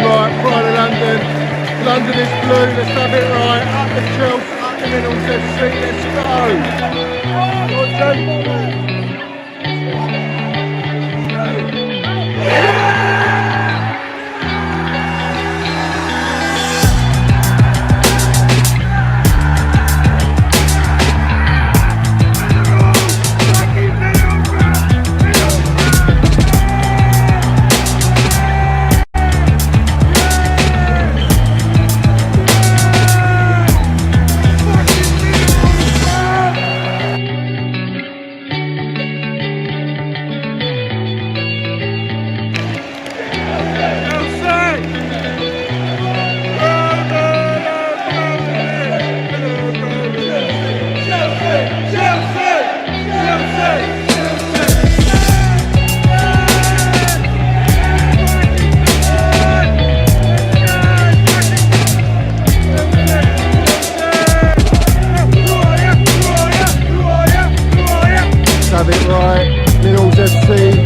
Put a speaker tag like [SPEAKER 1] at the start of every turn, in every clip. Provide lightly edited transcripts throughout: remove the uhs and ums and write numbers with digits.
[SPEAKER 1] Right, Pride of London. London is blue, let's have it right. Up the Chelsea, up the Minerals FC, let's have it right. Minerals FC.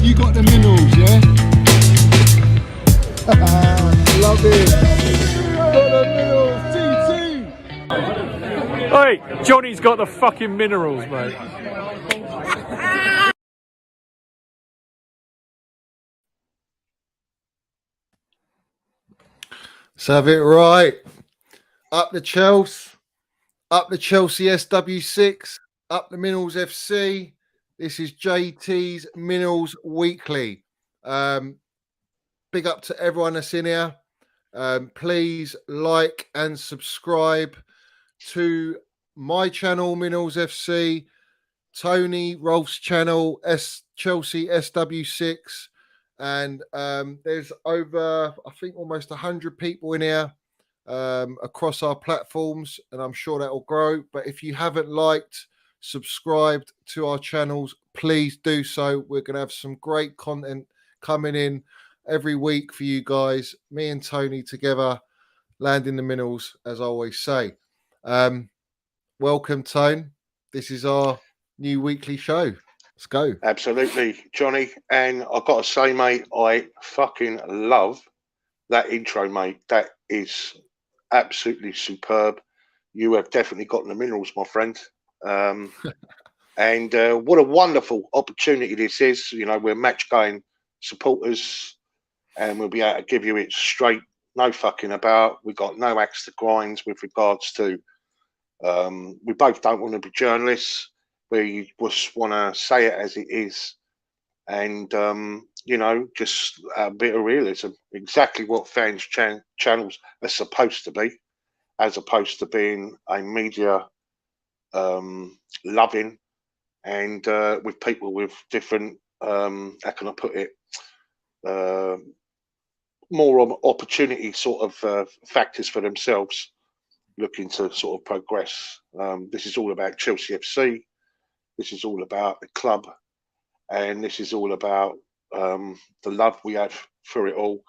[SPEAKER 1] You got the minerals, yeah? Love it. Got the minerals, TT.
[SPEAKER 2] Hey, Johnny's got the fucking minerals, mate.
[SPEAKER 1] Let's have it right. Up the Chelsea. Up the Chelsea SW6. Up the Minerals FC. This is JT's Minerals Weekly. Big up to everyone that's in here. Please like and subscribe to my channel, Minerals FC, Tony Rolph's channel, Chelsea SW6, and there's over, I think, almost 100 people in here across our platforms, and I'm sure that will grow. But if you haven't liked, subscribed to our channels, please do so. We're going to have some great content coming in every week for you guys. Me and Tony together, landing the minerals, as I always say. Welcome, Tone. This is our new weekly show. Let's go.
[SPEAKER 3] Absolutely, Johnny. And I've got to say, mate, I fucking love that intro, mate. That is absolutely superb. You have definitely gotten the minerals, my friend. And what a wonderful opportunity this is. You know, we're match going supporters, and we'll be able to give you it straight, no fucking about. We've got no axe to grind with regards to we both don't want to be journalists. We just want to say it as it is, and you know, just a bit of realism, exactly what fans channels are supposed to be, as opposed to being a media loving and with people with different how can I put it, more opportunity sort of factors for themselves, looking to sort of progress. This is all about Chelsea FC. This is all about the club, and this is all about the love we have for it all.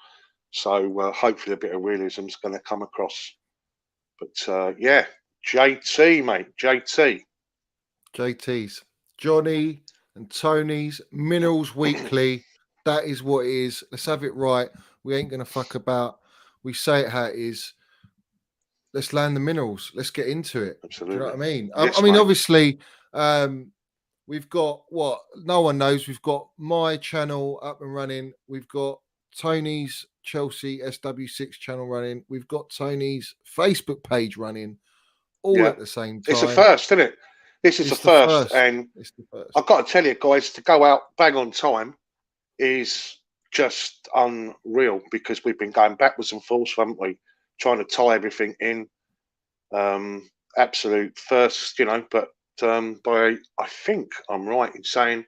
[SPEAKER 3] So hopefully a bit of realism is going to come across. But yeah, JT, mate,
[SPEAKER 1] JT's, Johnny and Tony's Minerals Weekly. That is what it is. Let's have it right. We ain't going to fuck about. We say it how it is. Let's land the minerals. Let's get into it.
[SPEAKER 3] Absolutely.
[SPEAKER 1] Do you know what I mean?
[SPEAKER 3] Yes,
[SPEAKER 1] I mean,
[SPEAKER 3] mate.
[SPEAKER 1] obviously, we've got what no one knows. We've got my channel up and running. We've got Tony's Chelsea SW6 channel running. We've got Tony's Facebook page running, all at the same time.
[SPEAKER 3] It's a first, isn't it? This is the first, and
[SPEAKER 1] it's the first.
[SPEAKER 3] I've got to tell you, guys, to go out bang on time is just unreal, because we've been going backwards and forwards, haven't we? Trying to tie everything in. absolute first, you know. But I think I'm right in saying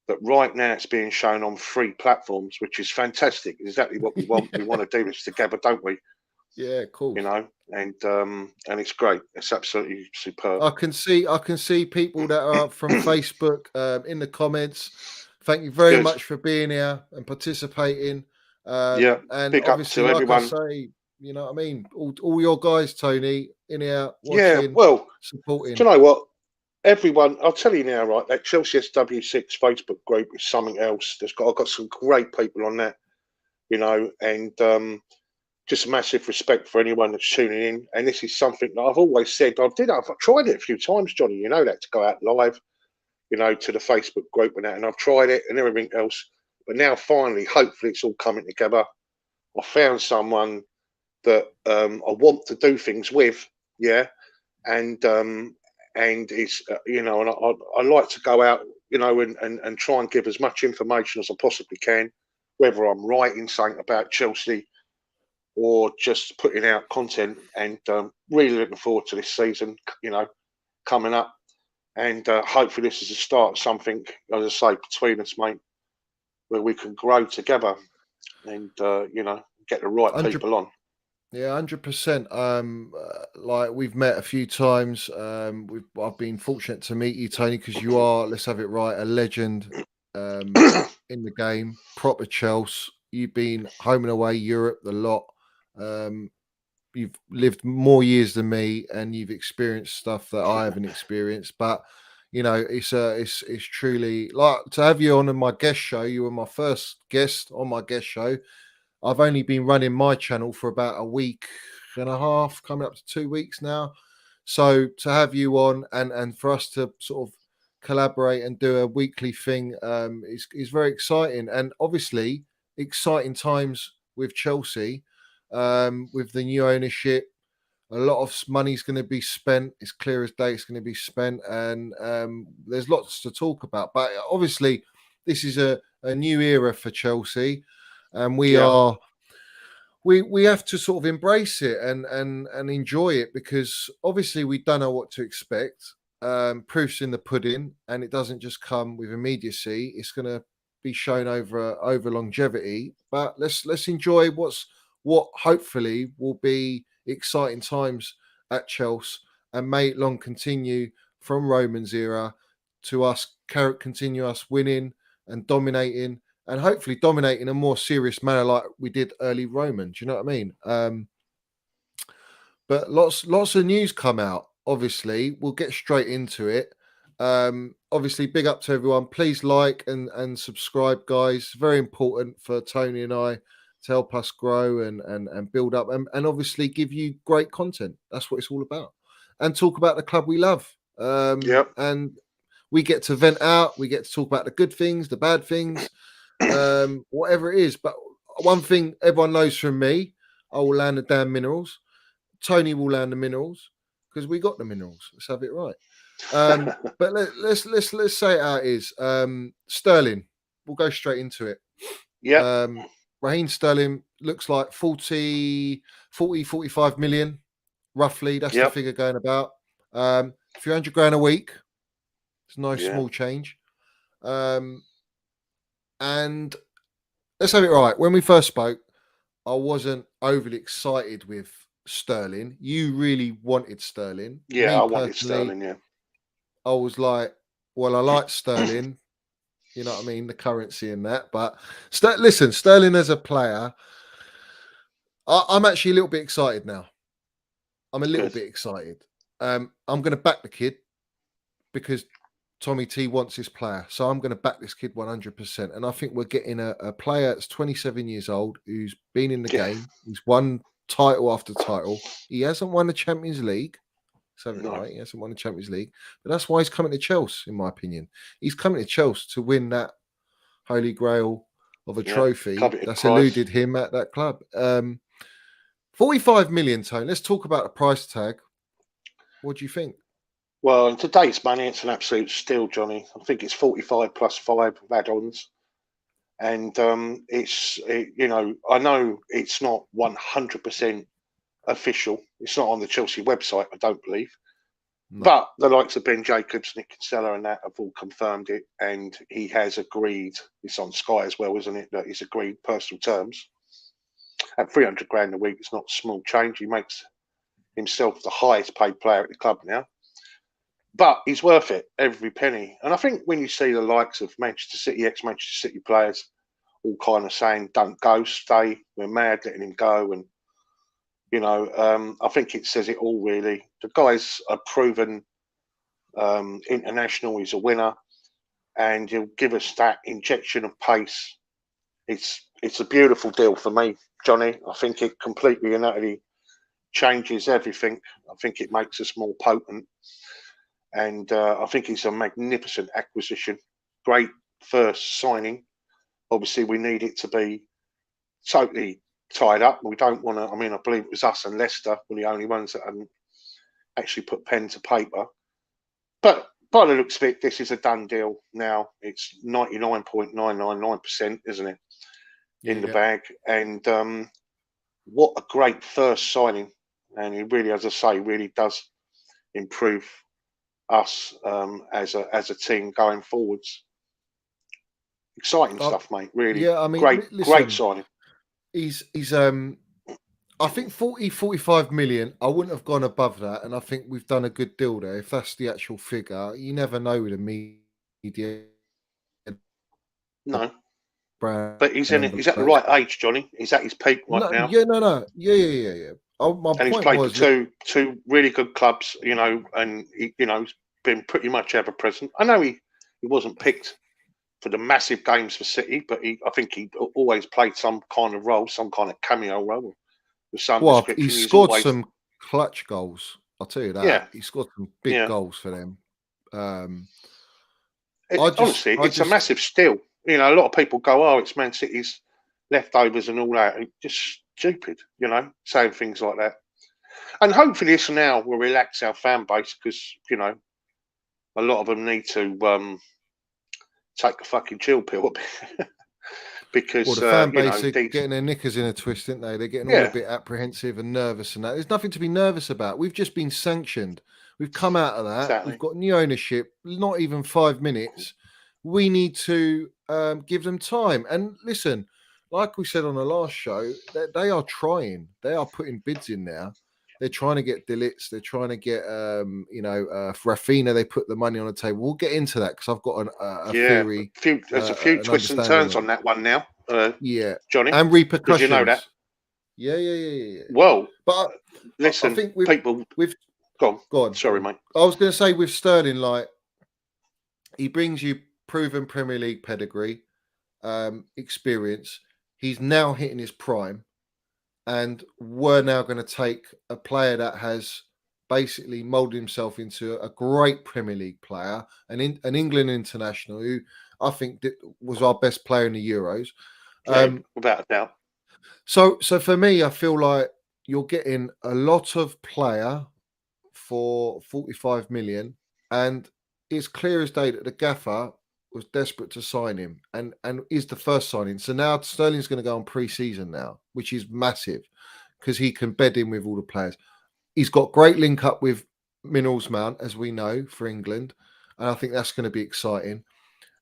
[SPEAKER 3] that right now it's being shown on 3 platforms, which is fantastic. Exactly what we want. We want to do this together, don't we?
[SPEAKER 1] Yeah, cool.
[SPEAKER 3] You know, and it's great. It's absolutely superb.
[SPEAKER 1] I can see people that are from Facebook in the comments. Thank you very
[SPEAKER 3] Good.
[SPEAKER 1] much for being here and participating.
[SPEAKER 3] Yeah,
[SPEAKER 1] And
[SPEAKER 3] big up
[SPEAKER 1] obviously,
[SPEAKER 3] to
[SPEAKER 1] like I
[SPEAKER 3] everyone.
[SPEAKER 1] say, you know what I mean? All your guys, Tony, in here
[SPEAKER 3] Yeah,
[SPEAKER 1] watching,
[SPEAKER 3] well,
[SPEAKER 1] supporting.
[SPEAKER 3] do you know what? Everyone, I'll tell you now, right? That Chelsea SW6 Facebook group is something else. I've got some great people on that, you know, and just massive respect for anyone that's tuning in. And this is something that I've always said. I've tried it a few times, Johnny. You know that, to go out live, you know, to the Facebook group and that. And I've tried it and everything else. But now, finally, hopefully, it's all coming together. I found someone that I want to do things with, yeah, and it's you know, and I like to go out, you know, and try and give as much information as I possibly can, whether I'm writing something about Chelsea or just putting out content. And really looking forward to this season, you know, coming up, and hopefully this is the start of something, as I say, between us, mate, where we can grow together and you know, get the right
[SPEAKER 1] 100
[SPEAKER 3] people on.
[SPEAKER 1] Yeah, 100%. Like we've met a few times. I've been fortunate to meet you, Tony, because you are, let's have it right, a legend in the game, proper Chelsea. You've been home and away Europe a lot. You've lived more years than me, and you've experienced stuff that I haven't experienced. But you know, it's truly like to have you on my guest show. You were my first guest on my guest show. I've only been running my channel for about a week and a half, coming up to 2 weeks now. So to have you on and for us to sort of collaborate and do a weekly thing is very exciting. And obviously, exciting times with Chelsea, with the new ownership. A lot of money's going to be spent. It's clear as day it's going to be spent. And there's lots to talk about. But obviously, this is a new era for Chelsea. And we
[SPEAKER 3] Yeah.
[SPEAKER 1] we have to sort of embrace it and enjoy it, because obviously we don't know what to expect. Proof's in the pudding, and it doesn't just come with immediacy. It's going to be shown over longevity. But let's enjoy what hopefully will be exciting times at Chelsea, and may it long continue from Roman's era to us continue us winning and dominating, and hopefully dominate in a more serious manner like we did early Roman. Do you know what I mean? But lots of news come out. Obviously, we'll get straight into it. Obviously, big up to everyone. Please like and subscribe, guys. Very important for Tony and I to help us grow and build up, and obviously give you great content. That's what it's all about. And talk about the club we love.
[SPEAKER 3] Yep.
[SPEAKER 1] And we get to vent out. We get to talk about the good things, the bad things, whatever it is. But one thing everyone knows from me, I will land the damn minerals. Tony will land the minerals, because we got the minerals. Let's have it right. But let's say it how it is. Sterling, we'll go straight into it.
[SPEAKER 3] Yeah.
[SPEAKER 1] Raheem Sterling looks like 45 million, roughly. That's the figure going about. A few hundred grand a week. It's a nice small change. And let's have it right. When we first spoke, I wasn't overly excited with Sterling. You really wanted Sterling.
[SPEAKER 3] Yeah,
[SPEAKER 1] Me
[SPEAKER 3] I wanted
[SPEAKER 1] personally,
[SPEAKER 3] Sterling, yeah.
[SPEAKER 1] I was like, well, I like Sterling. You know what I mean? The currency and that. But listen, Sterling as a player, I'm actually a little bit excited now. I'm a little bit excited. I'm going to back the kid because Tommy T wants his player. So I'm going to back this kid 100%. And I think we're getting a player that's 27 years old, who's been in the game. He's won title after title. He hasn't won the Champions League. Right. He hasn't won the Champions League. But that's why he's coming to Chelsea, in my opinion. He's coming to Chelsea to win that holy grail of a trophy that's eluded him at that club. 45 million, Tone. Let's talk about the price tag. What do you think?
[SPEAKER 3] Well, in today's money, it's an absolute steal, Johnny. I think it's 45 plus 5 add-ons. And you know, I know it's not 100% official. It's not on the Chelsea website, I don't believe.
[SPEAKER 1] No.
[SPEAKER 3] But the likes of Ben Jacobs, Nick Kinsella and that have all confirmed it, and he has agreed, it's on Sky as well, isn't it, that he's agreed personal terms. At 300 grand a week, it's not a small change. He makes himself the highest paid player at the club now. But he's worth it, every penny. And I think when you see the likes of Manchester City, ex-Manchester City players, all kind of saying, don't go, stay, we're mad letting him go. And, you know, I think it says it all, really. The guy's a proven international. He's a winner. And he'll give us that injection of pace. It's a beautiful deal for me, Johnny. I think it completely and utterly changes everything. I think it makes us more potent. And I think it's a magnificent acquisition. Great first signing. Obviously, we need it to be totally tied up. We don't want to, I mean, I believe it was us and Leicester were the only ones that hadn't actually put pen to paper. But by the looks of it, this is a done deal now. It's 99.999%, isn't it, in the bag? And what a great first signing. And he really, as I say, really does improve us as a team going forwards. Exciting stuff, mate. Really,
[SPEAKER 1] yeah. I mean,
[SPEAKER 3] great signing.
[SPEAKER 1] He's I think 45 million. I wouldn't have gone above that, and I think we've done a good deal there. If that's the actual figure, you never know with the media.
[SPEAKER 3] No, but he's at the right age, Johnny. He's at his peak right now.
[SPEAKER 1] No. Yeah. My
[SPEAKER 3] and he's
[SPEAKER 1] point
[SPEAKER 3] played
[SPEAKER 1] was
[SPEAKER 3] for two really good clubs, you know, and he, you know, been pretty much ever present. I know he wasn't picked for the massive games for City, but I think he always played some kind of role, some kind of cameo role. With some description.
[SPEAKER 1] He scored some clutch goals. I'll tell you that.
[SPEAKER 3] Yeah.
[SPEAKER 1] He scored some big goals for them.
[SPEAKER 3] Honestly, it's a massive steal. You know, a lot of people go, "Oh, it's Man City's leftovers and all that." It's just stupid, you know, saying things like that. And hopefully, this now will relax our fan base because you know a lot of them need to take a fucking chill pill because
[SPEAKER 1] the fan base
[SPEAKER 3] you know,
[SPEAKER 1] are getting their knickers in a twist, aren't they? They're getting all a bit apprehensive and nervous and that. There's nothing to be nervous about. We've just been sanctioned. We've come out of that.
[SPEAKER 3] Exactly.
[SPEAKER 1] We've got new ownership. Not even 5 minutes. We need to give them time. And listen, like we said on the last show, they are trying. They are putting bids in now. They're trying to get Delitz. They're trying to get, for Raphinha, they put the money on the table. We'll get into that because I've got a theory.
[SPEAKER 3] There's a few twists and turns on that one now. Johnny.
[SPEAKER 1] And repercussions.
[SPEAKER 3] Did you know that?
[SPEAKER 1] Yeah.
[SPEAKER 3] Well,
[SPEAKER 1] but
[SPEAKER 3] listen,
[SPEAKER 1] I think
[SPEAKER 3] go
[SPEAKER 1] on.
[SPEAKER 3] Sorry, mate.
[SPEAKER 1] I was going to say with Sterling, like, he brings you proven Premier League pedigree, experience. He's now hitting his prime. And we're now going to take a player that has basically molded himself into a great Premier League player, an England international who I think was our best player in the Euros.
[SPEAKER 3] Without a doubt.
[SPEAKER 1] So for me, I feel like you're getting a lot of player for 45 million, and it's clear as day that the gaffer was desperate to sign him and is the first signing. So now Sterling's going to go on pre-season now, which is massive because he can bed in with all the players. He's got great link up with Minerals Mount, as we know, for England. And I think that's going to be exciting.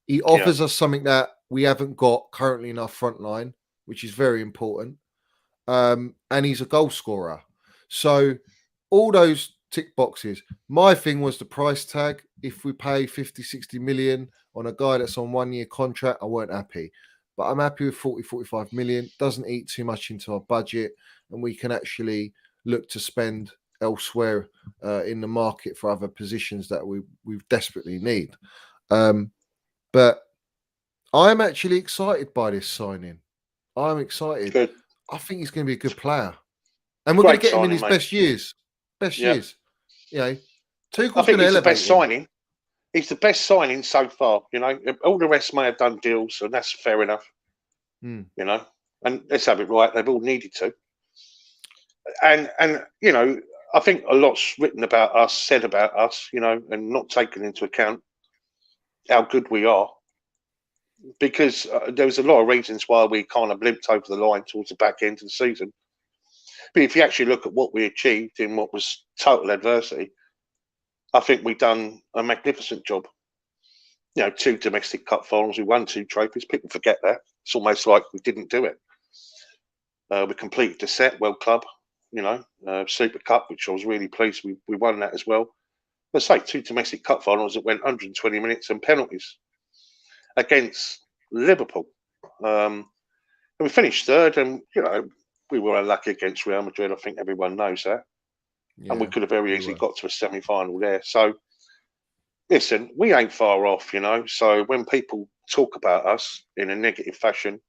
[SPEAKER 1] He offers us something that we haven't got currently in our front line, which is very important. And he's a goal scorer. So all those tick boxes. My thing was the price tag. If we pay 50, 60 million on a guy that's on 1 year contract, I weren't happy. But I'm happy with 40, 45 million. Doesn't eat too much into our budget. And we can actually look to spend elsewhere in the market for other positions that we desperately need. But I'm actually excited by this signing. I'm excited.
[SPEAKER 3] Good.
[SPEAKER 1] I think he's going to be a good player. And we're going to get him in his best years. Years. You know, Tuchel's going to elevate
[SPEAKER 3] he's the best
[SPEAKER 1] him.
[SPEAKER 3] signing. He's the best signing so far. You know, all the rest may have done deals, and that's fair enough. You know, and let's have it right. They've all needed to. And you know, I think a lot's written about us, said about us, you know, and not taken into account how good we are. Because there was a lot of reasons why we kind of blimped over the line towards the back end of the season. But if you actually look at what we achieved in what was total adversity, I think we've done a magnificent job. 2 domestic cup finals, we won 2 trophies. People forget that. It's almost like we didn't do it. We completed the set, World Club, Super Cup, which I was really pleased we won that as well. Let's say 2 domestic cup finals that went 120 minutes and penalties against Liverpool. And we finished third, and we were unlucky against Real Madrid. I think everyone knows that. Yeah, and we could have very easily got to a semi-final there. So, listen, we ain't far off, So when people talk about us in a negative fashion,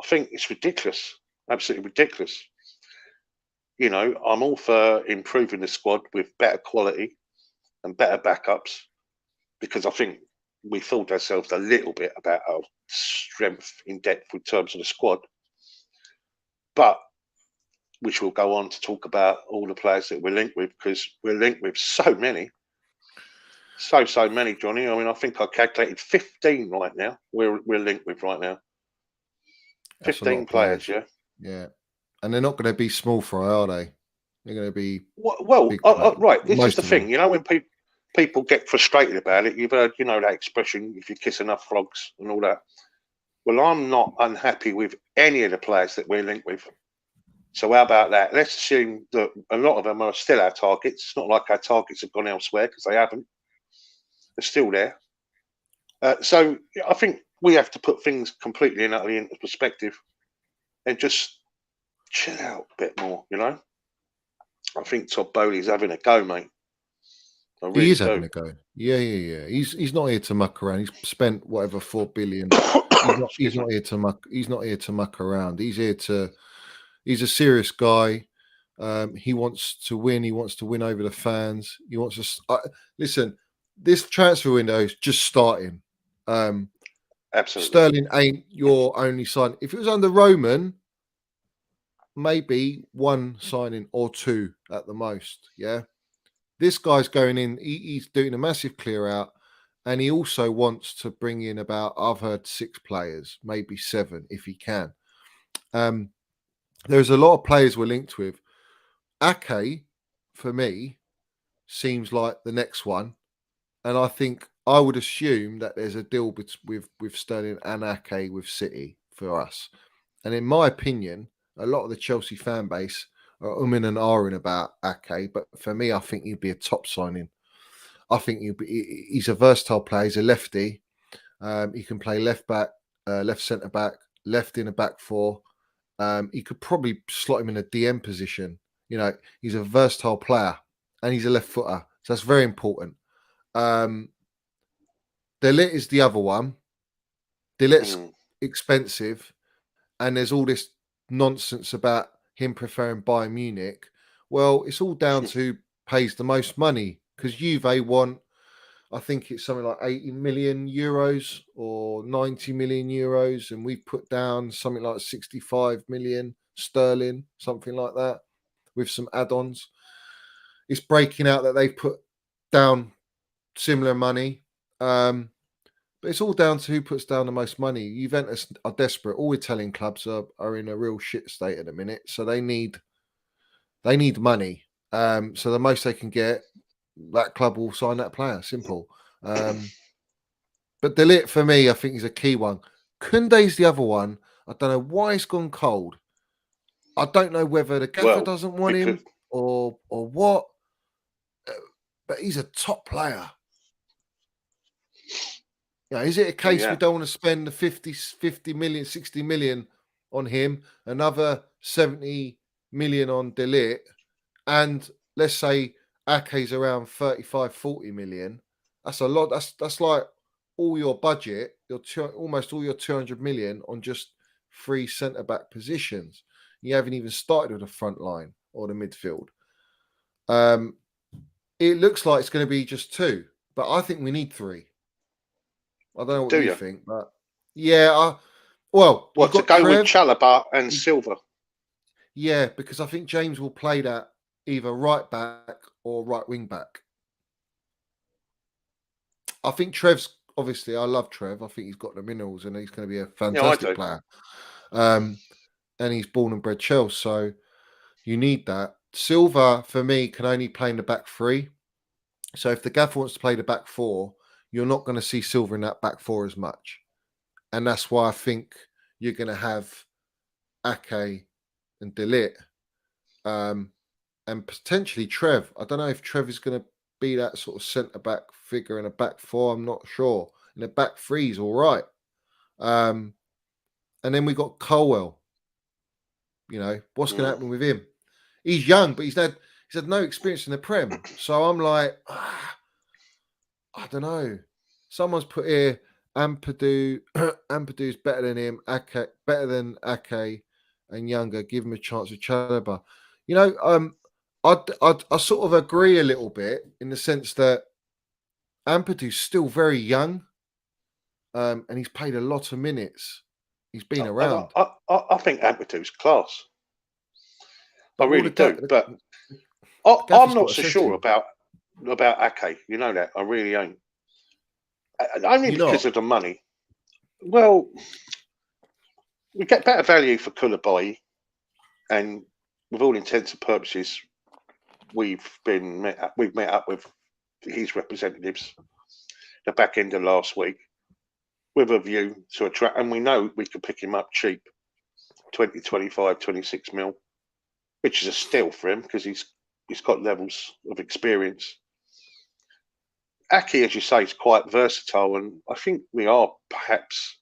[SPEAKER 3] I think it's ridiculous, absolutely ridiculous. I'm all for improving the squad with better quality and better backups, because I think we fooled ourselves a little bit about our strength in depth in terms of the squad. But which we'll go on to talk about all the players that we're linked with, because we're linked with so many. So many, Johnny. I mean, I think I calculated 15 right now. We're linked with right now. 15 players, yeah.
[SPEAKER 1] Yeah. And they're not going to be small fry, are they? They're going to be
[SPEAKER 3] right. This is the thing, when people get frustrated about it. You've heard, that expression, if you kiss enough frogs and all that. Well, I'm not unhappy with any of the players that we're linked with. So how about that? Let's assume that a lot of them are still our targets. It's not like our targets have gone elsewhere, because they haven't. They're still there. So I think we have to put things completely and utterly into perspective and just chill out a bit more, I think Todd Bowley's having a go, mate. Really
[SPEAKER 1] he is having a go. Yeah. He's not here to muck around. He's spent whatever 4 billion. He's not here to muck. He's not here to muck around. He's a serious guy. He wants to win. He wants to win over the fans. He wants to listen. This transfer window is just starting.
[SPEAKER 3] Absolutely.
[SPEAKER 1] Sterling ain't your only sign. If it was under Roman, maybe 1 signing or 2 at the most. Yeah. This guy's going in. He's doing a massive clear out, and he also wants to bring in about, I've heard, 6 players, maybe 7 if he can. There's a lot of players we're linked with. Ake, for me, seems like the next one. And I think I would assume that there's a deal with Sterling and Ake with City for us. And in my opinion, a lot of the Chelsea fan base are umming and ahhing about Ake. But for me, I think he'd be a top signing. I think he's a versatile player. He's a lefty. He can play left back, left centre back, left in a back 4. He could probably slot him in a DM position. He's a versatile player, and he's a left footer. So that's very important. De Ligt is the other one. De Ligt's expensive, and there's all this nonsense about him preferring Bayern Munich. Well, it's all down to who pays the most money, because Juve want, I think it's something like 80 million euros or 90 million euros, and we've put down something like 65 million sterling, something like that, with some add-ons. It's breaking out that they've put down similar money, but it's all down to who puts down the most money. Juventus are desperate. All Italian clubs are in a real shit state at the minute, so they need money. So the most they can get, that club will sign that player. Simple. But De Ligt, for me, I think is a key one. Koundé's the other one. I don't know why it's gone cold. I don't know whether the gaffer doesn't want him or what. But he's a top player. Is it a case we don't want to spend the 50 million, 60 million on him, another 70 million on De Ligt, and let's say Ake's around 35, 40 million? That's a lot. That's like all your budget, almost all your 200 million on just 3 centre-back positions. You haven't even started with the front line or the midfield. It looks like it's going to be just 2, but I think we need 3. I don't know what you think, but to go with
[SPEAKER 3] Chalobah and Silva?
[SPEAKER 1] Yeah, because I think James will play that either right back or right wing back. I think Trev's, obviously, I love Trev. I think he's got the minerals and he's going to be a fantastic player. And he's born and bred Chelsea, so you need that. Silva, for me, can only play in the back 3. So if the gaffer wants to play the back four, you're not going to see Silva in that back four as much. And that's why I think you're going to have Ake and De Ligt, and potentially Trev. I don't know if Trev is going to be that sort of centre-back figure in a back four. I'm not sure. In a back three is all right. And then we got Colwell. What's going to happen with him? He's young, but he's had no experience in the Prem. So I'm like, I don't know. Someone's put here Ampadu. Ampadu's better than him. Ake, better than Ake, and younger. Give him a chance with Chalobah. I sort of agree a little bit in the sense that Ampadu's still very young, and he's played a lot of minutes. He's been around.
[SPEAKER 3] I think Ampadu's class.
[SPEAKER 1] But
[SPEAKER 3] I really do. But I'm not so sure about Ake. You know that. I really ain't. Only because of the money. Well, we get better value for Koulibaly, and with all intents and purposes, we've met up with his representatives the back end of last week with a view to attract, and we know we could pick him up cheap, 20, 25, 26 mil, which is a steal for him because he's got levels of experience. Ake, as you say, is quite versatile, and I think we are perhaps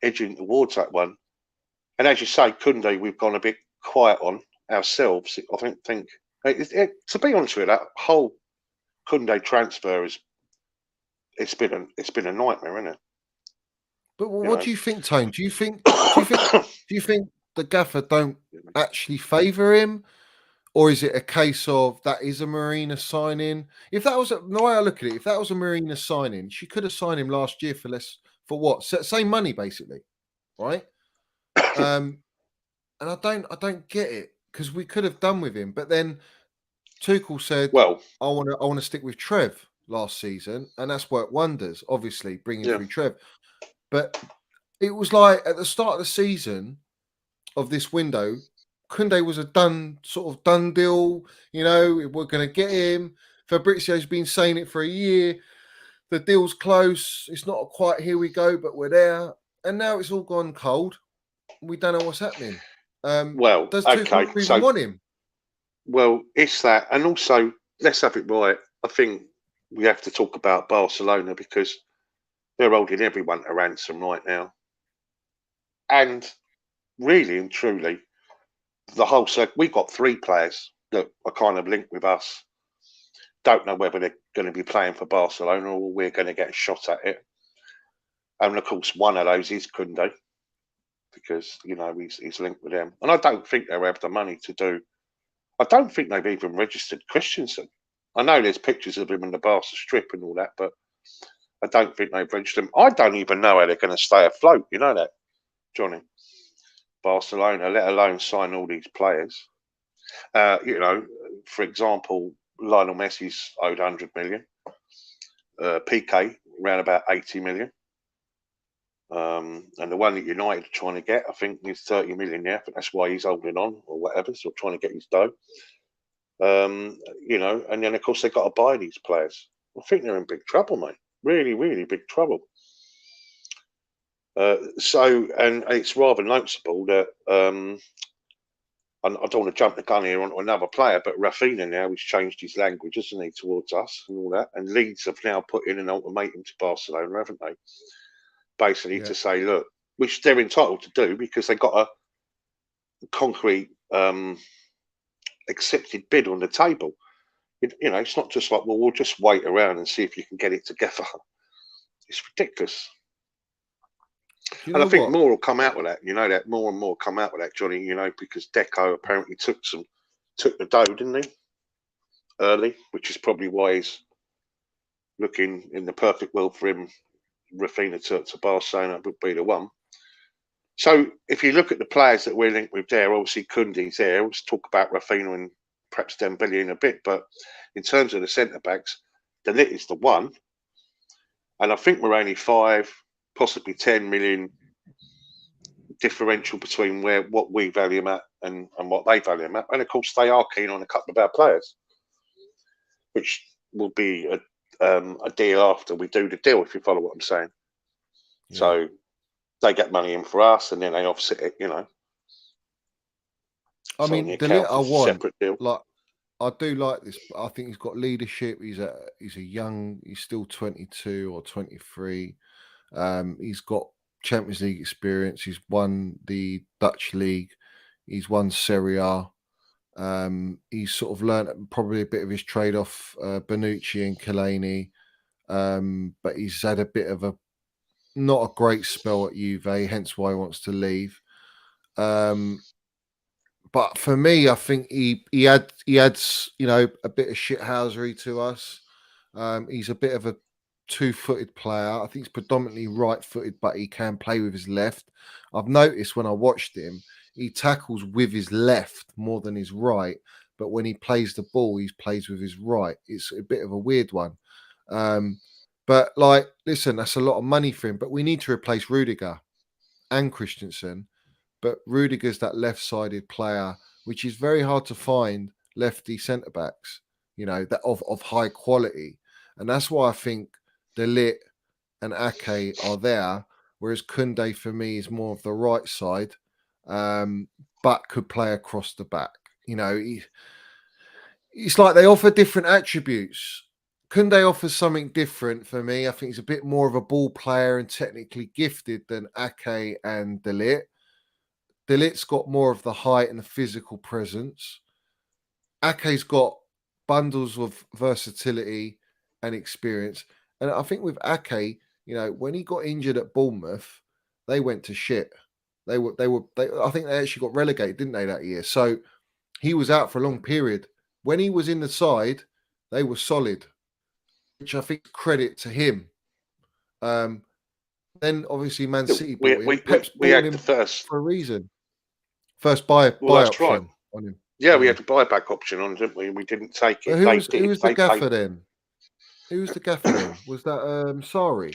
[SPEAKER 3] edging towards that one. And as you say, Koundé, we've gone a bit quiet on ourselves. I think to be honest with you, that whole Koundé transfer it's been a nightmare, isn't it?
[SPEAKER 1] But what do you think, Tone? Do you think the gaffer don't actually favour him? Or is it a case of that is a Marina signing? If that was the way I look at it, if that was a Marina signing, she could have signed him last year for what? Same money, basically, right? And I don't get it because we could have done with him, but then Tuchel said, "Well, I want to stick with Trev last season," and that's worked wonders. Obviously, bringing through Trev, but it was like at the start of the season of this window. Koundé was a done deal. We're going to get him. Fabrizio's been saying it for a year. The deal's close. It's not quite here we go, but we're there. And now it's all gone cold. We don't know what's happening. Does Tuchel even want him?
[SPEAKER 3] Well, it's that. And also, let's have it right. I think we have to talk about Barcelona because they're holding everyone to ransom right now. And really and truly, the whole circle, we've got 3 players that are kind of linked with us. Don't know whether they're going to be playing for Barcelona or we're going to get a shot at it. And of course, one of those is Koundé because, he's linked with them. And I don't think they'll have the money to do. I don't think they've even registered Christensen. I know there's pictures of him in the Barca strip and all that, but I don't think they've registered him. I don't even know how they're going to stay afloat. You know that, Johnny? Barcelona, let alone sign all these players. For example, Lionel Messi's owed 100 million. PK around about 80 million. And the one that United are trying to get, I think, is 30 million. Yeah, I think that's why he's holding on or whatever. So trying to get his dough. And then of course they've got to buy these players. I think they're in big trouble, mate. Really, really big trouble. And it's rather noticeable that I don't want to jump the gun here onto another player, but Raphinha now has changed his language, hasn't he, towards us and all that. And Leeds have now put in an ultimatum to Barcelona, haven't they? Basically to say, look, which they're entitled to do because they got a concrete accepted bid on the table. It's not just like, well, we'll just wait around and see if you can get it together. It's ridiculous. And I think more will come out with that. That more and more come out with that, Johnny. Because Deco apparently took the dough, didn't he? Early, which is probably why he's looking in the perfect world for him. Raphinha to Barcelona would be the one. So if you look at the players that we're linked with there, obviously Koundé's there. Let's talk about Raphinha and perhaps Dembele in a bit. But in terms of the centre backs, De Ligt is the one, and I think we're only 5. Possibly 10 million differential between what we value him at and what they value him at. And of course, they are keen on a couple of our players, which will be a deal after we do the deal, if you follow what I'm saying.
[SPEAKER 1] Yeah.
[SPEAKER 3] So they get money in for us, and then they offset it, you know.
[SPEAKER 1] I
[SPEAKER 3] So on
[SPEAKER 1] mean,
[SPEAKER 3] the
[SPEAKER 1] the
[SPEAKER 3] account
[SPEAKER 1] I
[SPEAKER 3] is a
[SPEAKER 1] want,
[SPEAKER 3] separate deal.
[SPEAKER 1] like, I do like this. I think he's got leadership. He's still 22 or 23. He's got Champions League experience. He's won the Dutch league. He's won Serie A. He's sort of learned probably a bit of his trade off Bonucci and Kalani. But he's had a bit of not a great spell at Juve, hence why he wants to leave. But for me, I think he adds, you know, a bit of shithousery to us. He's a bit of a two-footed player. I think he's predominantly right-footed, but he can play with his left. I've noticed when I watched him, he tackles with his left more than his right. But when he plays the ball, he plays with his right. It's a bit of a weird one. But like, listen, that's a lot of money for him. But we need to replace Rudiger and Christensen. But Rudiger's that left-sided player, which is very hard to find lefty centre backs, you know, that of high quality, and that's why I think De Ligt and Ake are there. Whereas Koundé for me is more of the right side, but could play across the back. You know, it's like they offer different attributes. Koundé offers something different for me. I think he's a bit more of a ball player and technically gifted than Ake and De Ligt. De Ligt's got more of the height and the physical presence. Ake's got bundles of versatility and experience. And I think with Ake, you know, when he got injured at Bournemouth, they went to shit. I think they actually got relegated, didn't they, that year? So he was out for a long period. When he was in the side, they were solid, which I think credit to him. Then obviously Man City bought him. Pep's
[SPEAKER 3] we
[SPEAKER 1] bought
[SPEAKER 3] had
[SPEAKER 1] him
[SPEAKER 3] the first
[SPEAKER 1] for a reason. First buy
[SPEAKER 3] that's
[SPEAKER 1] option
[SPEAKER 3] right.
[SPEAKER 1] on him.
[SPEAKER 3] Yeah, we had a buyback option on, didn't we? We didn't take it.
[SPEAKER 1] But who was the gaffer then? Who was the gaffer then? Was that Sarri?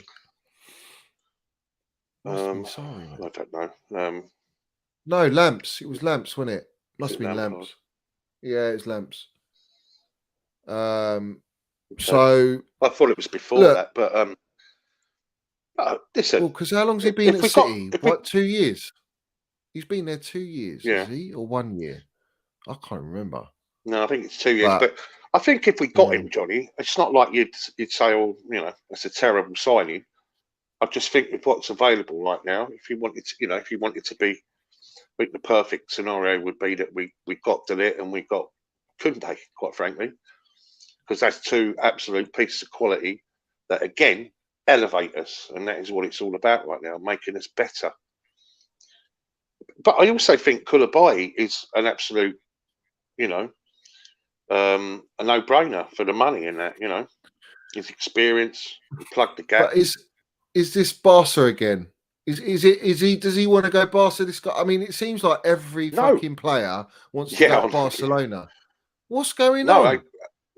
[SPEAKER 1] Must have been Sarri.
[SPEAKER 3] I don't know.
[SPEAKER 1] No, Lamps. It was Lamps, wasn't it? Must have been
[SPEAKER 3] Lampard?
[SPEAKER 1] Lamps. Yeah, it's Lamps.
[SPEAKER 3] Okay.
[SPEAKER 1] So
[SPEAKER 3] I thought it was before that, but listen.
[SPEAKER 1] Well, because how long's he been at City? 2 years? He's been there 2 years,
[SPEAKER 3] Yeah.
[SPEAKER 1] is he? Or 1 year? I can't remember.
[SPEAKER 3] No, I think it's 2 years. But I think if we got him, Johnny, it's not like you'd say, "Oh, you know, it's a terrible signing." I just think with what's available right now, if you wanted to, you know, if you wanted to be, I think the perfect scenario would be that we got De Ligt and we got Koundé, quite frankly, because that's two absolute pieces of quality that again elevate us, and that is what it's all about right now, making us better. But I also think Koulibaly is an absolute, you know, a no-brainer for the money in that, you know, his experience, plug the gap.
[SPEAKER 1] But is this Barca again? Does he want to go Barca? This guy, I mean, it seems like every fucking player wants to go to Barcelona. What's going on?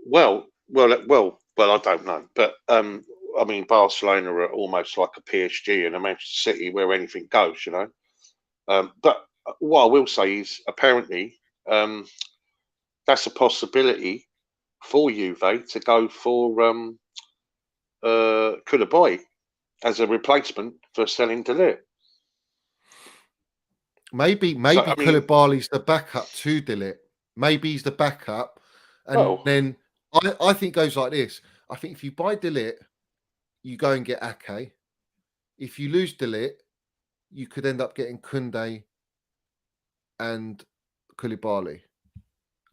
[SPEAKER 3] Well, I don't know, but I mean, Barcelona are almost like a PSG and a Manchester City where anything goes, you know. But what I will say is, apparently, that's a possibility for Juve to go for Koulibaly as a replacement for selling De Ligt.
[SPEAKER 1] Maybe Koulibaly's the backup to De Ligt. Maybe he's the backup, and then I think it goes like this. I think if you buy De Ligt, you go and get Ake. If you lose De Ligt, you could end up getting Koundé and Koulibaly,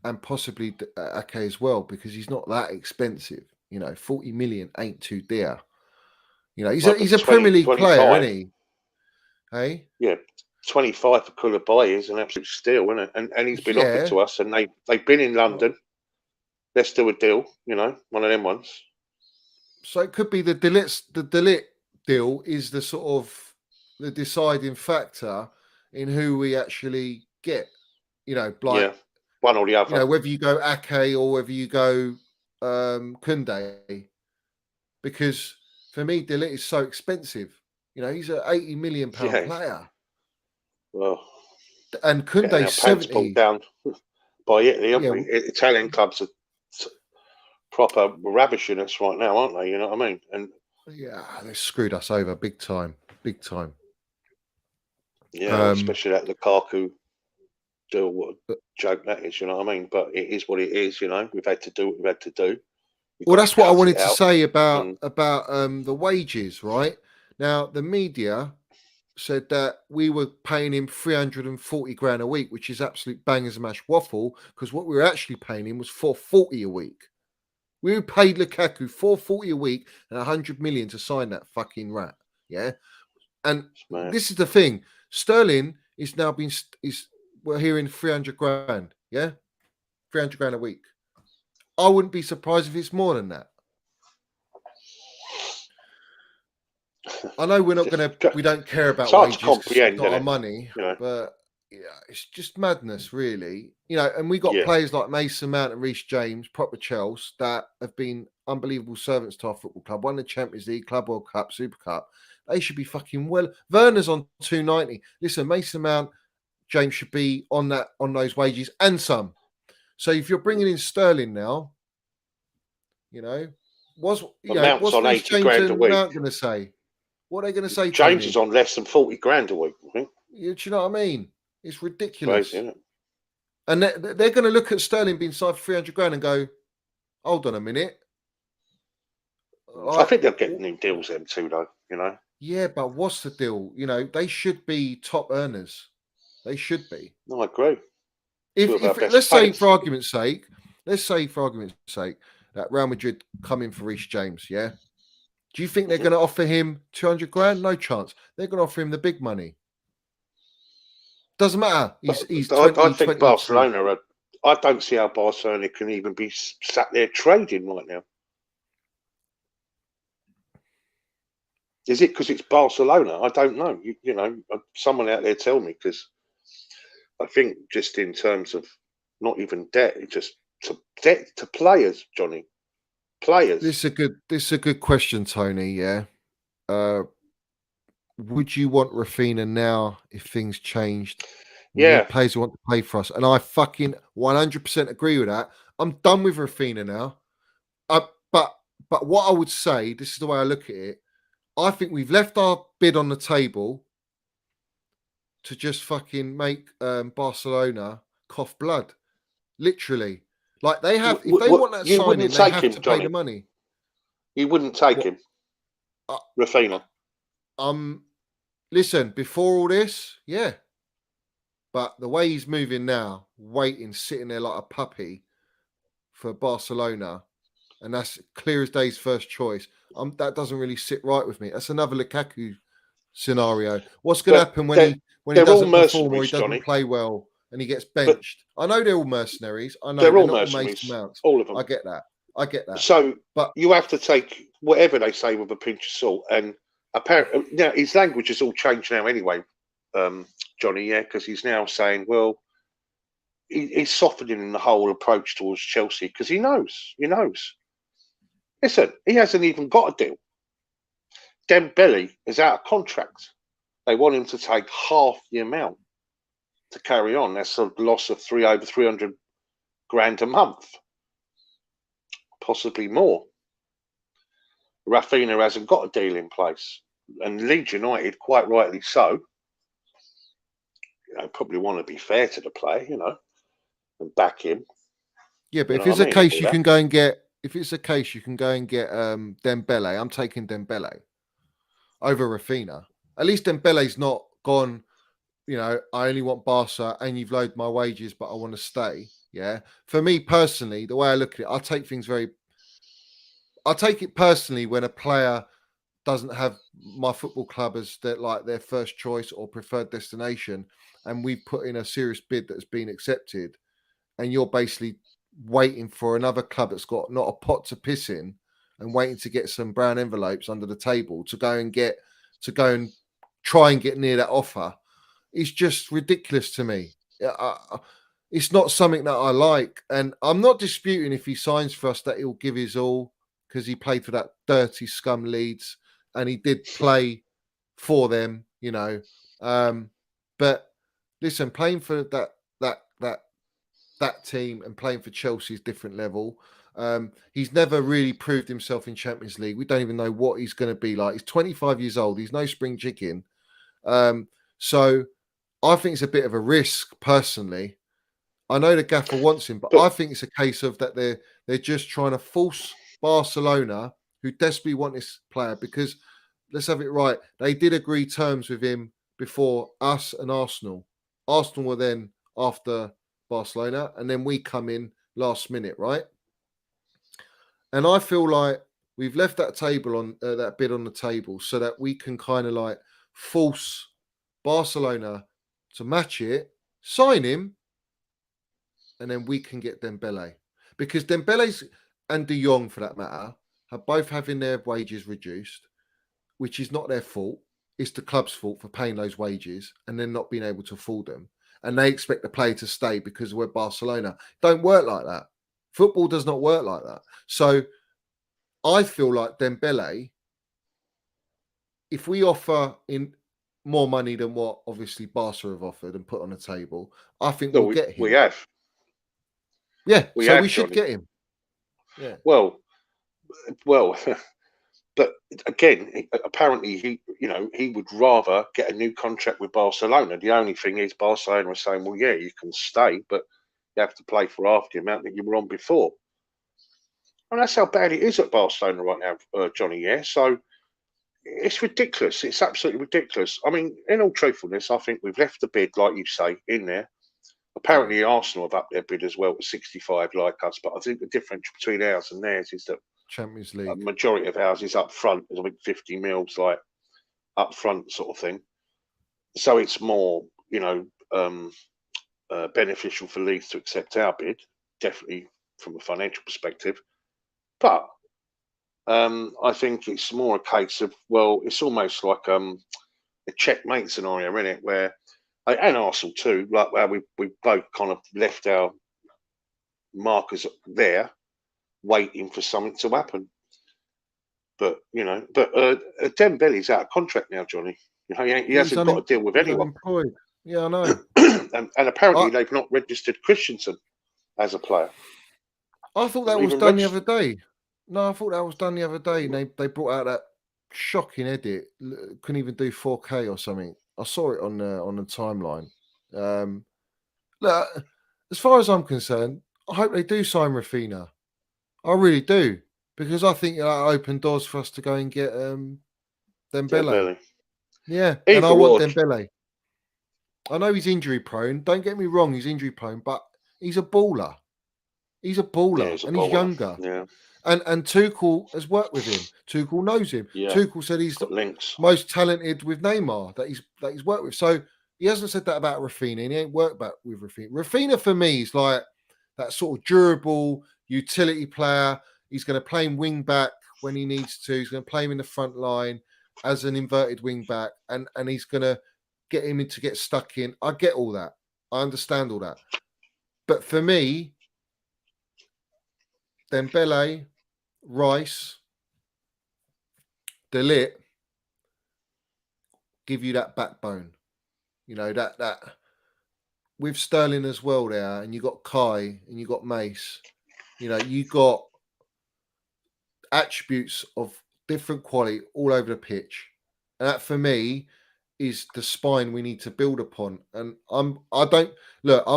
[SPEAKER 1] and possibly Ake as well, because he's not that expensive. You know, 40 million ain't too dear. You know, he's a Premier League player, isn't he? Hey?
[SPEAKER 3] Yeah, 25 for Koulibaly is an absolute steal, isn't it? And he's been offered to us, and they've been in London. Let's do a deal, you know, one of them ones.
[SPEAKER 1] So it could be the De Ligt deal is the sort of the deciding factor in who we actually get. You know, like
[SPEAKER 3] one or the other.
[SPEAKER 1] You know, whether you go Ake or whether you go Koundé, because for me, De Ligt is so expensive. You know, he's an £80 million player.
[SPEAKER 3] Well,
[SPEAKER 1] and Koundé's 70.
[SPEAKER 3] Pulled down by Italy, haven't we? Italian clubs are proper ravishing us right now, aren't they? You know what I mean? And
[SPEAKER 1] yeah, they screwed us over big time, big time.
[SPEAKER 3] yeah, especially that Lukaku deal. What a joke that is, you know what I mean? But it is what it is, you know. We've had to do what we've had to do.
[SPEAKER 1] Well, that's what I wanted to say about the wages, right? Now, the media said that we were paying him 340 grand a week, which is absolute bangers and mash waffle, because what we were actually paying him was 440 a week. We paid Lukaku 440 a week and 100 million to sign that fucking rat. Yeah. And this is the thing. Sterling is now being we're hearing 300 grand. Yeah. 300 grand a week. I wouldn't be surprised if it's more than that. I know we're not going to, we don't care about wages, it's not our money, but yeah, it's just madness, really. You know, and we got players like Mason Mount and Reece James, proper Chelsea, that have been unbelievable servants to our football club. Won the Champions League, Club World Cup, Super Cup. They should be fucking well. Werner's on 290. Listen, Mason Mount, James should be on those wages and some. So if you're bringing in Sterling now, you know, what's Reece James and Mount going to say? What are they going to say?
[SPEAKER 3] James is on less than 40 grand a week, I think.
[SPEAKER 1] Do you know what I mean? It's ridiculous.
[SPEAKER 3] Crazy, isn't it?
[SPEAKER 1] And they're going to look at Sterling being signed for 300 grand and go, hold on a minute.
[SPEAKER 3] I think they'll get new deals then too, though, you know?
[SPEAKER 1] Yeah, but what's the deal? You know, they should be top earners. They should be.
[SPEAKER 3] No, I agree.
[SPEAKER 1] Let's say for argument's sake, that Real Madrid come in for Reece James, yeah? Do you think they're going to offer him 200 grand? No chance. They're going to offer him the big money. Doesn't matter. He's 20,
[SPEAKER 3] I think Barcelona I don't see how Barcelona can even be sat there trading right now. Is it because it's Barcelona? I don't know. You know, someone out there tell me, because I think just in terms of not even debt, it's just debt to players, Johnny. Players.
[SPEAKER 1] This is a good question, Tony. Yeah. Would you want Raphinha now if things changed?
[SPEAKER 3] Yeah.
[SPEAKER 1] Players who want to play for us. And I fucking 100% agree with that. I'm done with Raphinha now. But what I would say, this is the way I look at it, I think we've left our bid on the table to just fucking make Barcelona cough blood. Literally. Like they have, if they want that signing, they have to pay the money.
[SPEAKER 3] You wouldn't take him, Raphinha?
[SPEAKER 1] Listen, before all this, yeah. But the way he's moving now, waiting, sitting there like a puppy for Barcelona, and that's clear as day's first choice, that doesn't really sit right with me. That's another Lukaku scenario. What's going to happen when he doesn't perform or he doesn't play well and he gets benched? I know they're all mercenaries. I know
[SPEAKER 3] they're all mercenaries. All of them.
[SPEAKER 1] I get that.
[SPEAKER 3] So, but you have to take whatever they say with a pinch of salt. And apparently, now his language has all changed now anyway, Johnny. Yeah, because he's now saying, well, he's softening the whole approach towards Chelsea because he knows. Listen, he hasn't even got a deal. Dembele is out of contract. They want him to take half the amount to carry on. That's a loss of over 300 grand a month, possibly more. Raphinha hasn't got a deal in place, and Leeds United, quite rightly so, probably want to be fair to the player, and back him.
[SPEAKER 1] Yeah, but if it's a case you can go and get, Dembele, I'm taking Dembele over Raphinha. At least Dembele's not gone, I only want Barca and you've lowered my wages, but I want to stay. Yeah. For me personally, the way I look at it, I take it personally when a player doesn't have my football club as their first choice or preferred destination, and we've put in a serious bid that's been accepted, and you're basically waiting for another club that's got not a pot to piss in and waiting to get some brown envelopes under the table to go and try and get near that offer. It's just ridiculous to me. It's not something that I like, and I'm not disputing if he signs for us that he'll give his all, because he played for that dirty scum Leeds and he did play for them, but listen, playing for that team and playing for Chelsea is different level. He's never really proved himself in Champions League. We don't even know what he's going to be like. He's 25 years old. He's no spring chicken. So I think it's a bit of a risk, personally. I know the gaffer wants him, but I think it's a case of that they're just trying to force Barcelona, who desperately want this player, because let's have it right. They did agree terms with him before us and Arsenal. Arsenal were then after Barcelona, and then we come in last minute, right? And I feel like we've left that table on that bid on the table so that we can kind of like force Barcelona to match it, sign him, and then we can get Dembele. Because Dembele's and De Jong, for that matter, are both having their wages reduced, which is not their fault. It's the club's fault for paying those wages and then not being able to afford them. And they expect the player to stay because we're Barcelona. Don't work like that. Football does not work like that. So I feel like Dembele, if we offer in more money than what obviously Barca have offered and put on the table, I think we'll get him.
[SPEAKER 3] We have.
[SPEAKER 1] Yeah, so we should get him. Yeah.
[SPEAKER 3] Well, but again, apparently he would rather get a new contract with Barcelona. The only thing is Barcelona are saying, well, yeah, you can stay, but you have to play for half the amount that you were on before. And that's how bad it is at Barcelona right now, Johnny. Yeah, so it's ridiculous. It's absolutely ridiculous. I mean, in all truthfulness, I think we've left the bid, like you say, in there. Apparently, Arsenal have upped their bid as well to 65, like us. But I think the difference between ours and theirs is that
[SPEAKER 1] Champions League,
[SPEAKER 3] a majority of ours is up front. There's, I think, 50 mils, like up front sort of thing. So it's more, beneficial for Leeds to accept our bid, definitely from a financial perspective. But I think it's more a case of, well, it's almost like a checkmate scenario, isn't it? Where, and Arsenal too, like where we both kind of left our markers there, waiting for something to happen. But Dembele's out of contract now, Johnny. He hasn't got to deal with anyone.
[SPEAKER 1] Unemployed. Yeah, I know.
[SPEAKER 3] and apparently they've not registered Christensen as a player.
[SPEAKER 1] I thought that was done the other day. No, I thought that was done the other day. And they brought out that shocking edit. Couldn't even do 4K or something. I saw it on the timeline. Look, as far as I'm concerned, I hope they do sign Raphinha. I really do, because I think that opened doors for us to go and get Dembele. Yeah, and I want Dembele. I know he's injury prone. Don't get me wrong, he's injury prone, but he's a baller. He's a baller, and he's younger.
[SPEAKER 3] Yeah.
[SPEAKER 1] And Tuchel has worked with him. Tuchel knows him.
[SPEAKER 3] Yeah.
[SPEAKER 1] Tuchel said he's the most talented with Neymar that he's worked with. So he hasn't said that about Raphinha, and he ain't worked back with Raphinha. Raphinha for me is like that sort of durable utility player. He's going to play him wing back when he needs to. He's going to play him in the front line as an inverted wing back, and he's going to get him to get stuck in. I get all that. I understand all that. But for me, Dembele, Rice, De Ligt give you that backbone. That with Sterling as well there, and you got Kai and you got Mace. You got attributes of different quality all over the pitch. And that for me is the spine we need to build upon. And I'm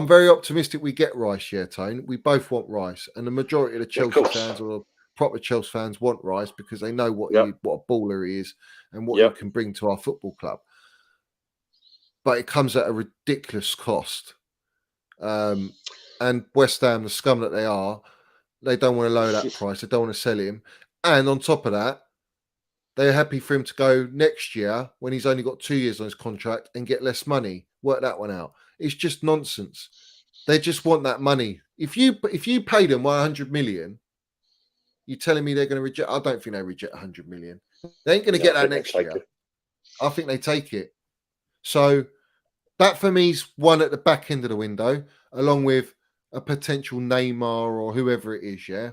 [SPEAKER 1] very optimistic we get Rice, yeah, Tone. We both want Rice. And the majority of the Chelsea fans or proper Chelsea fans want Rice because they know what a baller he is and what he can bring to our football club. But it comes at a ridiculous cost. And West Ham, the scum that they are, they don't want to lower that price. They don't want to sell him. And on top of that, they're happy for him to go next year when he's only got 2 years on his contract and get less money. Work that one out. It's just nonsense. They just want that money. If you pay them 100 million, you're telling me they're going to reject? I don't think they reject 100 million. They ain't going to get that next year. I think they take it. So that for me is one at the back end of the window, along with a potential Neymar or whoever it is. Yeah.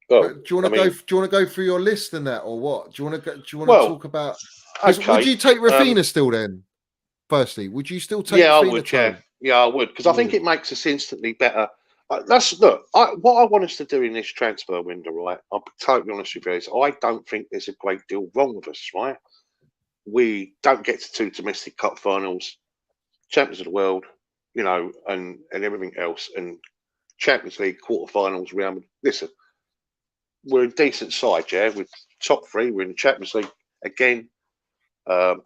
[SPEAKER 1] Do you want to go through your list and that, or what? Do you want to talk about? Okay. Would you take Raphinha still then? Firstly, would you still take?
[SPEAKER 3] Yeah, Raphinha I would. Yeah, I would, because I think it makes us instantly better What I want us to do in this transfer window, right? I'll be totally honest with you, is I don't think there's a great deal wrong with us, right? We don't get to 2 domestic cup finals, champions of the world, you know, and everything else, and Champions League quarterfinals. Listen, we're a decent side, yeah. We're top 3. We're in the Champions League again,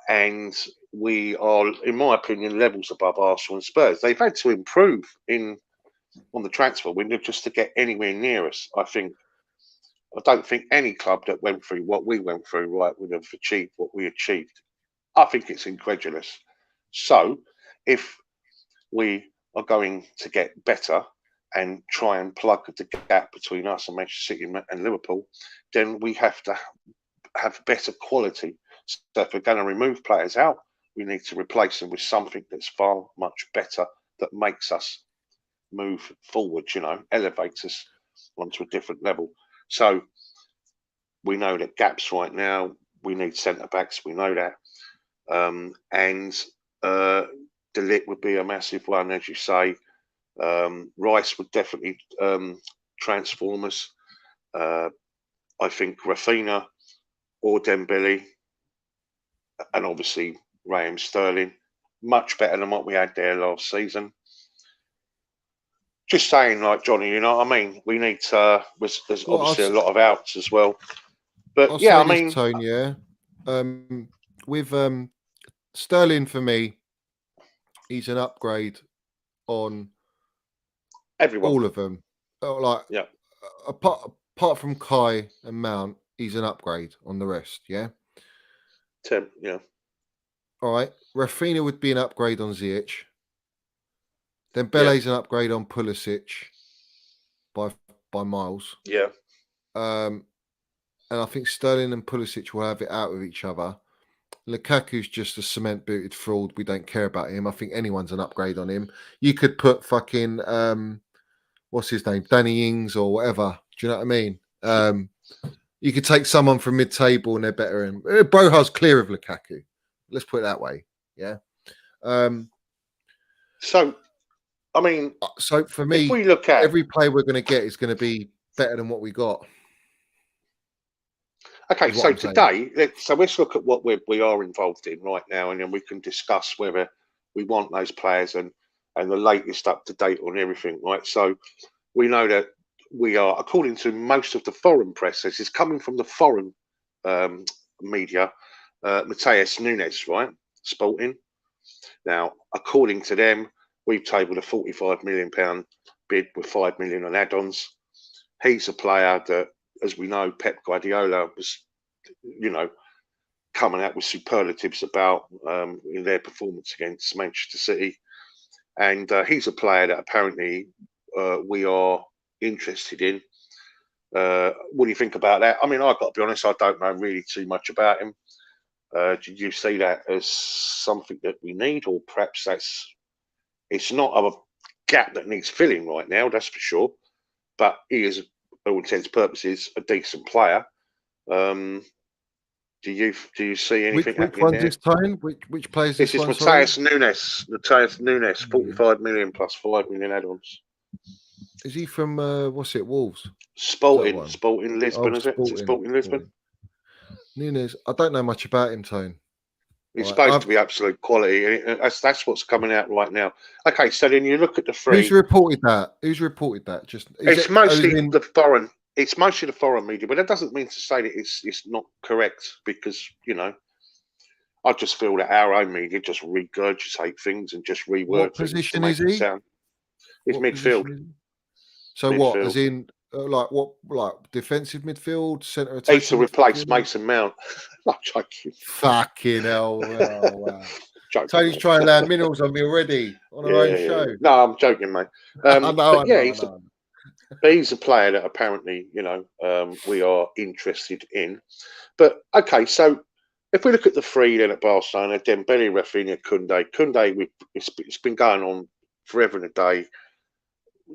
[SPEAKER 3] and we are, in my opinion, levels above Arsenal and Spurs. They've had to improve on the transfer window just to get anywhere near us. I don't think any club that went through what we went through, right, would have achieved what we achieved. I think it's incredulous. So, if we are going to get better and try and plug the gap between us and Manchester City and Liverpool, then we have to have better quality. So if we're going to remove players out, we need to replace them with something that's far much better, that makes us move forward, you know, elevates us onto a different level. So we know that gaps right now, we need centre backs, we know that. And De Ligt would be a massive one, as you say. Rice would definitely transform us. I think Raphinha or Dembele, and obviously Raheem Sterling, much better than what we had there last season. Just saying, like, Johnny, you know what I mean? We need to. There's obviously a lot of outs as well. But
[SPEAKER 1] I'll
[SPEAKER 3] yeah,
[SPEAKER 1] say
[SPEAKER 3] I mean,
[SPEAKER 1] this, Tone, yeah. With Sterling, for me, he's an upgrade on
[SPEAKER 3] everyone.
[SPEAKER 1] all of them. Like,
[SPEAKER 3] yeah,
[SPEAKER 1] apart from Kai and Mount, he's an upgrade on the rest. Yeah.
[SPEAKER 3] Tim, yeah.
[SPEAKER 1] All right. Raphinha would be an upgrade on Ziyech. Then Dembele's an upgrade on Pulisic by miles.
[SPEAKER 3] Yeah.
[SPEAKER 1] And I think Sterling and Pulisic will have it out with each other. Lukaku's just a cement-booted fraud. We don't care about him. I think anyone's an upgrade on him. You could put fucking what's his name, Danny Ings or whatever. Do you know what I mean? You could take someone from mid-table and they're better. And Broha's clear of Lukaku. Let's put it that way. Yeah.
[SPEAKER 3] So, I mean,
[SPEAKER 1] so for me,
[SPEAKER 3] if we look at
[SPEAKER 1] every player we're going to get is going to be better than what we got.
[SPEAKER 3] Okay, so today, let's look at what we are involved in right now, and then we can discuss whether we want those players and the latest up to date on everything, right? So we know that we are, according to most of the foreign press, this is coming from the foreign media, Matheus Nunes, right? Sporting. Now, according to them, we've tabled a £45 million bid with 5 million on add-ons. He's a player that, as we know, Pep Guardiola was, you know, coming out with superlatives about in their performance against Manchester City. And he's a player that apparently we are interested in. What do you think about that? I mean, I've got to be honest, I don't know really too much about him. Do you see that as something that we need, or perhaps it's not a gap that needs filling right now, that's for sure. But he is, for all intents and purposes, a decent player. Do you see anything
[SPEAKER 1] which one's
[SPEAKER 3] there?
[SPEAKER 1] This time? Which players
[SPEAKER 3] this
[SPEAKER 1] one?
[SPEAKER 3] This is Matheus Nunes, 45 million plus 5 million add-ons.
[SPEAKER 1] Is he from what's it? Wolves.
[SPEAKER 3] Sporting Lisbon, is it? Is it Sporting Lisbon?
[SPEAKER 1] Nunes. I don't know much about him, Tone.
[SPEAKER 3] He's supposed to be absolute quality. That's what's coming out right now. Okay, so then you look at the three.
[SPEAKER 1] Who's reported that?
[SPEAKER 3] It's mostly the foreign. It's mostly the foreign media, but that doesn't mean to say that it's not correct, because, you know, I just feel that our own media just regurgitate things and just reword
[SPEAKER 1] what
[SPEAKER 3] things.
[SPEAKER 1] Position
[SPEAKER 3] to make
[SPEAKER 1] is he?
[SPEAKER 3] It sound. It's midfield.
[SPEAKER 1] So
[SPEAKER 3] midfield.
[SPEAKER 1] What? As in, like defensive midfield, centre attack?
[SPEAKER 3] He's to replace Mason Mount. Not joking.
[SPEAKER 1] Fucking hell! Wow.
[SPEAKER 3] Joking,
[SPEAKER 1] Tony's trying to land minerals on me already on our own show.
[SPEAKER 3] Yeah. No, I'm joking, mate.
[SPEAKER 1] I know.
[SPEAKER 3] But he's a player that apparently, you know, we are interested in. But okay, so if we look at the three then at Barcelona, Dembele, Raphinha, Kunde, it's been going on forever and a day.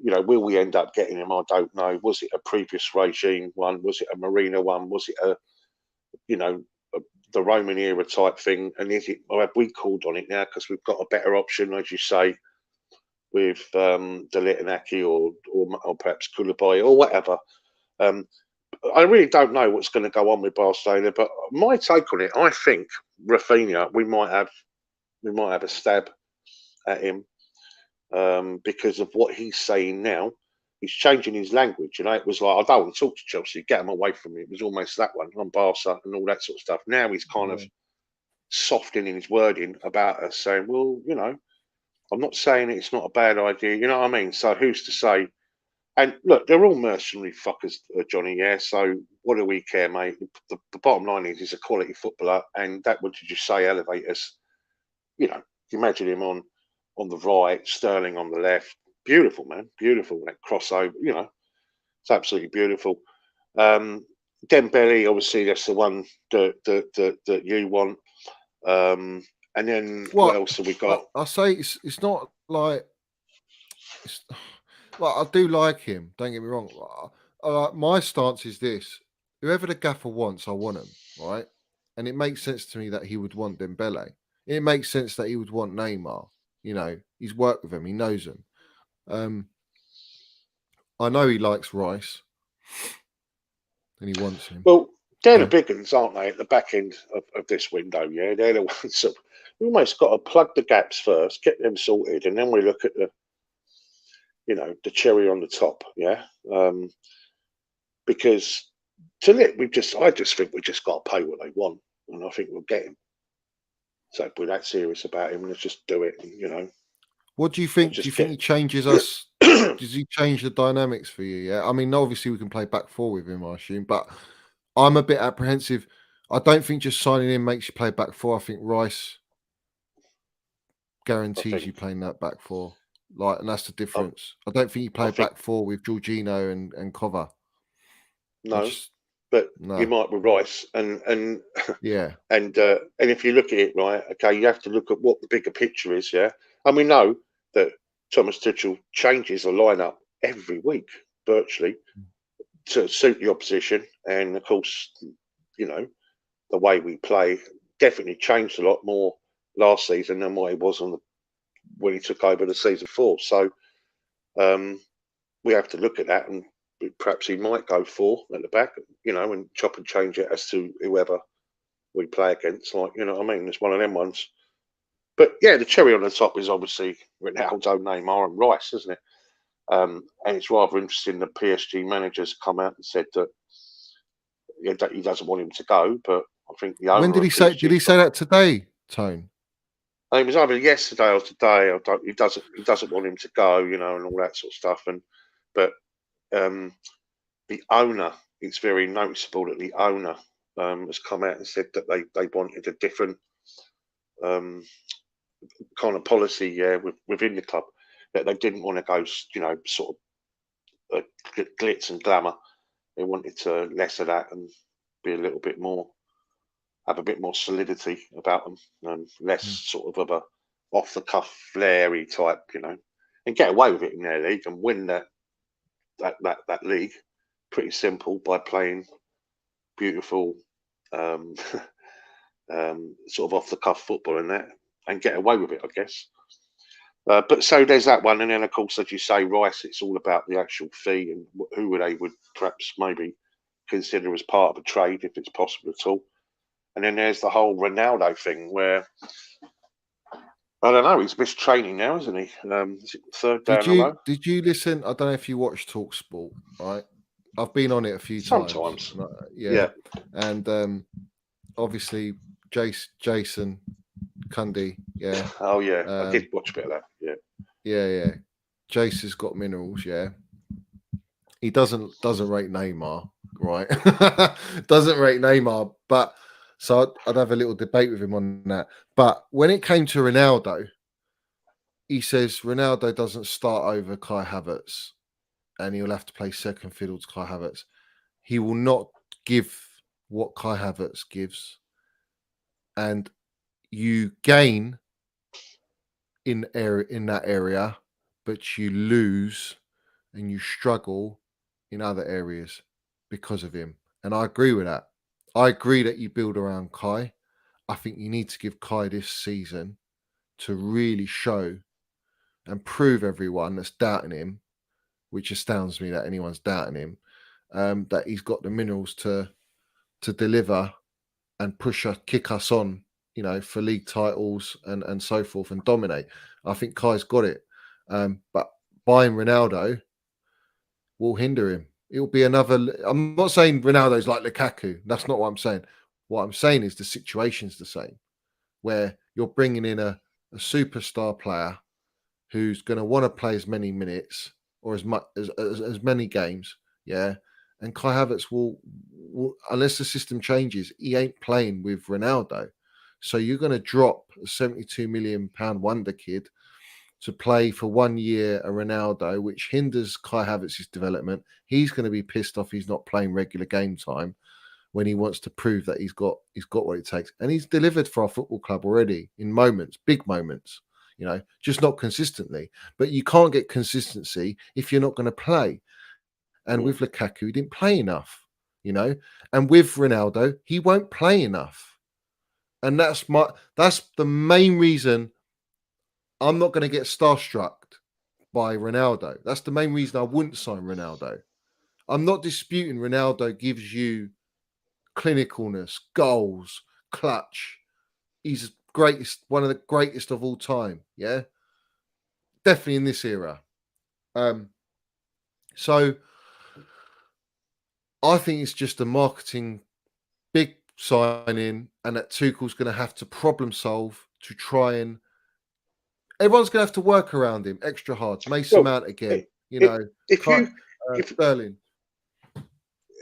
[SPEAKER 3] You know, will we end up getting him? I don't know. Was it a previous regime one? Was it a Mourinho one? Was it the Roman era type thing? And is it, or have we called on it now because we've got a better option, as you say, with Delitanaki or perhaps Koulibaly or whatever. I really don't know what's going to go on with Barcelona, but my take on it, I think Raphinha, we might have a stab at him because of what he's saying now. He's changing his language. It was like, I don't want to talk to Chelsea, get him away from me. It was almost that one on Barca and all that sort of stuff. Now he's kind of softening his wording about us, saying, well, I'm not saying it's not a bad idea. You know what I mean? So who's to say? And look, they're all mercenary fuckers, Johnny. Yeah. So what do we care, mate? The bottom line is, he's a quality footballer, and that would you just say elevate us. Imagine him on the right, Sterling on the left. Beautiful, man. Beautiful. That crossover. It's absolutely beautiful. Dembele, obviously, that's the one that you want. And then what else have we got?
[SPEAKER 1] I say it's not like I do like him. Don't get me wrong. My stance is this: whoever the gaffer wants, I want him, right? And it makes sense to me that he would want Dembele. It makes sense that he would want Neymar. He's worked with him. He knows him. I know he likes Rice, and he wants him.
[SPEAKER 3] Well, they're the big ones, aren't they? At the back end of this window, yeah, they're the ones that we almost got to plug the gaps first, get them sorted, and then we look at the cherry on the top, yeah. Because I just think we just got to pay what they want, and I think we'll get him. So if we're that serious about him, let's just do it.
[SPEAKER 1] What do you think? Do you think he changes us? Does he change the dynamics for you? Yeah, I mean, obviously we can play back four with him, I assume, but I'm a bit apprehensive. I don't think just signing him makes you play back four. I think Rice guarantees you playing that back four. And that's the difference. I don't think you play back four with Jorginho and Cover.
[SPEAKER 3] No, but you might with Rice and
[SPEAKER 1] yeah,
[SPEAKER 3] and if you look at it, right, okay, you have to look at what the bigger picture is, yeah. And we know that Thomas Tuchel changes the lineup every week, virtually, to suit the opposition, and of course, the way we play definitely changed a lot more last season than what it was when he took over the season before. So we have to look at that, and perhaps he might go four at the back, and chop and change it as to whoever we play against. What I mean? It's one of them ones. But yeah, the cherry on the top is obviously Ronaldo, Neymar, and Rice, isn't it? And it's rather interesting that PSG managers come out and said that he doesn't want him to go, but I think the owner.
[SPEAKER 1] When did he say? Did he say that today, Tone?
[SPEAKER 3] It was either yesterday or today. He doesn't want him to go, and all that sort of stuff. But the owner, it's very noticeable that the owner has come out and said that they wanted a different kind of policy, within the club, that they didn't want to go, sort of glitz and glamour. They wanted to less of that and be a little bit more, have a bit more solidity about them, less sort of a off the cuff, flary type, and get away with it in their league and win that league. Pretty simple, by playing beautiful, sort of off the cuff football and get away with it, I guess. But so there's that one, and then of course, as you say, Rice, it's all about the actual fee and who they would perhaps maybe consider as part of a trade, if it's possible at all. And then there's the whole Ronaldo thing, where I don't know, he's missed training now, isn't he? Is it third day in a row?
[SPEAKER 1] Did you listen? I don't know if you watch TalkSport, right? I've been on it a few times.
[SPEAKER 3] Sometimes.
[SPEAKER 1] Yeah. And obviously Jason Cundy, yeah.
[SPEAKER 3] Oh yeah, I did watch a bit of that. Yeah.
[SPEAKER 1] Yeah. Jason's got minerals, yeah. He doesn't rate Neymar, right? Doesn't rate Neymar, but so I'd have a little debate with him on that. But when it came to Ronaldo, he says Ronaldo doesn't start over Kai Havertz, and he'll have to play second fiddle to Kai Havertz. He will not give what Kai Havertz gives, and you gain in that area, but you lose and you struggle in other areas because of him. And I agree with that. I agree that you build around Kai. I think you need to give Kai this season to really show and prove everyone that's doubting him, which astounds me that anyone's doubting him, that he's got the minerals to deliver and kick us on, you know, for league titles and so forth and dominate. I think Kai's got it. But buying Ronaldo will hinder him. It'll be another. I'm not saying Ronaldo's like Lukaku. That's not what I'm saying. What I'm saying is the situation's the same, where you're bringing in a superstar player who's going to want to play as many minutes or as much as many games, yeah. And Kai Havertz will, unless the system changes, he ain't playing with Ronaldo. So you're going to drop a £72 million wonder kid to play for 1 year a Ronaldo, which hinders Kai Havertz's development. He's going to be pissed off he's not playing regular game time when he wants to prove that he's got what it takes. And he's delivered for our football club already in moments, big moments, you know, just not consistently. But you can't get consistency if you're not going to play. And with Lukaku, he didn't play enough, you know. And with Ronaldo, he won't play enough. And that's the main reason I'm not going to get starstruck by Ronaldo. That's the main reason I wouldn't sign Ronaldo. I'm not disputing Ronaldo gives you clinicalness, goals, clutch. He's greatest, one of the greatest of all time. Yeah, definitely in this era. So I think it's just a marketing big signing, and that Tuchel's going to have to problem solve to try and. Everyone's going to have to work around him extra hard. Mason Mount again, you know. Sterling.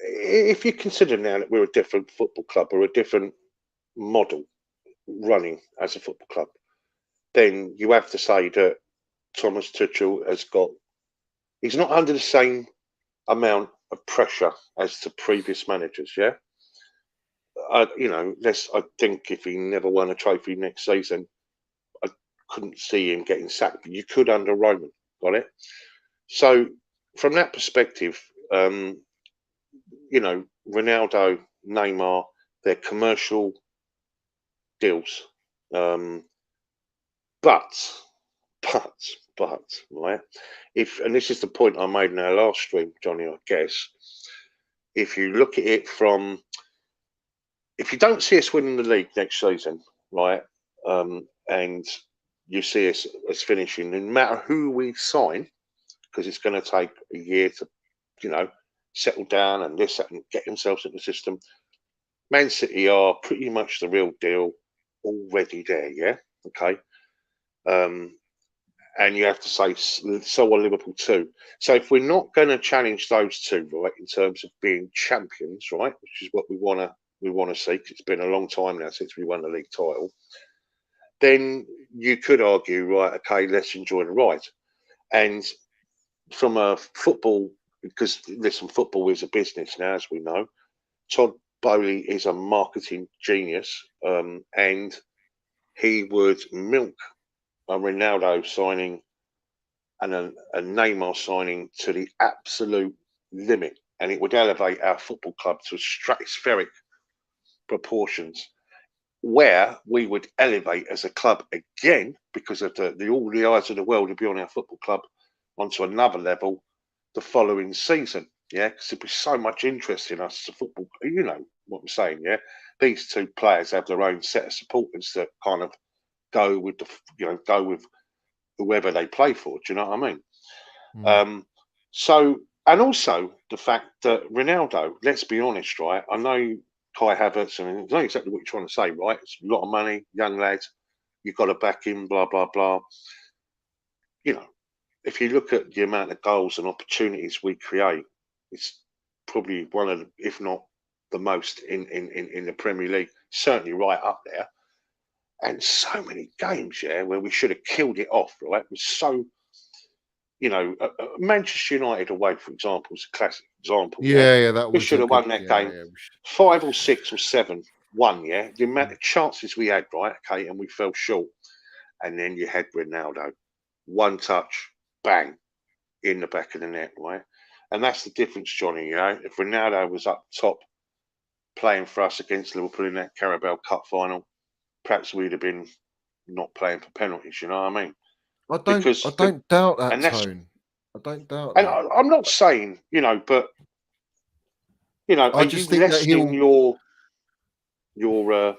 [SPEAKER 3] If you consider now that we're a different football club or a different model running as a football club, then you have to say that Thomas Tuchel he's not under the same amount of pressure as the previous managers, yeah? You know, I think if he never won a trophy next season, I couldn't see him getting sacked, but you could under Roman, got it? So from that perspective, you know, Ronaldo, Neymar, they're commercial deals. But, right? And this is the point I made in our last stream, Johnny, I guess. If you look at it from, if you don't see us winning the league next season, right, and you see us finishing, no matter who we sign, because it's going to take a year to, you know, settle down and this and get themselves in the system. Man City are pretty much the real deal already there, yeah? Okay. And you have to say, so are Liverpool too. So if we're not going to challenge those two, right, in terms of being champions, right, which is what we want to see, because it's been a long time now since we won the league title, then you could argue, right, okay, let's enjoy the ride. And from a football, because listen, football is a business now, as we know. Todd Bowley is a marketing genius, and he would milk a Ronaldo signing and a Neymar signing to the absolute limit, and it would elevate our football club to stratospheric proportions, where we would elevate as a club again because of all the eyes of the world would be on our football club onto another level the following season. Yeah, because there'd be so much interest in us as a football. You know what I'm saying? Yeah, these two players have their own set of supporters that kind of go with whoever they play for. Do you know what I mean? So, and also the fact that Ronaldo, let's be honest, right? I know Kai Havertz, and I know exactly what you're trying to say, right? It's a lot of money, young lad, you've got to back him, blah, blah, blah. You know, if you look at the amount of goals and opportunities we create, it's probably one of the, if not the most in the Premier League, certainly right up there. And so many games, yeah, where we should have killed it off, right? It was so, you know, Manchester United away, for example, is a classic example.
[SPEAKER 1] Yeah, that was.
[SPEAKER 3] We should have won that game 5 or 6 or 7-1. Yeah, the amount of chances we had, right? Okay, and we fell short. And then you had Ronaldo, one touch, bang, in the back of the net, right? And that's the difference, Johnny. You know, if Ronaldo was up top playing for us against Liverpool in that Carabao Cup final, perhaps we'd have been not playing for penalties. You know what I mean?
[SPEAKER 1] I
[SPEAKER 3] because
[SPEAKER 1] don't doubt that
[SPEAKER 3] and that's
[SPEAKER 1] tone. I don't doubt
[SPEAKER 3] and
[SPEAKER 1] that.
[SPEAKER 3] I'm not saying, but
[SPEAKER 1] I
[SPEAKER 3] are
[SPEAKER 1] just
[SPEAKER 3] you
[SPEAKER 1] think that
[SPEAKER 3] lessening
[SPEAKER 1] he'll.
[SPEAKER 3] your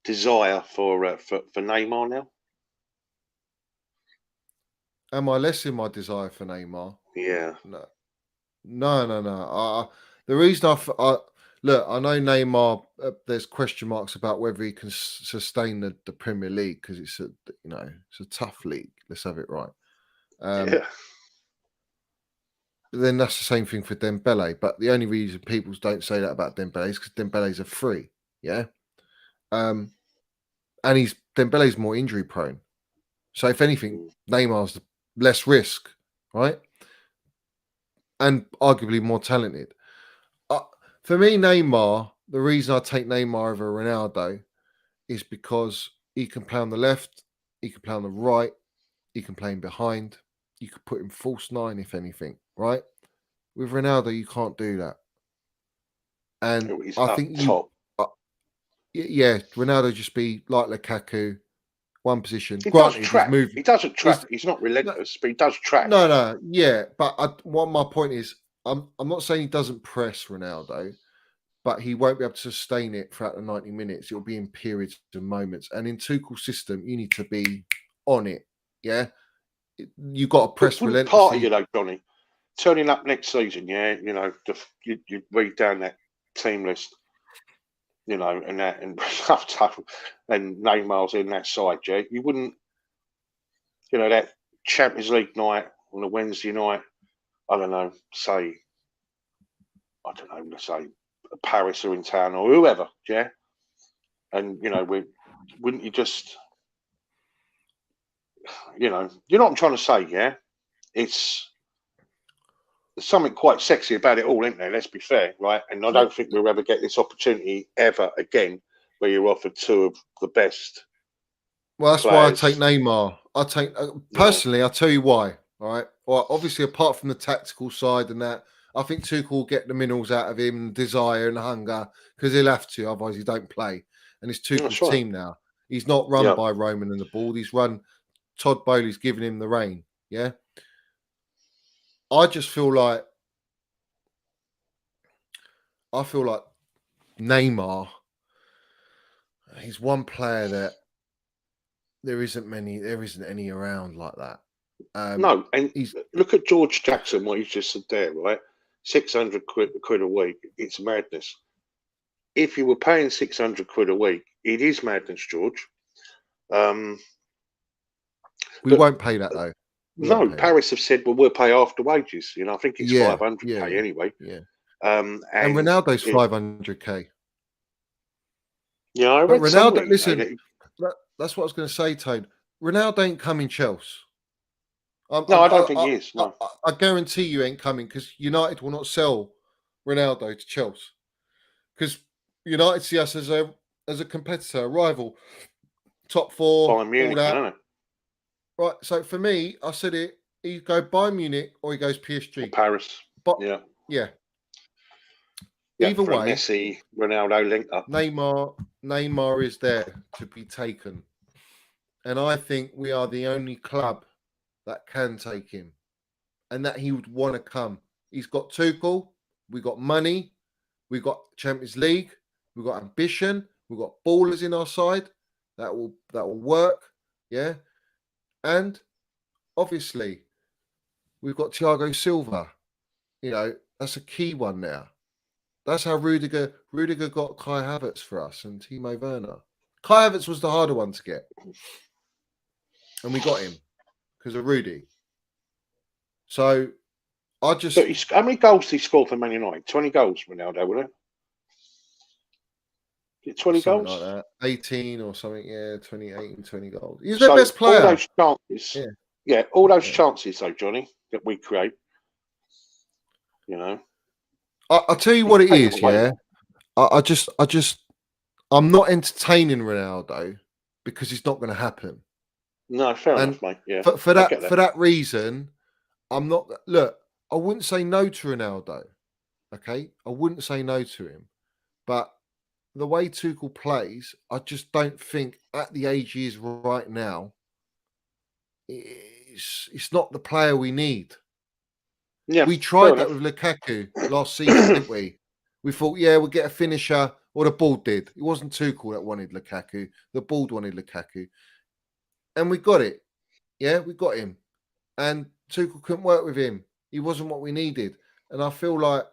[SPEAKER 3] desire for Neymar now?
[SPEAKER 1] Am I less in my desire for Neymar?
[SPEAKER 3] Yeah.
[SPEAKER 1] No. The reason I look, I know Neymar. There's question marks about whether he can sustain the Premier League because it's a tough league. Let's have it right.
[SPEAKER 3] Yeah.
[SPEAKER 1] Then that's the same thing for Dembele. But the only reason people don't say that about Dembele is because Dembele's a free. Yeah. And Dembele's more injury prone. So if anything, Neymar's less risk, right? And arguably more talented. For me, Neymar, the reason I take Neymar over Ronaldo is because he can play on the left, he can play on the right, he can play in behind. You could put him false nine, if anything, right? With Ronaldo, you can't do that. And
[SPEAKER 3] He's
[SPEAKER 1] I
[SPEAKER 3] up
[SPEAKER 1] think
[SPEAKER 3] top.
[SPEAKER 1] Ronaldo just be like Lukaku, one position.
[SPEAKER 3] He
[SPEAKER 1] Granted,
[SPEAKER 3] does
[SPEAKER 1] he's
[SPEAKER 3] track.
[SPEAKER 1] moving.
[SPEAKER 3] He doesn't track. He's not relentless, but he does track.
[SPEAKER 1] No, yeah. But what my point is, I'm not saying he doesn't press Ronaldo, but he won't be able to sustain it throughout the 90 minutes. It'll be in periods and moments. And in Tuchel's system, you need to be on it. Yeah, you got to press
[SPEAKER 3] Wouldn't part of
[SPEAKER 1] relentlessly.
[SPEAKER 3] Johnny, turning up next season, you read down that team list, and that and and Neymar's in that side, yeah. You wouldn't, that Champions League night on a Wednesday night. I don't know, let's say Paris are in town or whoever, yeah. And wouldn't you just, you know what I'm trying to say, yeah? There's something quite sexy about it all, isn't there? Let's be fair, right? And I don't think we'll ever get this opportunity ever again where you're offered two of the best.
[SPEAKER 1] Well, that's
[SPEAKER 3] players.
[SPEAKER 1] why I take Neymar. Personally, I'll tell you why. All right. Well, obviously, apart from the tactical side and that, I think Tuchel will get the minerals out of him, desire and hunger, because he'll have to, otherwise he don't play. And it's Tuchel's team now. He's not run by Roman and the ball. He's run. Todd Bowley's giving him the rein. Yeah. I feel like Neymar. He's one player that there isn't any around like that.
[SPEAKER 3] No, and look at George Jackson, what you just said there, right? 600 quid a week. It's madness. If you were paying 600 quid a week, it is madness, George.
[SPEAKER 1] We won't pay that though.
[SPEAKER 3] No, Paris have said, well, we'll pay after wages. I think it's 500k anyway.
[SPEAKER 1] Yeah.
[SPEAKER 3] And
[SPEAKER 1] Ronaldo's 500k.
[SPEAKER 3] Yeah, I read
[SPEAKER 1] Ronaldo. Listen, that's what I was going to say, Tone. Ronaldo ain't coming Chelsea.
[SPEAKER 3] I don't think he is. No.
[SPEAKER 1] I guarantee you ain't coming because United will not sell Ronaldo to Chelsea because United see us as a competitor, a rival, top four,
[SPEAKER 3] Bayern Munich,
[SPEAKER 1] all that.
[SPEAKER 3] isn't it?
[SPEAKER 1] Right. So for me, I said it. He go Bayern Munich or he goes PSG.
[SPEAKER 3] Or Paris.
[SPEAKER 1] But
[SPEAKER 3] yeah.
[SPEAKER 1] Either way,
[SPEAKER 3] Messi, Ronaldo link up.
[SPEAKER 1] Neymar is there to be taken, and I think we are the only club that can take him, and that he would want to come. He's got Tuchel, we got money, we got Champions League, we got ambition, we got ballers in our side that will work, yeah. And obviously, we've got Thiago Silva. That's a key one now. That's how Rudiger got Kai Havertz for us and Timo Werner. Kai Havertz was the harder one to get, and we got him because of Rudy. So I just.
[SPEAKER 3] So how many goals did he score for Man United? 20 goals, Ronaldo, wasn't it? 20 goals?
[SPEAKER 1] Like that. 18 or something, 28 and 20 goals. He's the best player.
[SPEAKER 3] All those chances, all those chances, though, Johnny, that we create,
[SPEAKER 1] I'll tell you what it is, I'm not entertaining Ronaldo because it's not going to happen.
[SPEAKER 3] No, fair enough, mate. Yeah.
[SPEAKER 1] For that reason, I'm not. Look, I wouldn't say no to Ronaldo. Okay, I wouldn't say no to him, but the way Tuchel plays, I just don't think at the age he is right now, it's not the player we need.
[SPEAKER 3] Yeah,
[SPEAKER 1] We tried that with Lukaku last season, didn't we? We thought, yeah, we'll get a finisher, or the board did. It wasn't Tuchel that wanted Lukaku. The board wanted Lukaku. And we got it. Yeah, we got him. And Tuchel couldn't work with him. He wasn't what we needed. And I feel like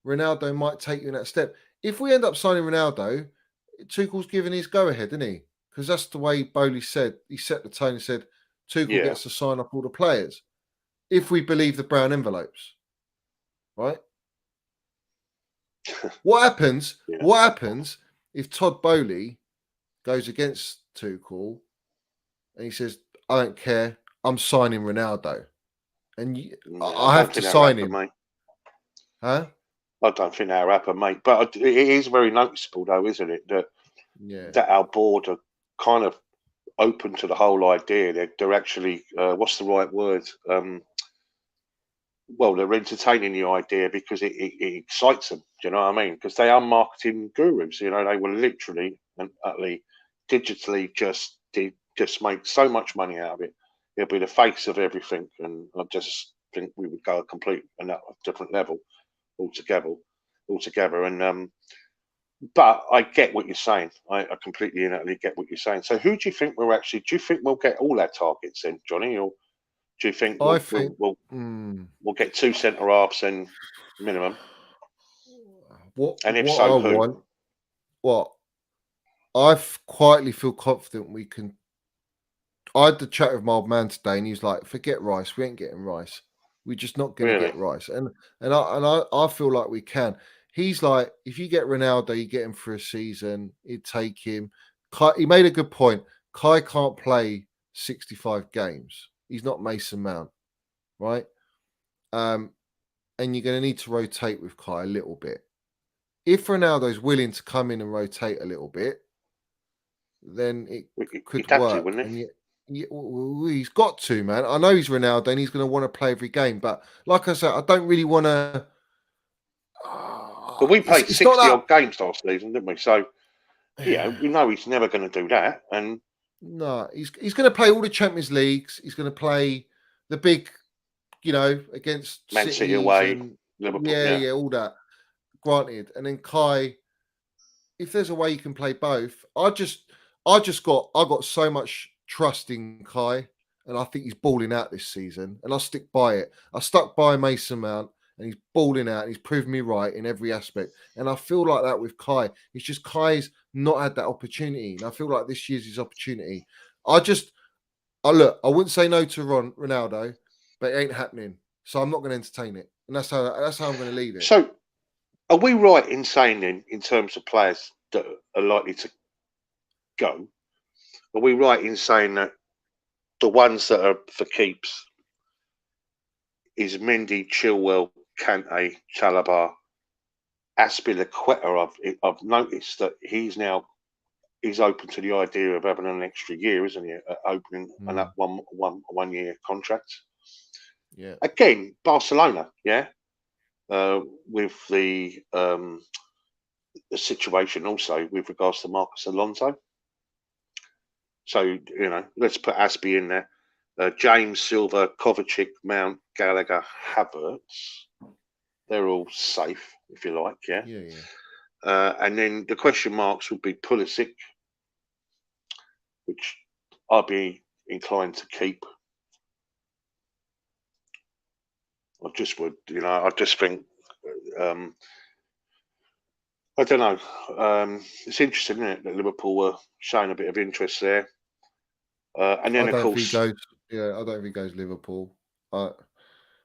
[SPEAKER 1] Ronaldo might take you in that step. If we end up signing Ronaldo, Tuchel's given his go-ahead, isn't he? Because that's the way Bowley said. He set the tone and said, Tuchel gets to sign up all the players. If we believe the brown envelopes. Right? What happens?
[SPEAKER 3] Yeah.
[SPEAKER 1] What happens if Todd Bowley goes against Tuchel and he says, I don't care, I'm signing Ronaldo. And I have to sign him.
[SPEAKER 3] Mate.
[SPEAKER 1] Huh?
[SPEAKER 3] I don't think that'll happen, mate. But it is very noticeable, though, isn't it? That our board are kind of open to the whole idea. They're actually, what's the right word? Well, they're entertaining the idea because it excites them. Do you know what I mean? Because they are marketing gurus. You know, they will literally and utterly, digitally just make so much money out of it. It'll be the face of everything, and I just think we would go a different level altogether. And but I get what you're saying. I completely and utterly get what you're saying. So, who do you think we'll actually? Do you think we'll get all our targets in, Johnny, or do you think we'll get 2 centre halves and minimum?
[SPEAKER 1] I quietly feel confident we can. I had the chat with my old man today, and he's like, "Forget Rice. We ain't getting Rice. We're just not going to get Rice." And I feel like we can. He's like, if you get Ronaldo, you get him for a season. He'd take him. He made a good point. Kai can't play 65 games. He's not Mason Mount, right? And you're going to need to rotate with Kai a little bit. If Ronaldo's willing to come in and rotate a little bit, then it could work.
[SPEAKER 3] Wouldn't it?
[SPEAKER 1] He's got to, man. I know he's Ronaldo and he's going to want to play every game, but like I said, I don't really want to.
[SPEAKER 3] But we played 60-odd games last season, didn't we? So, we know he's never going to do that. And
[SPEAKER 1] no, he's going to play all the Champions Leagues. He's going to play the big, against
[SPEAKER 3] Man City away, Liverpool.
[SPEAKER 1] Yeah, all that. Granted, and then Kai, if there's a way you can play both, I got so much trust in Kai, and I think he's balling out this season, and I stick by it. I stuck by Mason Mount, and he's balling out, and he's proven me right in every aspect. And I feel like that with Kai. It's just Kai's not had that opportunity, and I feel like this year's his opportunity. I wouldn't say no to Ronaldo, but it ain't happening, so I'm not going to entertain it, and that's how I'm going to leave it.
[SPEAKER 3] So, are we right in saying then, in terms of players that are likely to go, are we right in saying that the ones that are for keeps is Mendy, Chilwell, Kante, Chalobah, Azpilicueta? I've noticed that he's open to the idea of having an extra year, isn't he? Opening an up one year contract.
[SPEAKER 1] Yeah.
[SPEAKER 3] Again, Barcelona. Yeah. With the situation also with regards to Marcus Alonso. So, let's put Aspi in there. James, Silva, Kovacic, Mount, Gallagher, Havertz. They're all safe, if you like, yeah?
[SPEAKER 1] Yeah.
[SPEAKER 3] And then the question marks would be Pulisic, which I'd be inclined to keep. I just would, I just think, I don't know. It's interesting, isn't it, that Liverpool were showing a bit of interest there. And then, of course,
[SPEAKER 1] I don't think he goes Liverpool. I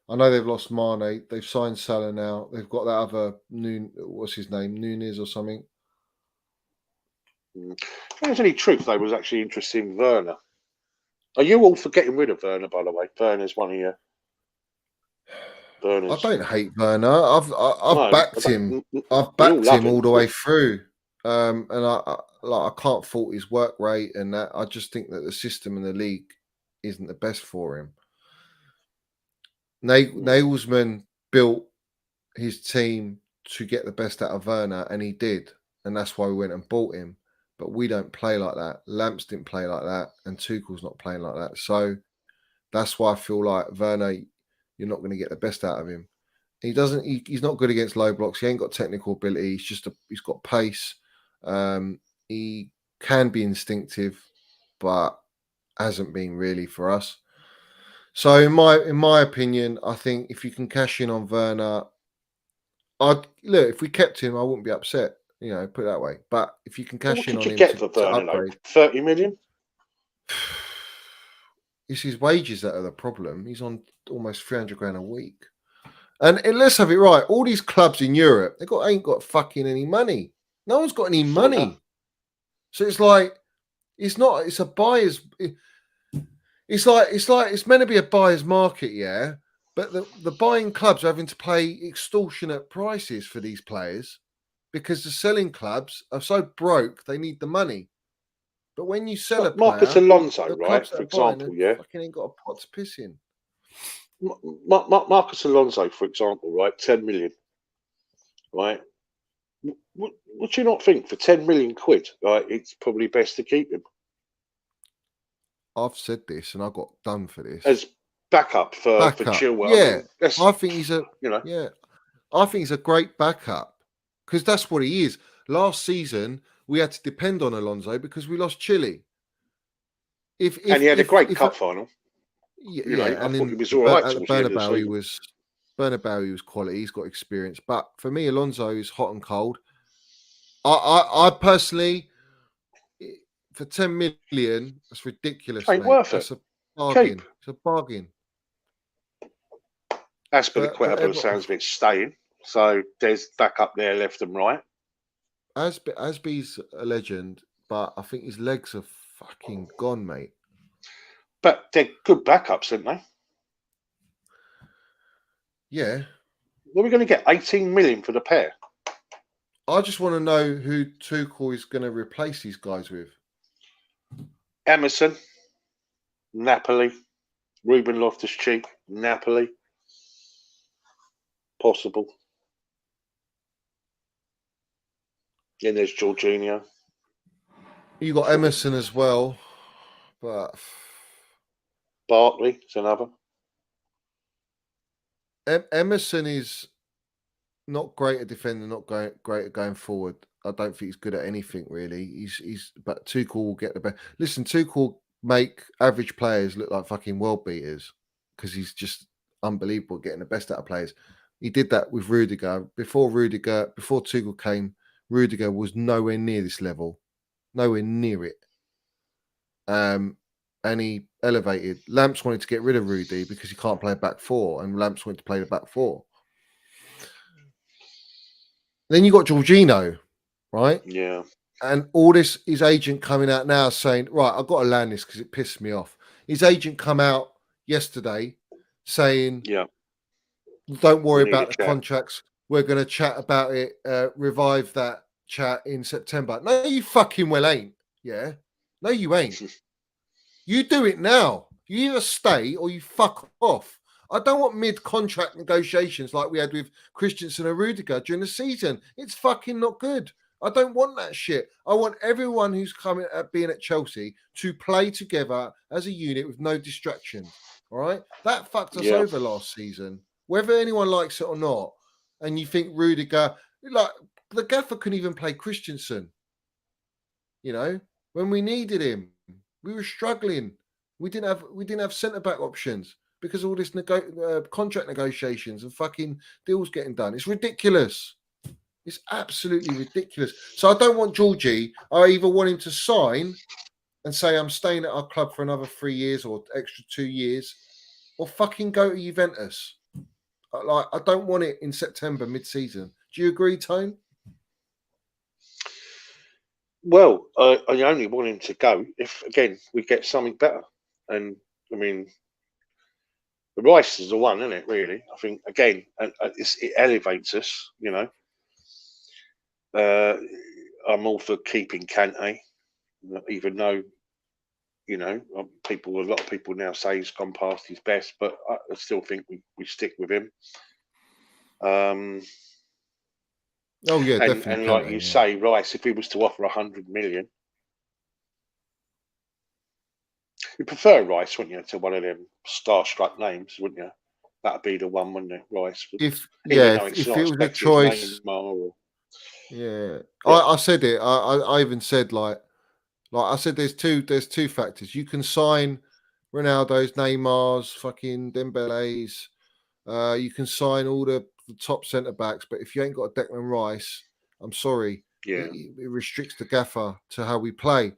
[SPEAKER 1] know they've lost Mane. They've signed Salah now. They've got that other what's his name, Nunes or something.
[SPEAKER 3] If there's any truth, though, was actually interested in Werner. Are you all for getting rid of Werner, by the way? Werner's one of your.
[SPEAKER 1] I don't hate Werner. I've backed him. I've backed him all the way through. And I can't fault his work rate and that. I just think that the system in the league isn't the best for him. Nagelsmann built his team to get the best out of Werner, and he did. And that's why we went and bought him. But we don't play like that. Lamps didn't play like that, and Tuchel's not playing like that. So That's why I feel like Werner, you're not going to get the best out of him. He's not good against low blocks. He ain't got technical ability. He's got pace. He can be instinctive, but hasn't been really for us. So in my opinion, I think if you can cash in on Werner, if we kept him, I wouldn't be upset. Put it that way. But if you can
[SPEAKER 3] Well,
[SPEAKER 1] cash
[SPEAKER 3] what
[SPEAKER 1] in
[SPEAKER 3] could
[SPEAKER 1] on
[SPEAKER 3] you
[SPEAKER 1] him
[SPEAKER 3] get
[SPEAKER 1] to
[SPEAKER 3] for Werner,
[SPEAKER 1] upgrade,
[SPEAKER 3] 30 million?
[SPEAKER 1] it's his wages that are the problem. He's on almost 300 grand a week. And let's have it right. All these clubs in Europe, ain't got fucking any money. No one's got any money. So it's like, it's a buyer's. It's meant to be a buyer's market, yeah. But the buying clubs are having to pay extortionate prices for these players because the selling clubs are so broke they need the money. But when you sell a player,
[SPEAKER 3] Marcus Alonso,
[SPEAKER 1] the
[SPEAKER 3] right,
[SPEAKER 1] clubs that
[SPEAKER 3] for
[SPEAKER 1] are buying
[SPEAKER 3] example, yeah,
[SPEAKER 1] fucking ain't got a pot to piss in.
[SPEAKER 3] Marcus Alonso, for example, right, 10 million, right? Would you not think for 10 million quid, right, it's probably best to keep him
[SPEAKER 1] I've said this and I got done for this.
[SPEAKER 3] as backup for Chilwell?
[SPEAKER 1] Yeah,
[SPEAKER 3] I mean,
[SPEAKER 1] I think he's a I think he's a great backup because that's what he is. Last season we had to depend on Alonso because we lost Chile. And
[SPEAKER 3] he had a great cup final.
[SPEAKER 1] Yeah,
[SPEAKER 3] I
[SPEAKER 1] and
[SPEAKER 3] thought he
[SPEAKER 1] in
[SPEAKER 3] was all right
[SPEAKER 1] at the
[SPEAKER 3] towards the end of the
[SPEAKER 1] Bernabeu he was quality. He's got experience, but for me, Alonso is hot and cold. I personally, for 10 million, that's ridiculous,
[SPEAKER 3] Ain't
[SPEAKER 1] mate.
[SPEAKER 3] worth
[SPEAKER 1] That's
[SPEAKER 3] it.
[SPEAKER 1] a bargain.
[SPEAKER 3] Keep.
[SPEAKER 1] It's a bargain.
[SPEAKER 3] Aspilicueta, by the sounds of it, staying. So there's backup there, left and right.
[SPEAKER 1] Asby's a legend, but I think his legs are fucking gone, mate.
[SPEAKER 3] But they're good backups, aren't they?
[SPEAKER 1] Yeah.
[SPEAKER 3] What are we going to get? 18 million for the pair?
[SPEAKER 1] I just want to know who Tuchel is going to replace these guys with.
[SPEAKER 3] Emerson, Napoli, Ruben Loftus-Cheek, Napoli. Possible. Then there's Jorginho.
[SPEAKER 1] You got Emerson as well, but
[SPEAKER 3] Barkley is another.
[SPEAKER 1] Emerson is not great at defending, not great at going forward. I don't think he's good at anything really. But Tuchel will get the best. Listen, Tuchel will make average players look like fucking world beaters because he's just unbelievable at getting the best out of players. He did that with Rudiger. Before Tuchel came, Rudiger was nowhere near this level, nowhere near it. And he elevated. Lamps wanted to get rid of Rudy because he can't play back four, and Lamps wanted to play the back four. Then you got Jorginho, right?
[SPEAKER 3] Yeah.
[SPEAKER 1] And all this, his agent coming out now saying, right, I've got to land this because it pissed me off. His agent come out yesterday saying,
[SPEAKER 3] yeah,
[SPEAKER 1] don't worry about the contracts. We're going to chat about it, revive that chat in September. No, you fucking well ain't. Yeah. No, you ain't. You do it now. You either stay or you fuck off. I don't want mid-contract negotiations like we had with Christensen and Rudiger during the season. It's fucking not good. I don't want that shit. I want everyone who's coming at being at Chelsea to play together as a unit with no distractions. All right? That fucked us over last season. Whether anyone likes it or not. And you think Rudiger, like the gaffer couldn't even play Christensen. When we needed him. We were struggling. We didn't have centre back options because of all this contract negotiations and fucking deals getting done. It's ridiculous. It's absolutely ridiculous. So I don't want Georgie. I either want him to sign and say I'm staying at our club for another 3 years or extra 2 years, or fucking go to Juventus. I don't want it in September mid-season. Do you agree, Tone?
[SPEAKER 3] Well, I only want him to go if, again, we get something better. And, I mean, the Rice is the one, isn't it, really? I think, again, it elevates us, I'm all for keeping Kante, even though, a lot of people now say he's gone past his best, but I still think we stick with him.
[SPEAKER 1] Oh yeah, definitely.
[SPEAKER 3] And like you say, Rice, if he was to offer 100 million, You prefer Rice, wouldn't you, to one of them starstruck names, wouldn't you? That'd be the one, wouldn't it, Rice?
[SPEAKER 1] If
[SPEAKER 3] Even though it's
[SPEAKER 1] if
[SPEAKER 3] not
[SPEAKER 1] it
[SPEAKER 3] as
[SPEAKER 1] was a
[SPEAKER 3] sexy as
[SPEAKER 1] choice,
[SPEAKER 3] Neymar or
[SPEAKER 1] yeah,
[SPEAKER 3] yeah,
[SPEAKER 1] I said it. I even said like I said, there's two factors. You can sign Ronaldo's, Neymar's, fucking Dembele's. You can sign all the top centre backs, but if you ain't got a Declan Rice, I'm sorry,
[SPEAKER 3] yeah,
[SPEAKER 1] it restricts the gaffer to how we play.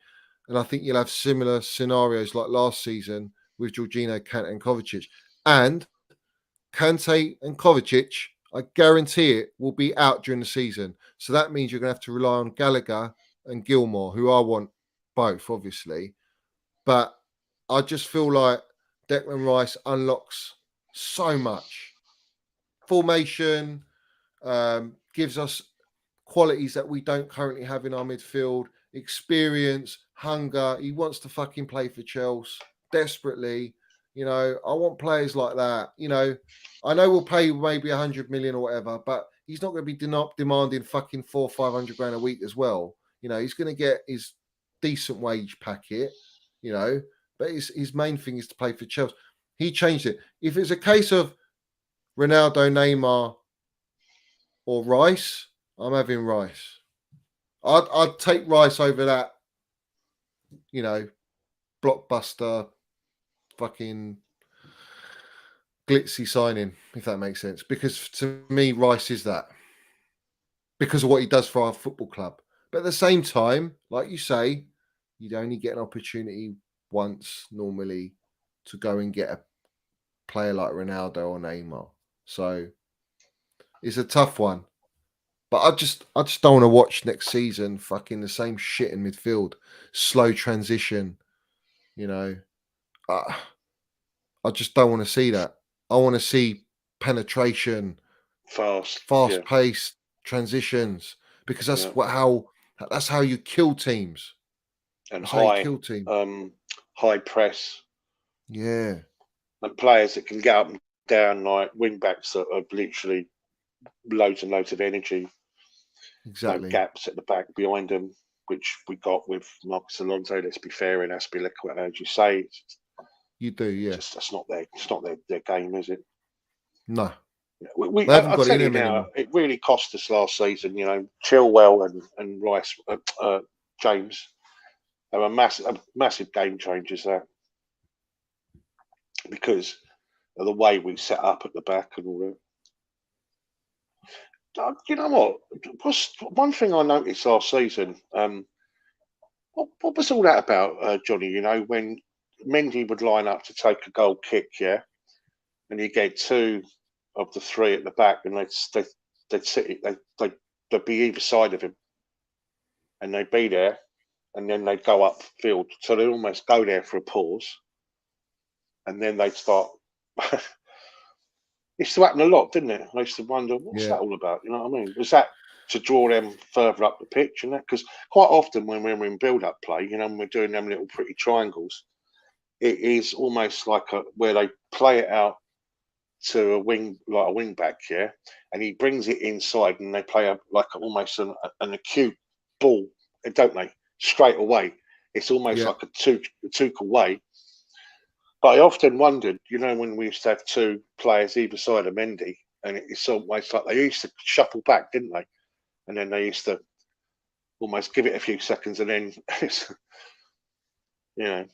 [SPEAKER 1] And I think you'll have similar scenarios like last season with Jorginho, Kante, and Kovacic. And Kante and Kovacic, I guarantee it, will be out during the season. So that means you're going to have to rely on Gallagher and Gilmore, who I want both, obviously. But I just feel like Declan Rice unlocks so much. Formation gives us qualities that we don't currently have in our midfield. Experience, hunger. He wants to fucking play for Chelsea desperately. You know, I want players like that. You know, I know we'll pay maybe 100 million or whatever, but he's not going to be demanding fucking 400-500 grand a week as well. You know, he's going to get his decent wage packet. You know, but his main thing is to play for Chelsea. He changed it. If it's a case of Ronaldo, Neymar, or Rice, I'm having Rice. I'd take Rice over that, you know, blockbuster fucking glitzy signing, if that makes sense. Because to me, Rice is that. Because of what he does for our football club. But at the same time, like you say, you'd only get an opportunity once normally to go and get a player like Ronaldo or Neymar. So it's a tough one. But I just don't want to watch next season fucking the same shit in midfield. Slow transition, you know. I just don't want to see that. I want to see penetration,
[SPEAKER 3] fast, yeah,
[SPEAKER 1] fast-paced transitions, because
[SPEAKER 3] yeah.
[SPEAKER 1] that's how you kill teams.
[SPEAKER 3] And
[SPEAKER 1] That's how you kill teams.
[SPEAKER 3] high press,
[SPEAKER 1] Yeah,
[SPEAKER 3] and players that can get up and down like wing backs that are literally loads and loads of energy. No
[SPEAKER 1] exactly.
[SPEAKER 3] gaps at the back behind them, which we got with Marcus Alonso. Let's be fair, and Aspilicueta, as you say,
[SPEAKER 1] You do, yeah.
[SPEAKER 3] that's not their game, is it?
[SPEAKER 1] No, they haven't
[SPEAKER 3] I'll
[SPEAKER 1] got it
[SPEAKER 3] tell
[SPEAKER 1] in
[SPEAKER 3] you
[SPEAKER 1] them
[SPEAKER 3] now,
[SPEAKER 1] anymore.
[SPEAKER 3] it really cost us last season. You know, Chilwell and Rice, James, they were massive game changers there because of the way we set up at the back and all that. You know what? One thing I noticed last season? What was all that about, Johnny? You know, when Mendy would line up to take a goal kick, yeah, and you get two of the three at the back, and they'd sit, they'd be either side of him, and they'd be there, and then they'd go upfield, so they'd almost go there for a pause, and then they'd start. It used to happen a lot, didn't it? I used to wonder, what's that all about? You know what I mean? Was that to draw them further up the pitch? And that, because quite often when we're in build-up play, you know, when we're doing them little pretty triangles, it is almost like where they play it out to a wing, like a wing back, yeah, and he brings it inside, and they play almost an acute ball, don't they? Straight away, it's almost like a Tuchel way. But I often wondered, you know, when we used to have two players either side of Mendy, and it's almost like they used to shuffle back, didn't they? And then they used to almost give it a few seconds, and then it's, you know,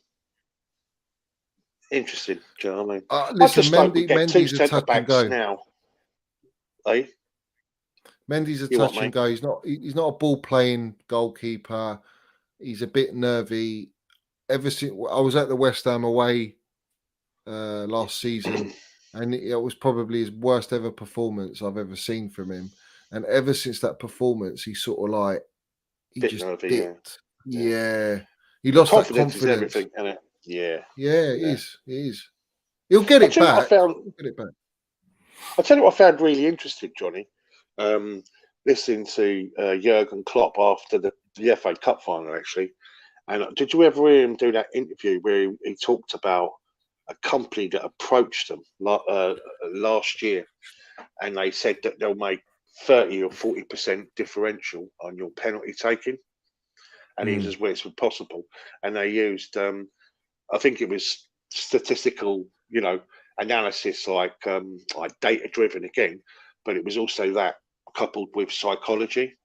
[SPEAKER 3] interesting. Do you know what I mean? I
[SPEAKER 1] Listen,
[SPEAKER 3] just hope we get two
[SPEAKER 1] Mendy's a
[SPEAKER 3] centre
[SPEAKER 1] touch and
[SPEAKER 3] backs
[SPEAKER 1] go.
[SPEAKER 3] now. Eh?
[SPEAKER 1] Mendy's a
[SPEAKER 3] You what,
[SPEAKER 1] touch and
[SPEAKER 3] mate?
[SPEAKER 1] go. He's not a ball playing goalkeeper. He's a bit nervy. Ever since I was at the West Ham away last season, and it was probably his worst ever performance I've ever seen from him. And ever since that performance, he sort of like he
[SPEAKER 3] Bit
[SPEAKER 1] just
[SPEAKER 3] nervy, yeah.
[SPEAKER 1] dipped. Yeah, he
[SPEAKER 3] But
[SPEAKER 1] lost that
[SPEAKER 3] confidence is
[SPEAKER 1] confidence.
[SPEAKER 3] everything, isn't it? Yeah.
[SPEAKER 1] Yeah, it
[SPEAKER 3] Yeah.
[SPEAKER 1] is. It is. He'll get
[SPEAKER 3] I'll
[SPEAKER 1] it
[SPEAKER 3] tell you what I
[SPEAKER 1] back.
[SPEAKER 3] found.
[SPEAKER 1] He'll get it back.
[SPEAKER 3] I'll tell you what I found really interesting, Johnny. Listening to Jurgen Klopp after the FA Cup final, actually. And did you ever hear him do that interview where he talked about a company that approached them last year, and they said that they'll make 30 or 40% differential on your penalty taking, and he says, well, it's possible. And they used I think it was statistical, analysis, like data driven again, but it was also that coupled with psychology.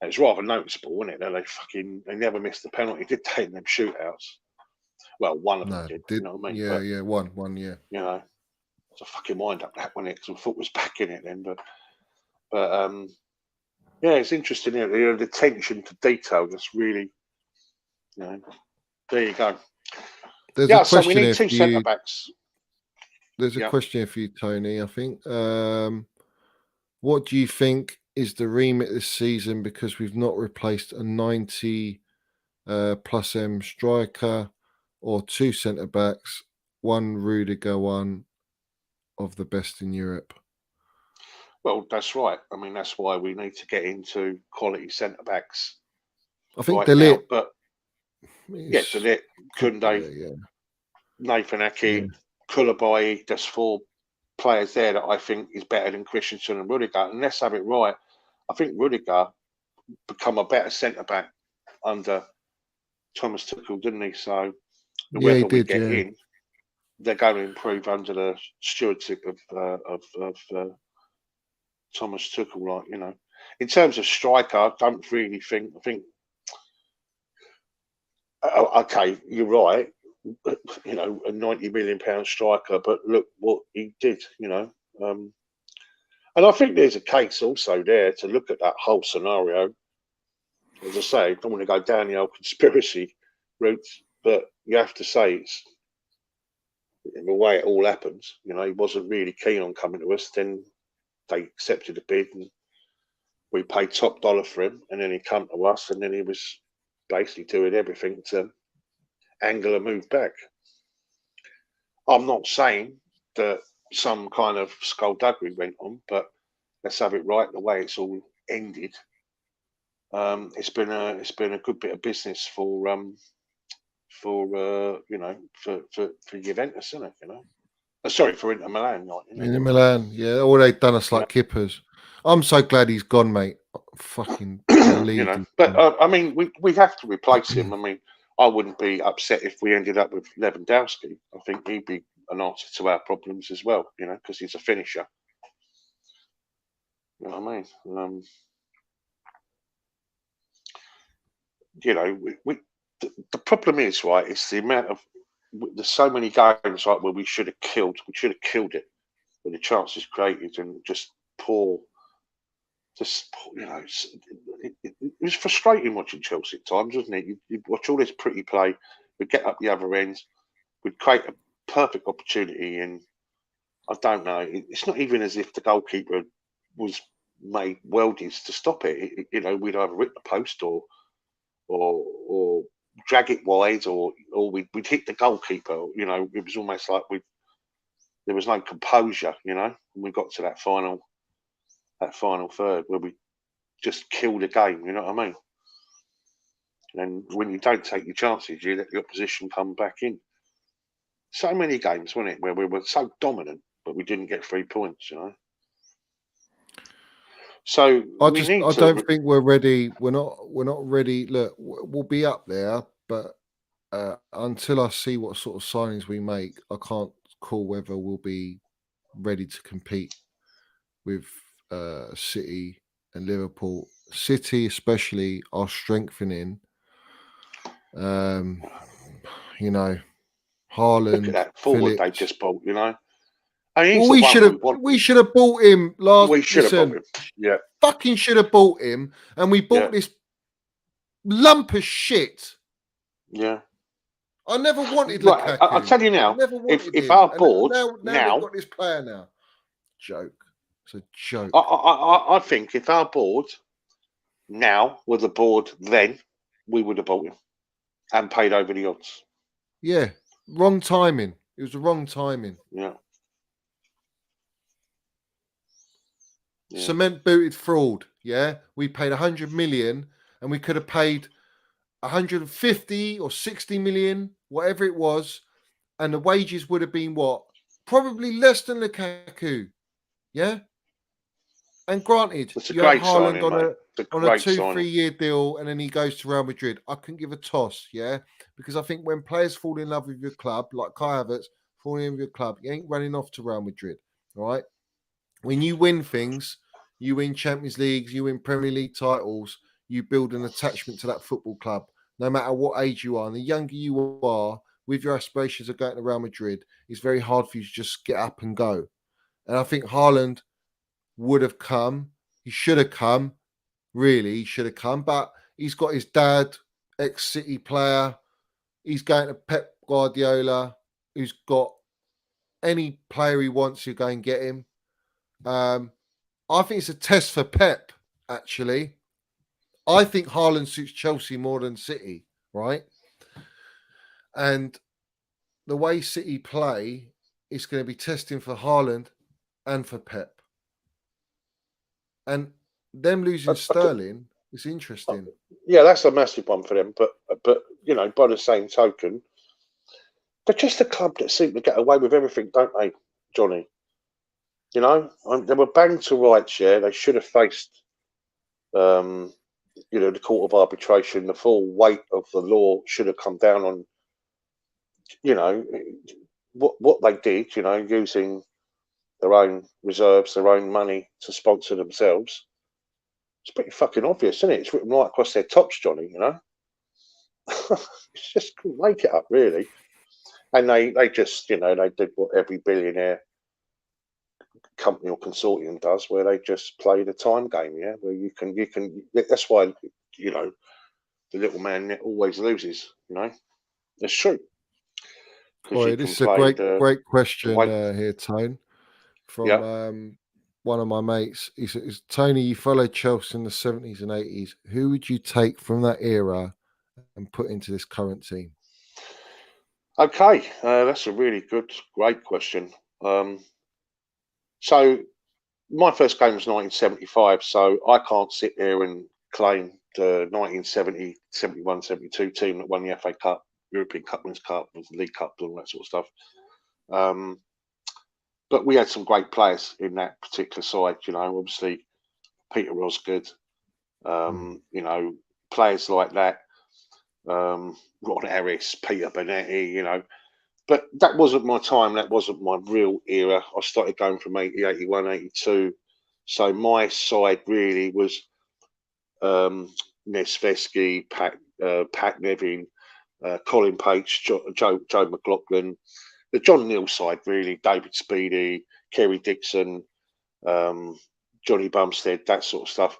[SPEAKER 3] And it's rather noticeable, wasn't it? That they never missed the penalty, did they, in them shootouts? Well, one of them did. You know what I mean?
[SPEAKER 1] Yeah, one, yeah.
[SPEAKER 3] It's a fucking wind up that, wasn't it? Because my foot was back in it then, but yeah, it's interesting. The attention to detail. That's really, there you go.
[SPEAKER 1] There's a
[SPEAKER 3] so we
[SPEAKER 1] question
[SPEAKER 3] need two centre backs.
[SPEAKER 1] There's a question for you, Tony. I think. What do you think is the remit this season? Because we've not replaced a 90 plus M striker or two centre backs, one Rudiger, one of the best in Europe.
[SPEAKER 3] Well, that's right. I mean, that's why we need to get into quality centre backs.
[SPEAKER 1] I think Delete,
[SPEAKER 3] but Delete, Koundé, Nathan Ake, Koulibaly. There's 4 players there that I think is better than Christensen and Rudiger. And let's have it right. I think Rudiger become a better centre back under Thomas Tuchel, didn't he? So whoever we get in, they're going to improve under the stewardship of Thomas Tuchel. In terms of striker, I don't really think. I think okay, you're right. A £90 million striker, but look what he did. And I think there's a case also there to look at that whole scenario. As I say, I don't want to go down the old conspiracy route, but you have to say it's the way it all happens. He wasn't really keen on coming to us. Then they accepted the bid, and we paid top dollar for him. And then he come to us, and then he was basically doing everything to angle a move back. I'm not saying that some kind of skullduggery went on, but let's have it right. The way it's all ended, it's been a good bit of business for Juventus, isn't it? Sorry, for Inter Milan.
[SPEAKER 1] Inter Milan, all they've done us like kippers. I'm so glad he's gone, mate. Fucking believe.
[SPEAKER 3] But I mean, we have to replace him. I mean, I wouldn't be upset if we ended up with Lewandowski. I think he'd be an answer to our problems as well, because he's a finisher. You know what I mean? The problem is, right, it's the amount of, there's so many games like where we should have killed it, when the chances created, and just poor. It was frustrating watching Chelsea at times, wasn't it? You'd watch all this pretty play, we'd get up the other end, we'd create a perfect opportunity, and I don't know. It's not even as if the goalkeeper was made weldies to stop it. We'd either hit the post or drag it wide, or we'd hit the goalkeeper. It was almost like there was no composure. When we got to that final third where we just killed the game. You know what I mean? And when you don't take your chances, you let the opposition come back in. So many games, wasn't it, where we were so dominant, but we didn't get 3 points. So
[SPEAKER 1] I don't think we're ready. We're not ready. Look, we'll be up there, but until I see what sort of signings we make, I can't call whether we'll be ready to compete with City and Liverpool. City especially are strengthening. Haaland,
[SPEAKER 3] look at that forward they just bought.
[SPEAKER 1] I mean, we should have bought him last.
[SPEAKER 3] We should have bought him. Yeah,
[SPEAKER 1] fucking should have bought him, and we bought this lump of shit.
[SPEAKER 3] Yeah,
[SPEAKER 1] I never wanted Lukaku.
[SPEAKER 3] I'll tell you now. If our board now
[SPEAKER 1] we've got this player now, joke. It's a joke.
[SPEAKER 3] I think if our board now were the board then, we would have bought him and paid over the odds.
[SPEAKER 1] Yeah, wrong timing. It was the wrong timing.
[SPEAKER 3] Yeah.
[SPEAKER 1] Cement booted fraud. Yeah, we paid 100 million, and we could have paid 150 or 60 million, whatever it was, and the wages would have been what? Probably less than Lukaku. Yeah. And granted,
[SPEAKER 3] It's a
[SPEAKER 1] you had
[SPEAKER 3] great
[SPEAKER 1] Haaland
[SPEAKER 3] signing, mate. It's a
[SPEAKER 1] on a
[SPEAKER 3] great
[SPEAKER 1] 2-3
[SPEAKER 3] signing.
[SPEAKER 1] year deal, and then he goes to Real Madrid. I couldn't give a toss, yeah, because I think when players fall in love with your club, like Kai Havertz falling in with your club, you ain't running off to Real Madrid, all right? When you win things, you win Champions Leagues, you win Premier League titles, you build an attachment to that football club, no matter what age you are. And the younger you are, with your aspirations of going to Real Madrid, it's very hard for you to just get up and go. And I think Haaland would have come. He should have come. Really, he should have come. But he's got his dad, ex-City player. He's going to Pep Guardiola, who's got any player he wants to go and get him. I think it's a test for Pep, actually. I think Haaland suits Chelsea more than City, right? And the way City play is going to be testing for Haaland and for Pep. And them losing Sterling is interesting.
[SPEAKER 3] Yeah, that's a massive one for them. But you know, by the same token, they're just a club that seem to get away with everything, don't they, Johnny? You know, they were banged to rights. Yeah, they should have faced, you know, the court of arbitration. The full weight of the law should have come down on, you know, what they did. You know, using their own reserves, their own money to sponsor themselves. It's pretty fucking obvious, isn't it? It's written right across their tops, Johnny. You know, it's just couldn't make it up, really. And they just, you know, they did what every billionaire company or consortium does, where they just play the time game. Yeah, where you can. That's why, you know, the little man always loses. You know, it's true.
[SPEAKER 1] Boy, this is a great question here, Tone, from one of my mates. He says, Tony, you followed Chelsea in the 70s and 80s. Who would you take from that era and put into this current team?
[SPEAKER 3] Okay, that's a really great question. So my first game was 1975, so I can't sit here and claim the 1970, 71, 72 team that won the FA Cup, European Cup, Winners' Cup, the League Cup, all that sort of stuff. But we had some great players in that particular side. You know, obviously Peter Osgood, you know, players like that, Ron Harris, Peter Bonetti, you know. But that wasn't my time. That wasn't my real era. I started going from 80, 81, 82. So my side really was Nesvesky, Pat Nevin, Colin Page, Joe McLaughlin, the John Neal side really, David Speedy, Kerry Dixon, Johnny Bumstead, that sort of stuff.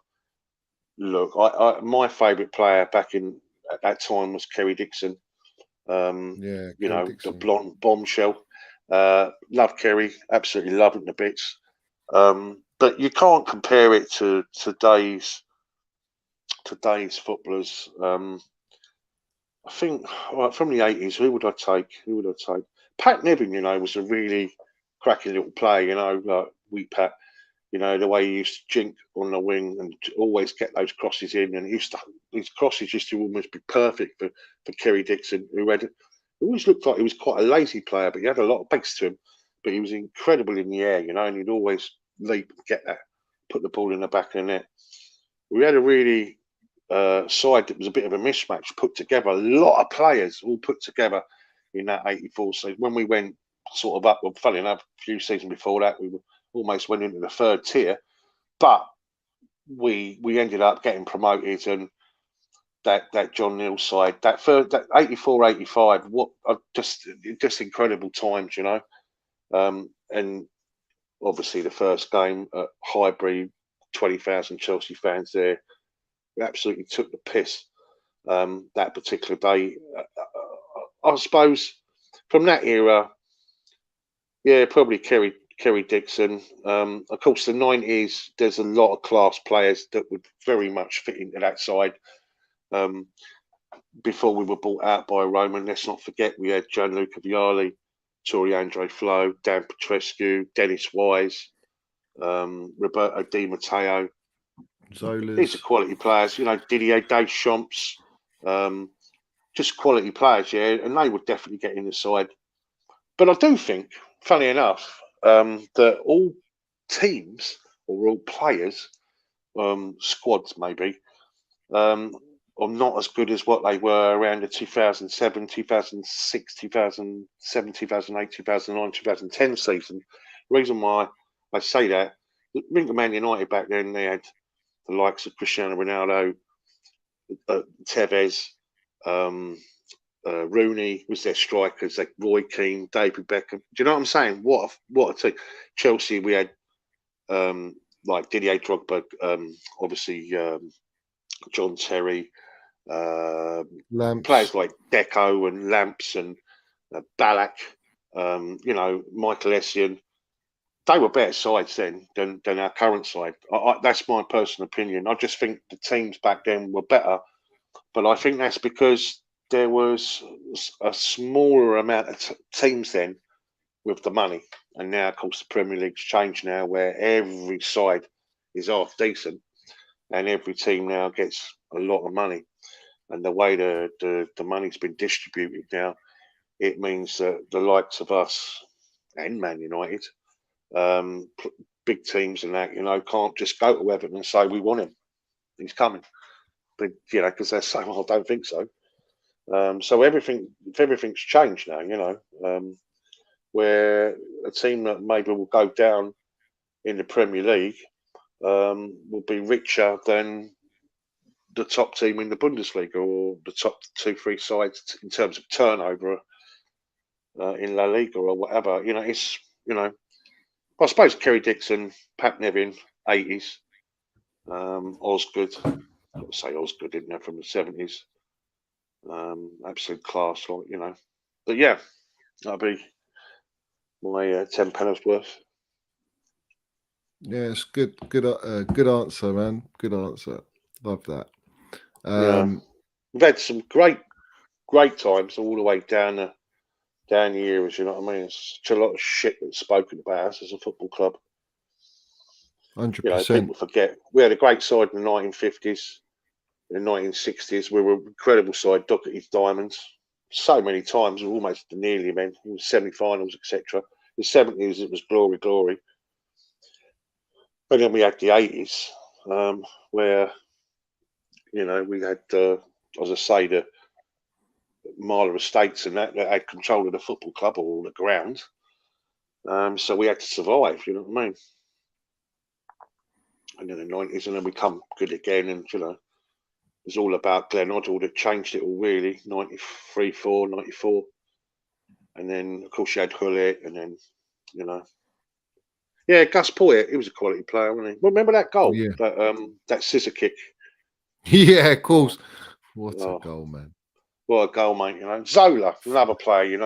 [SPEAKER 3] Look, my favourite player back at that time was Kerry Dixon. You know, Dixon. The blonde bombshell. Love Kerry, absolutely love him to bits. But you can't compare it to today's footballers. I think from the 80s, who would I take? Pat Nevin, you know, was a really cracking little player. You know, like Wee Pat. You know, the way he used to jink on the wing and always get those crosses in, and his crosses used to almost be perfect for Kerry Dixon, who always looked like he was quite a lazy player, but he had a lot of pace to him. But he was incredible in the air, you know, and he'd always leap and get that, put the ball in the back of the net. We had a really side that was a bit of a mismatch put together. A lot of players all put together in that 84 season. When we went sort of up, well, funny enough, a few seasons before that, we almost went into the third tier, but we ended up getting promoted, and that John Neal side, that 84, 85, what just incredible times, you know. And obviously the first game at Highbury, 20,000 Chelsea fans there. We absolutely took the piss that particular day. I suppose from that era, yeah, probably Kerry Dixon. Of course, the 90s, there's a lot of class players that would very much fit into that side. Before we were bought out by Roman, let's not forget we had Gianluca Vialli, Tori Andre Flo, Dan Petrescu, Dennis Wise, Roberto Di Matteo.
[SPEAKER 1] Zolas.
[SPEAKER 3] These are quality players, you know, Didier Deschamps, just quality players, yeah, and they would definitely get in the side. But I do think, funny enough, that all all players, squads maybe, are not as good as what they were around the 2007, 2006, 2007, 2008, 2009, 2010 season. The reason why I say that, think of Man United back then, they had the likes of Cristiano Ronaldo, Tevez, Rooney was their strikers, like Roy Keane, David Beckham. Do you know what I'm saying? What a team. Chelsea, we had like Didier Drogba, obviously John Terry, players like Deco and Lamps and Ballack, Michael Essien. They were better sides then than our current side. That's my personal opinion. I just think the teams back then were better, but I think that's because there was a smaller amount of teams then with the money. And now, of course, the Premier League's changed now, where every side is half decent and every team now gets a lot of money. And the way the money's been distributed now, it means that the likes of us and Man United, big teams and that, can't just go to Everton and say, we want him, he's coming. But, because they're saying, well, I don't think so. So everything's changed now, where a team that maybe will go down in the Premier League will be richer than the top team in the Bundesliga or the top 2-3 sides in terms of turnover in La Liga or whatever. I suppose Kerry Dixon, Pat Nevin, 80s, Osgood. I've got to say Osgood, didn't they, from the 70s. Absolute class, But yeah, that'll be my 10 pence worth.
[SPEAKER 1] Yeah, it's good answer, man. Good answer. Love that.
[SPEAKER 3] We've had some great times all the way down the years. You know what I mean? It's such a lot of shit that's spoken about us as a football club.
[SPEAKER 1] 100%.
[SPEAKER 3] People forget we had a great side in the 1950s, in the 1960s. We were an incredible side, Doherty's Diamonds. So many times, we were almost nearly men, semi-finals, etc. In the 70s, it was glory. And then we had the 80s, where, we had, as I say, the Marler Estates and that had control of the football club or the ground. So we had to survive, you know what I mean? And then the 90s, and then we come good again, and, it was all about Glenn Hoddle that changed it all, really, 93, 94. And then, of course, you had Hullet, and then, Yeah, Gus Poyet, he was a quality player, wasn't he? Remember that goal?
[SPEAKER 1] Yeah.
[SPEAKER 3] That scissor kick?
[SPEAKER 1] Yeah, of course. What a goal, man.
[SPEAKER 3] What a goal, mate. Zola, another player,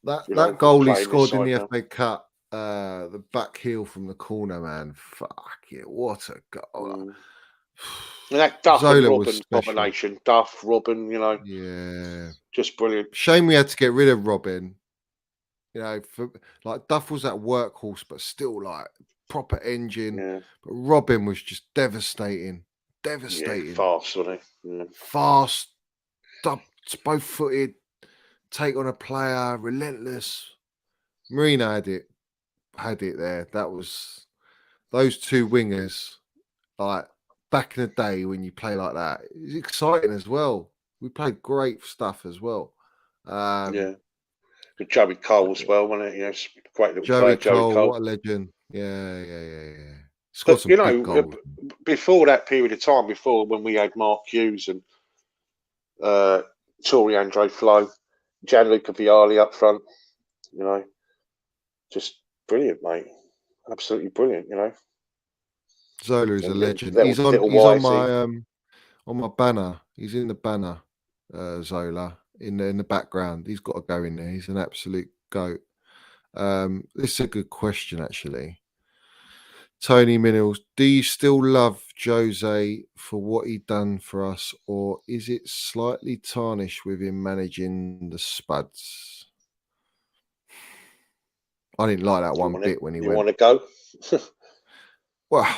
[SPEAKER 1] that goal he scored in the FA Cup, the back heel from the corner, man. Fuck it, what a goal.
[SPEAKER 3] And that Duff Zola and Robin combination, Duff, Robin,
[SPEAKER 1] Yeah.
[SPEAKER 3] Just brilliant.
[SPEAKER 1] Shame we had to get rid of Robin. Duff was that workhorse, but still like proper engine.
[SPEAKER 3] Yeah.
[SPEAKER 1] But Robin was just devastating.
[SPEAKER 3] Yeah, fast, wasn't he? Yeah.
[SPEAKER 1] Fast, both footed, take on a player, relentless. Mourinho had it there. That was those two wingers, like back in the day when you play like that. It's exciting as well. We played great stuff as well.
[SPEAKER 3] Yeah. Good Joey Cole as well, wasn't it? Great little
[SPEAKER 1] Joey
[SPEAKER 3] player,
[SPEAKER 1] Cole,
[SPEAKER 3] Joey Cole.
[SPEAKER 1] what a legend. Yeah. Scored some big goals.
[SPEAKER 3] Before that period of time, when we had Mark Hughes and Tori Andre Flo, Gianluca Vialli up front, just brilliant, mate. Absolutely brilliant,
[SPEAKER 1] Zola is a legend. He's on my banner. He's in the banner, Zola, in the background. He's got to go in there. He's an absolute goat. This is a good question, actually. Tony Minnells, do you still love Jose for what he done for us, or is it slightly tarnished with him managing the Spuds? I didn't like that one bit when he went.
[SPEAKER 3] You want to go?
[SPEAKER 1] Well,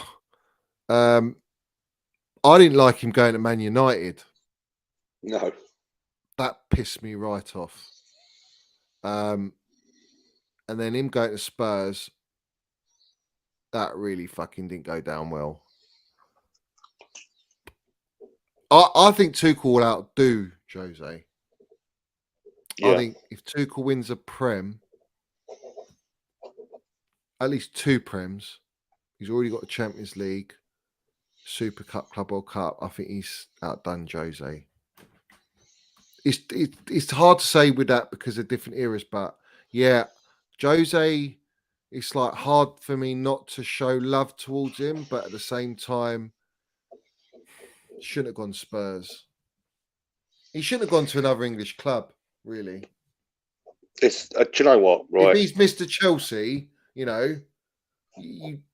[SPEAKER 1] I didn't like him going to Man United.
[SPEAKER 3] No.
[SPEAKER 1] That pissed me right off. And then him going to Spurs, that really fucking didn't go down well. I think Tuchel will outdo Jose.
[SPEAKER 3] Yeah.
[SPEAKER 1] I think if Tuchel wins a Prem, at least 2 Prems, he's already got the Champions League, Super Cup, Club World Cup. I think he's outdone Jose. It's hard to say with that because of different eras, but yeah, Jose, it's like hard for me not to show love towards him, but at the same time, shouldn't have gone Spurs. He shouldn't have gone to another English club, really.
[SPEAKER 3] It's do you know what? Right.
[SPEAKER 1] If he's Mr. Chelsea, you know,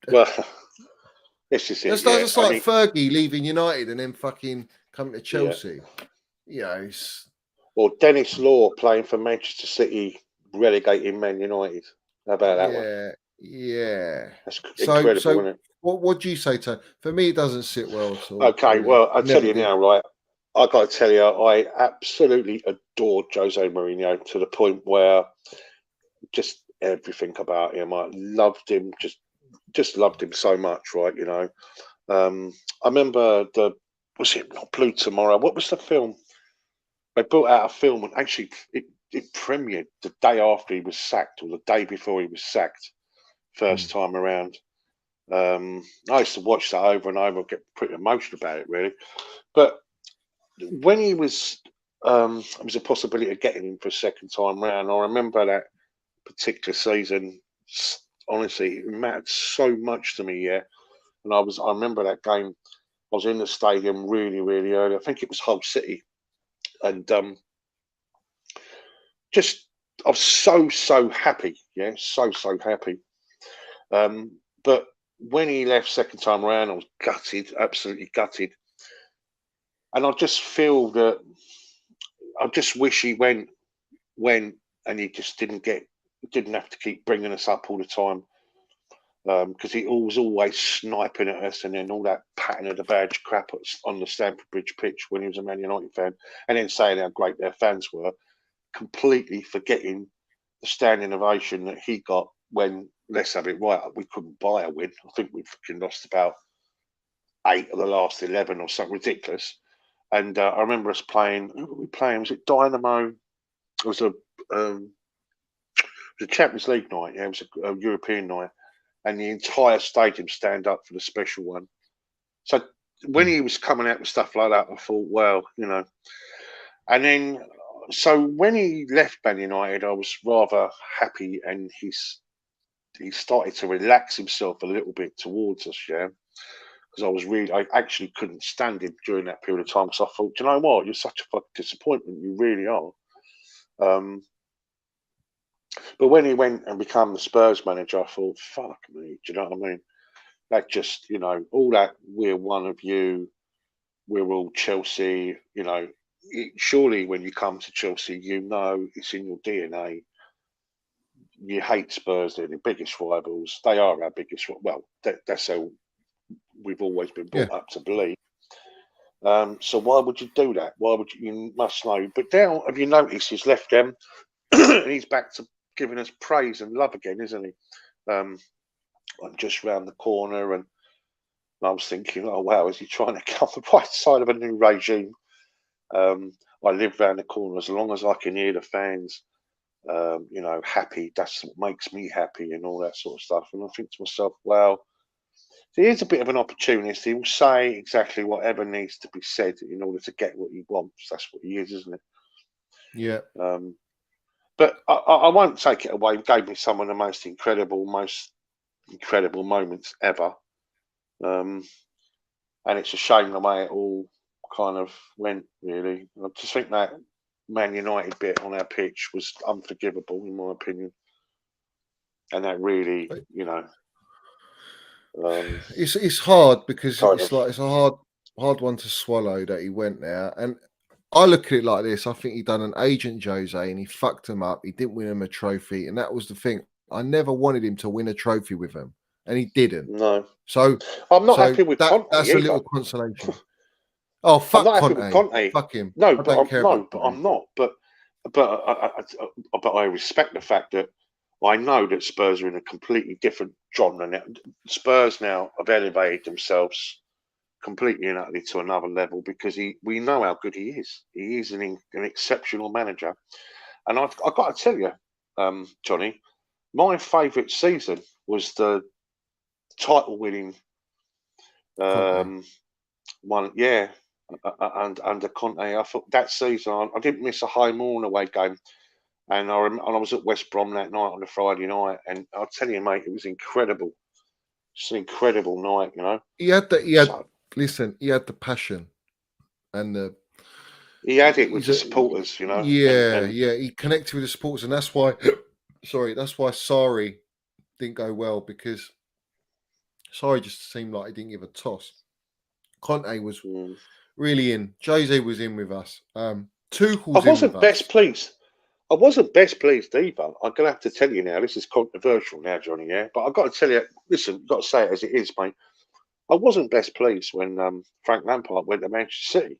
[SPEAKER 3] well, this is it.
[SPEAKER 1] That's like Fergie leaving United and then fucking coming to Chelsea.
[SPEAKER 3] Yeah, or Dennis Law playing for Manchester City, relegating Man United. How about that one?
[SPEAKER 1] Yeah.
[SPEAKER 3] That's incredible, isn't it?
[SPEAKER 1] What do you say, Tony? For me, it doesn't sit well at all.
[SPEAKER 3] Okay, really. Well, I'll tell you now, right? I got to tell you, I absolutely adored Jose Mourinho to the point where just everything about him, I loved him, just loved him so much, right? You know, I remember was it not Blue Tomorrow? What was the film? They brought out a film and actually it premiered the day after he was sacked or the day before he was sacked, first time around. I used to watch that over and over and get pretty emotional about it, really. But when he was, there was a possibility of getting him for a second time round. I remember that particular season. Honestly, it mattered so much to me. Yeah, and I remember that game. I was in the stadium really, really early. I think it was Hull City, and I was so happy. Yeah, so happy. But when he left second time around, I was gutted, absolutely gutted. And I just feel that I just wish he went and he just didn't have to keep bringing us up all the time, because he was always sniping at us and then all that patting of the badge crap on the Stamford Bridge pitch when he was a Man United fan, and then saying how great their fans were, completely forgetting the standing ovation that he got when, let's have it right, we couldn't buy a win. I think we fucking lost about 8 of the last 11 or something ridiculous. And I remember us playing. Who were we playing? Was it Dynamo? It was a Champions League night. Yeah, it was a European night, and the entire stadium stand up for the special one. So when he was coming out with stuff like that, I thought, well, you know. And then, so when he left Man United, I was rather happy, and he started to relax himself a little bit towards us. Yeah. Because I actually couldn't stand him during that period of time. Because I thought, do you know what? You're such a fucking disappointment. You really are. But when he went and became the Spurs manager, I thought, fuck me. Do you know what I mean? That just, you know, all that we're one of you, we're all Chelsea. You know, surely when you come to Chelsea, you know it's in your DNA. You hate Spurs. They're the biggest rivals. They are our biggest. Well, that's how we've always been brought up to believe. So why would you do that? Why would you must know? But now, have you noticed he's left them and he's back to giving us praise and love again, isn't he? I'm just round the corner, and I was thinking, oh wow, is he trying to come the right side of a new regime? I live round the corner. As long as I can hear the fans, you know, happy, that's what makes me happy, and all that sort of stuff. And I think to myself, well, he is a bit of an opportunist. He will say exactly whatever needs to be said in order to get what he wants. That's what he is, isn't it?
[SPEAKER 1] Yeah.
[SPEAKER 3] But I won't take it away. He gave me some of the most incredible moments ever. And it's a shame the way it all kind of went, really. I just think that Man United bit on our pitch was unforgivable, in my opinion. And that really, you know...
[SPEAKER 1] it's hard because it's a hard one to swallow that he went there. And I look at it like this. I think he done an agent Jose and he fucked him up. He didn't win him a trophy, and that was the thing. I never wanted him to win a trophy with him, and he didn't.
[SPEAKER 3] No.
[SPEAKER 1] So
[SPEAKER 3] I'm not happy with Conte.
[SPEAKER 1] That's
[SPEAKER 3] either.
[SPEAKER 1] A little consolation. Oh, fuck Conte. Fuck him.
[SPEAKER 3] No,
[SPEAKER 1] I don't care.
[SPEAKER 3] No, but I'm not. But I respect the fact that I know that Spurs are in a completely different genre now. Spurs now have elevated themselves completely and utterly to another level because we know how good he is. He is an exceptional manager. And I've got to tell you, Johnny, my favourite season was the title-winning one. Yeah, and under Conte. I thought that season I didn't miss a home or an away game. And I was at West Brom that night on a Friday night, and I'll tell you, mate, it was incredible. It's an incredible night, you know.
[SPEAKER 1] He had the passion and the.
[SPEAKER 3] He had it with the supporters, you know.
[SPEAKER 1] Yeah, he connected with the supporters, and that's why. Sorry, that's why Sarri didn't go well, because Sarri just seemed like he didn't give a toss. Conte was really in. Jose was in with us. Tuchel.
[SPEAKER 3] I wasn't best pleased. I wasn't best pleased either. I'm going to have to tell you now, this is controversial now, Johnny, yeah? But I've got to tell you, listen, I've got to say it as it is, mate. I wasn't best pleased when Frank Lampard went to Manchester City.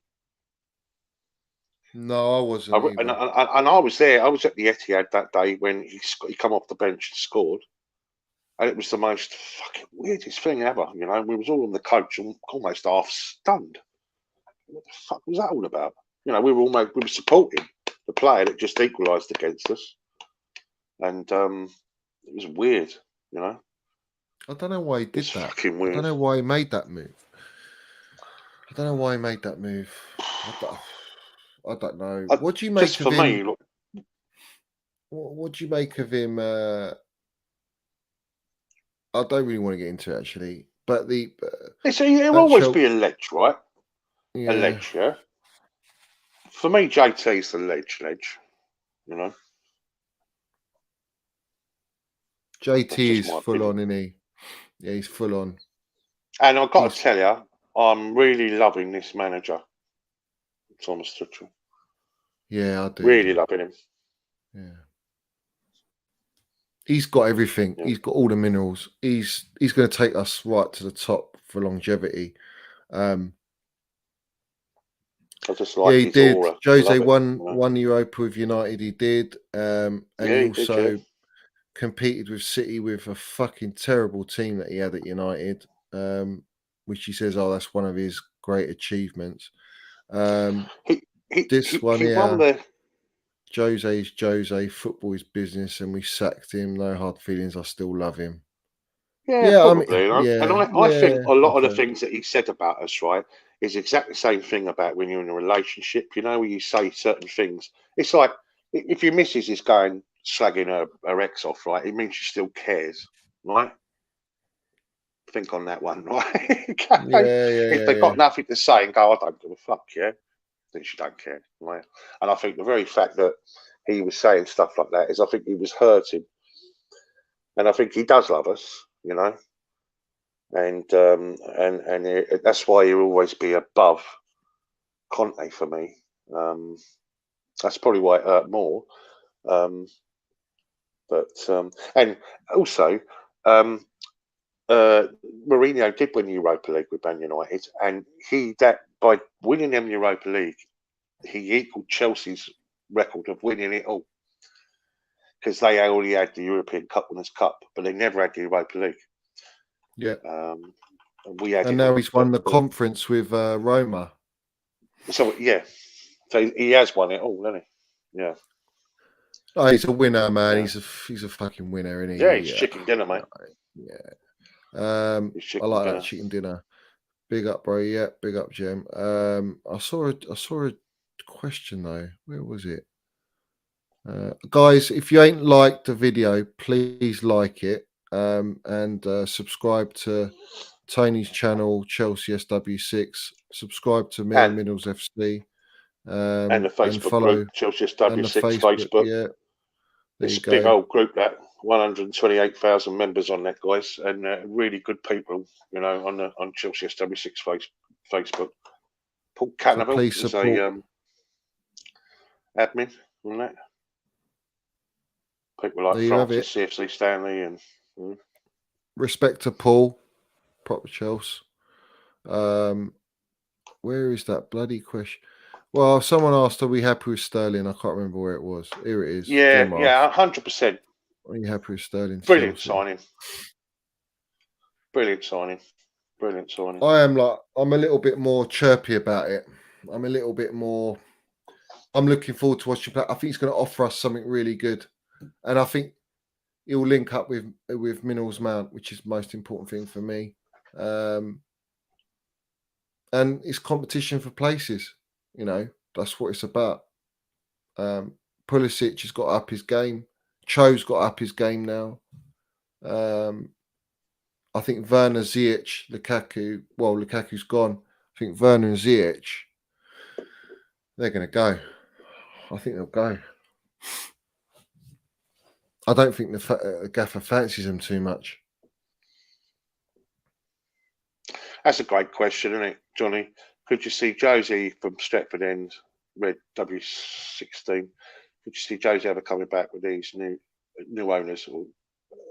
[SPEAKER 1] No, I wasn't.
[SPEAKER 3] And I was there. I was at the Etihad that day when he come off the bench and scored. And it was the most fucking weirdest thing ever, you know? We was all on the coach and almost half stunned. What the fuck was that all about? You know, we were supporting the player that just equalised against us, and it was weird, you know.
[SPEAKER 1] I don't know why he did that.
[SPEAKER 3] Fucking weird.
[SPEAKER 1] I don't know why he made that move. I don't know. What do you make of him? What do you make of him? I don't really want to get into it, actually, but
[SPEAKER 3] he'll always be a ledge, right?
[SPEAKER 1] Yeah.
[SPEAKER 3] A ledge, yeah. For me, JT's the ledge, you know.
[SPEAKER 1] JT is full on, isn't he? Yeah, he's full on.
[SPEAKER 3] And I've got to tell you, I'm really loving this manager, Thomas Tuchel.
[SPEAKER 1] Yeah, I do.
[SPEAKER 3] Really loving him.
[SPEAKER 1] Yeah. He's got everything. Yeah. He's got all the minerals. He's going to take us right to the top for longevity.
[SPEAKER 3] I just like
[SPEAKER 1] he
[SPEAKER 3] his
[SPEAKER 1] did.
[SPEAKER 3] aura.
[SPEAKER 1] Jose won Europa with United. He did, and he also competed with City with a fucking terrible team that he had at United, which he says, that's one of his great achievements. Jose is Jose. Football is business, and we sacked him. No hard feelings. I still love him.
[SPEAKER 3] Yeah, probably. And I think a lot of the things that he said about us, right, is exactly the same thing about when you're in a relationship, you know, where you say certain things. It's like, if your missus is going slagging her ex off, right, it means she still cares, right? Think on that one, right? If they've got nothing to say and go, I don't give a fuck, then she don't care, right? And I think the very fact that he was saying stuff like that is, I think he was hurting. And I think he does love us, you know. And that's why he'll always be above Conte for me. That's probably why it hurt more. And also, Mourinho did win the Europa League with Man United, and by winning them Europa League, he equalled Chelsea's record of winning it all, because they already had the European Cup Winners' Cup, but they never had the Europa League.
[SPEAKER 1] Yeah.
[SPEAKER 3] And
[SPEAKER 1] now he's won the conference with Roma.
[SPEAKER 3] So he has won it all, hasn't he? Yeah.
[SPEAKER 1] Oh, he's a winner, man. Yeah. He's a fucking winner, isn't he?
[SPEAKER 3] Yeah, he's chicken dinner, mate.
[SPEAKER 1] Yeah. I like that chicken dinner. Big up, bro. Yeah, big up, Jem. I saw a question though. Where was it? Guys, if you ain't liked the video, please like it. And subscribe to Tony's channel, Chelsea SW6. Subscribe to me and mineralsfc.
[SPEAKER 3] And the Facebook group, Chelsea SW6 Facebook.
[SPEAKER 1] Yeah.
[SPEAKER 3] It's a big old group, that 128,000 members on that, guys, and really good people, you know, on Chelsea SW6 Facebook. Paul Cannavale is a admin on that. People like Francis, CFC Stanley, and
[SPEAKER 1] respect to Paul, proper Chelsea. Where is that bloody question? Well, someone asked, "Are we happy with Sterling?" I can't remember where it was. Here it is.
[SPEAKER 3] Yeah, 100%.
[SPEAKER 1] Are you happy with Sterling?
[SPEAKER 3] Brilliant
[SPEAKER 1] Chelsea?
[SPEAKER 3] signing. Brilliant signing. Brilliant signing.
[SPEAKER 1] I'm a little bit more chirpy about it. I'm a little bit more. I'm looking forward to watching play. I think he's going to offer us something really good, and I think he'll link up with Minerals Mount, which is the most important thing for me. And it's competition for places. You know, that's what it's about. Pulisic has got up his game. Cho's got up his game now. I think Werner, Ziyech, Lukaku. Well, Lukaku's gone. I think Werner and Ziyech, they're going to go. I think they'll go. I don't think the gaffer fancies them too much.
[SPEAKER 3] That's a great question, isn't it, Johnny? Could you see Josie from Stretford End, Red W16? Could you see Josie ever coming back with these new owners or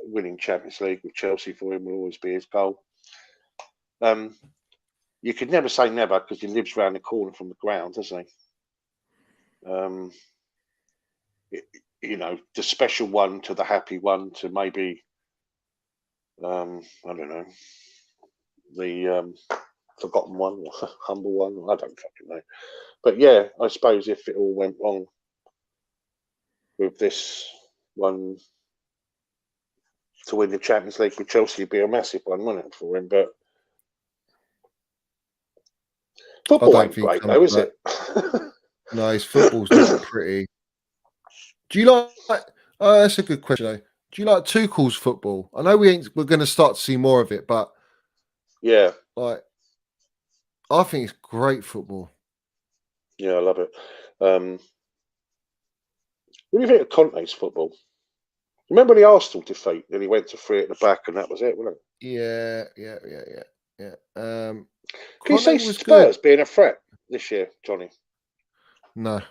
[SPEAKER 3] winning Champions League with Chelsea for him will always be his goal. You could never say never because he lives around the corner from the ground, doesn't he? You know, the special one to the happy one to maybe, I don't know, the forgotten one or humble one. I don't fucking know. But yeah, I suppose if it all went wrong with this one to win the Champions League with Chelsea, would be a massive one, wouldn't it, for him? But football ain't great, though, is it?
[SPEAKER 1] No, his football's not pretty. Do you like? That's a good question. Though. Do you like Tuchel's football? I know we're going to start to see more of it, but
[SPEAKER 3] yeah,
[SPEAKER 1] like I think it's great football.
[SPEAKER 3] Yeah, I love it. What do you think of Conte's football? Remember the Arsenal defeat? Then he went to 3 at the back, and that was it, wasn't it?
[SPEAKER 1] Yeah.
[SPEAKER 3] Can you see Spurs being a threat this year, Johnny?
[SPEAKER 1] No.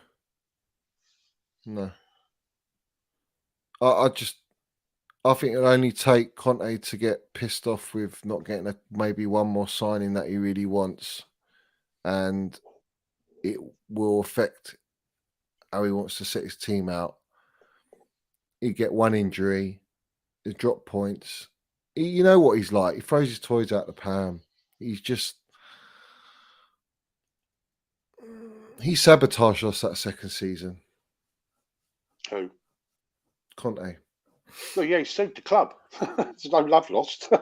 [SPEAKER 1] I think it'll only take Conte to get pissed off with not getting maybe one more signing that he really wants, and it will affect how he wants to set his team out. He get one injury, he drop points. You know what he's like. He throws his toys out the pram. He sabotaged us that second season.
[SPEAKER 3] Who?
[SPEAKER 1] Conte.
[SPEAKER 3] Well, yeah, he sued the club. There's no love lost.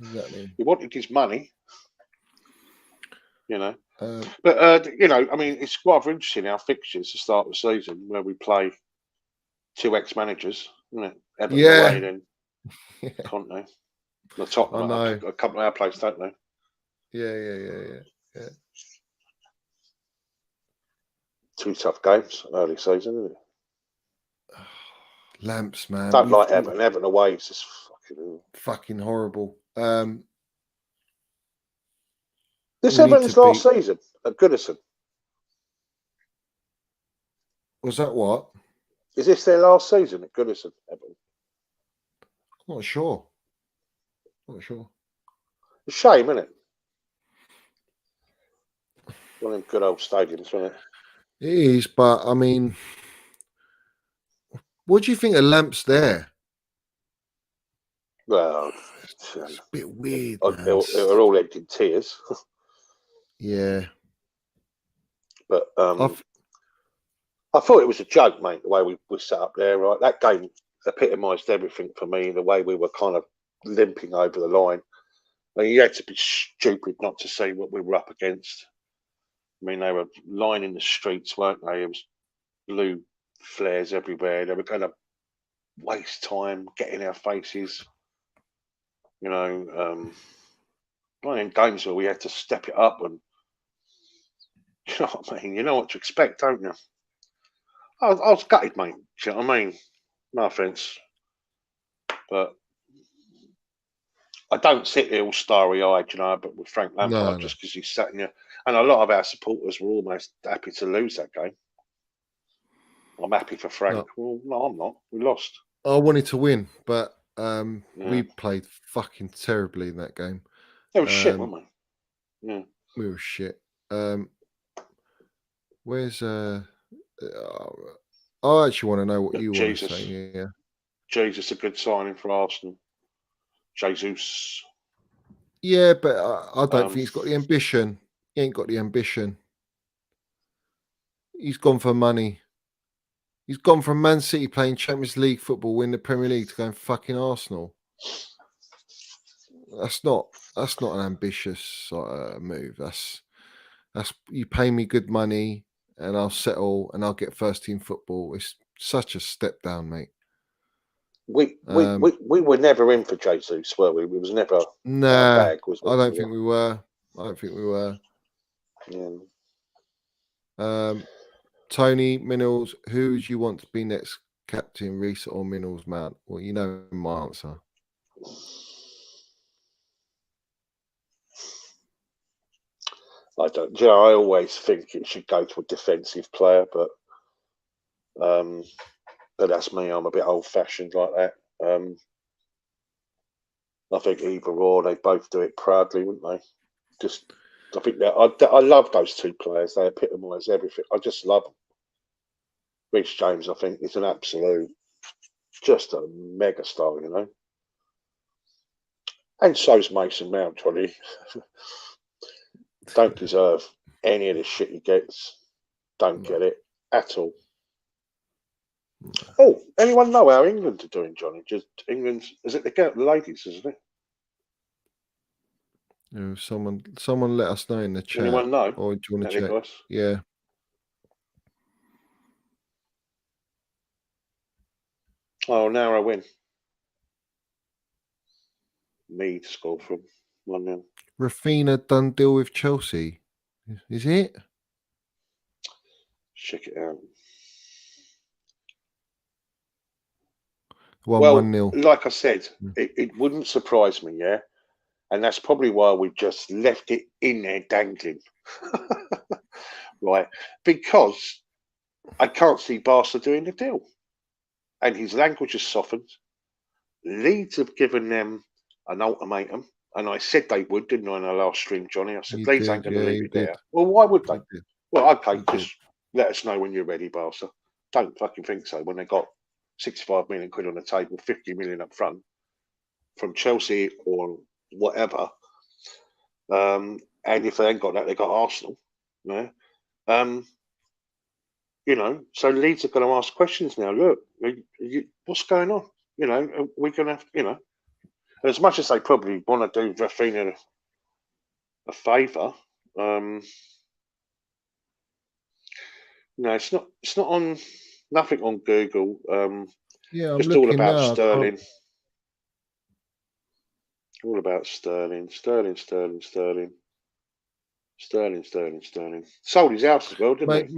[SPEAKER 1] Exactly.
[SPEAKER 3] He wanted his money. You know. But, you know, I mean, it's rather interesting our fixtures to start the season where we play 2 ex-managers, isn't it? Everton away, then Conte. The top,
[SPEAKER 1] I know.
[SPEAKER 3] a couple of our players, don't they?
[SPEAKER 1] Yeah.
[SPEAKER 3] 2 tough games early season, isn't it?
[SPEAKER 1] Lamps, man.
[SPEAKER 3] Don't like Everton. Everton away is just
[SPEAKER 1] fucking horrible.
[SPEAKER 3] This Everton's last season at Goodison.
[SPEAKER 1] Was that what?
[SPEAKER 3] Is this their last season at Goodison, Everton?
[SPEAKER 1] Not sure.
[SPEAKER 3] It's a shame, isn't it? One of them good old stadiums, isn't it?
[SPEAKER 1] It is, but I mean, what do you think of Lamps there?
[SPEAKER 3] Well,
[SPEAKER 1] it's a bit weird.
[SPEAKER 3] They were all ended in tears.
[SPEAKER 1] Yeah.
[SPEAKER 3] But I thought it was a joke, mate, the way we sat up there, right? That game epitomised everything for me, the way we were kind of limping over the line. I mean, you had to be stupid not to see what we were up against. I mean, they were lining the streets, weren't they? It was blue flares everywhere. They were going to waste time, get in our faces. You know, one of them games where we had to step it up and, you know what I mean? You know what to expect, don't you? I was gutted, mate. Do you know what I mean? No offence. But I don't sit there all starry-eyed, you know, but with Frank Lampard, just because he's sat in there. And a lot of our supporters were almost happy to lose that game. I'm happy for Frank. Well, no, I'm not. We lost.
[SPEAKER 1] I wanted to win, but we played fucking terribly in that game.
[SPEAKER 3] They were shit, weren't we? Yeah.
[SPEAKER 1] We were shit. Where's I actually want to know what you want to say. Yeah.
[SPEAKER 3] Jesus a good signing for Arsenal. Jesus.
[SPEAKER 1] Yeah, but I don't think he's got the ambition. He ain't got the ambition. He's gone for money. He's gone from Man City playing Champions League football, win the Premier League, to going fucking Arsenal. That's not an ambitious move. That's you pay me good money and I'll settle and I'll get first team football. It's such a step down, mate.
[SPEAKER 3] We were never in for Jesus, were we? We was never
[SPEAKER 1] nah.
[SPEAKER 3] bag, was
[SPEAKER 1] I don't think we were.
[SPEAKER 3] Yeah.
[SPEAKER 1] Tony Minerals, who do you want to be next, Captain Reese or Minerals Mount? Well, you know my answer.
[SPEAKER 3] I don't. You know, I always think it should go to a defensive player, but that's me. I'm a bit old-fashioned like that. I think either or, they both do it proudly, wouldn't they? I think that I love those two players. They epitomise everything. I just love them. Reece James, I think, is an absolute, just a mega star, you know. And so's Mason Mount, Johnny. Don't deserve any of the shit he gets. Don't get it at all. Oh, anyone know how England are doing, Johnny? Just England's, is it the ladies, isn't it?
[SPEAKER 1] You know, someone let us know in the chat.
[SPEAKER 3] Anyone know?
[SPEAKER 1] Or do you want to check? Yeah.
[SPEAKER 3] Oh, narrow win. Mead scored from 1-0.
[SPEAKER 1] Raphinha done deal with Chelsea. Is it?
[SPEAKER 3] Check it out.
[SPEAKER 1] 1-0.
[SPEAKER 3] Like I said, it wouldn't surprise me, yeah? And that's probably why we just left it in there dangling. Right? Because I can't see Barca doing the deal. And his language has softened. Leeds have given them an ultimatum. And I said they would, didn't I, in our last stream, Johnny? I said, Leeds ain't going to leave it there. Well, why would they? Well, okay, just let us know when you're ready, Barca. Don't fucking think so when they got 65 million quid on the table, 50 million up front from Chelsea or whatever. And if they ain't got that, they got Arsenal. Yeah. You know, so Leeds are going to ask questions now. Look, what's going on? You know, we're going to have, you know, as much as they probably want to do Raphinha a favour, no, it's not on, nothing on Google.
[SPEAKER 1] Yeah, I'm
[SPEAKER 3] just
[SPEAKER 1] looking
[SPEAKER 3] all about
[SPEAKER 1] now.
[SPEAKER 3] Sterling. All about Sterling. Sold his house as well, didn't he?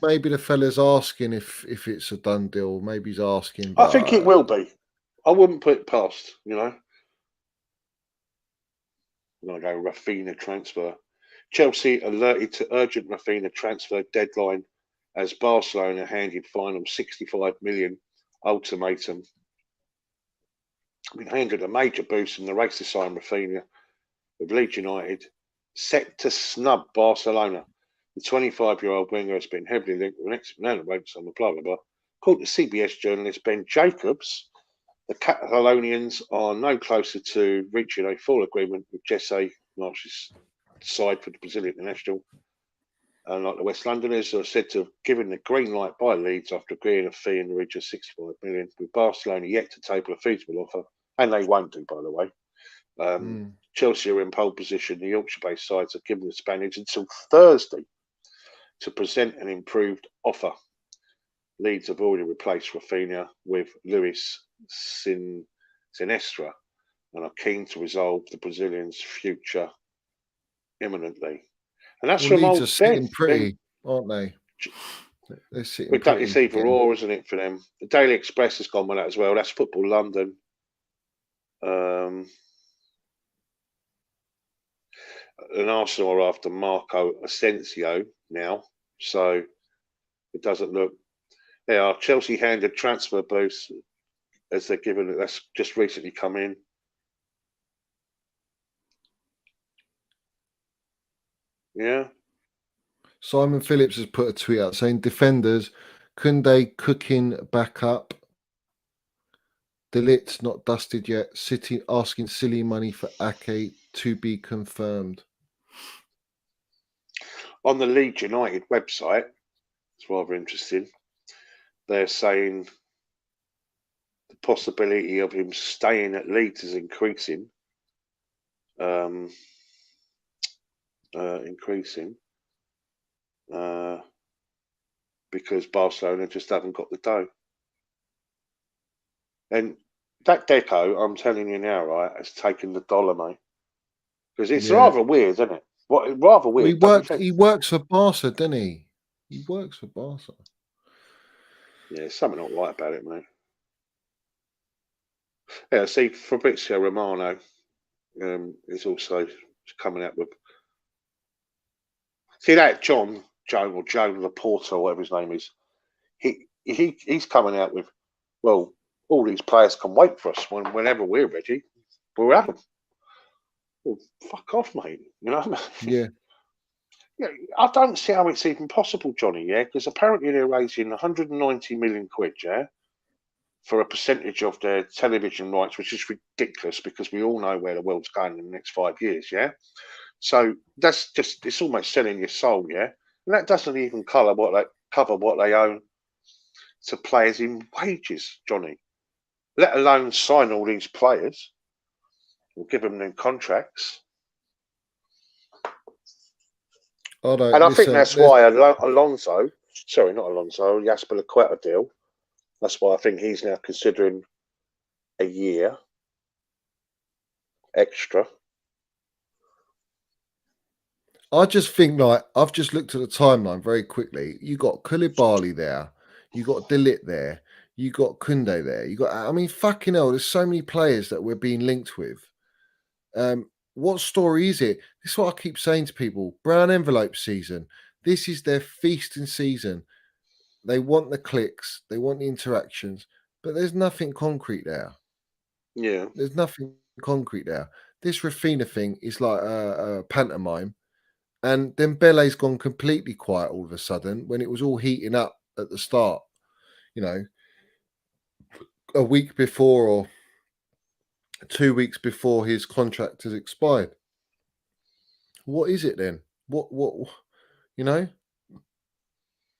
[SPEAKER 1] Maybe the fella's asking if it's a done deal. Maybe he's asking.
[SPEAKER 3] But I think it will be. I wouldn't put it past, you know. I'm going to go Raphinha transfer. Chelsea alerted to urgent Raphinha transfer deadline as Barcelona handed final 65 million ultimatum. Been handed a major boost in the race to sign Raphinha, with Leeds United set to snub Barcelona. The 25-year-old winger has been heavily linked with an ex-Milan ranks on the blah blah blah. According to CBS journalist Ben Jacobs, the Catalonians are no closer to reaching a full agreement with Jesse Marsh's side for the Brazilian international. Like the West Londoners are said to have given the green light by Leeds after agreeing a fee in the region of 65 million, with Barcelona yet to table a feasible offer, and they won't do, by the way. Chelsea are in pole position. The Yorkshire-based sides are given the Spaniards until Thursday to present an improved offer. Leeds have already replaced Raphinha with Luis Sinestra and are keen to resolve the Brazilian's future imminently. And that's from
[SPEAKER 1] Leeds
[SPEAKER 3] old
[SPEAKER 1] are sitting
[SPEAKER 3] Ben,
[SPEAKER 1] pretty, aren't they? They're sitting
[SPEAKER 3] with
[SPEAKER 1] pretty.
[SPEAKER 3] It's either or, isn't it, for them? The Daily Express has gone with that as well. That's Football London. And Arsenal are after Marco Asensio now, so it doesn't look. They are Chelsea handed transfer boost as they're given it. That's just recently come in. Yeah.
[SPEAKER 1] Simon Phillips has put a tweet out saying defenders, Kunde cooking back up. Delit's not dusted yet. City asking silly money for Ake to be confirmed.
[SPEAKER 3] On the Leeds United website, it's rather interesting. They're saying the possibility of him staying at Leeds is increasing. Because Barcelona just haven't got the dough. And that Deco, I'm telling you now, right, has taken the dollar, mate. Because it's rather weird, isn't it? Rather weird.
[SPEAKER 1] He works for Barca, doesn't he? He works for Barca.
[SPEAKER 3] Yeah, there's something not right about it, mate. Yeah, see, Fabrizio Romano is also coming out with. See that Joe Laporta, or whatever his name is. He's coming out with, well, all these players can wait for us whenever we're ready. We'll have them. Well, fuck off, mate. You know what I mean?
[SPEAKER 1] Yeah.
[SPEAKER 3] Yeah, I don't see how it's even possible, Johnny, yeah? Because apparently they're raising 190 million quid, yeah? For a percentage of their television rights, which is ridiculous because we all know where the world's going in the next 5 years, yeah? So that's just, it's almost selling your soul, yeah? And that doesn't even cover what they own to players in wages, Johnny. Let alone sign all these players or give them contracts. And I think that's why Alonso, the Aspilicueta deal, that's why I think he's now considering a year extra.
[SPEAKER 1] I just think, like, I've just looked at the timeline very quickly. You got Koulibaly there, you got Delit there, you got Koundé there, you got, I mean, fucking hell, there's so many players that we're being linked with. What story is it? This is what I keep saying to people. Brown envelope season. This is their feasting season. They want the clicks, they want the interactions, but there's nothing concrete there.
[SPEAKER 3] Yeah.
[SPEAKER 1] There's nothing concrete there. This Raphinha thing is like a pantomime. And Dembele's gone completely quiet all of a sudden when it was all heating up at the start, you know, a week before or 2 weeks before his contract has expired. What is it then? What, you know,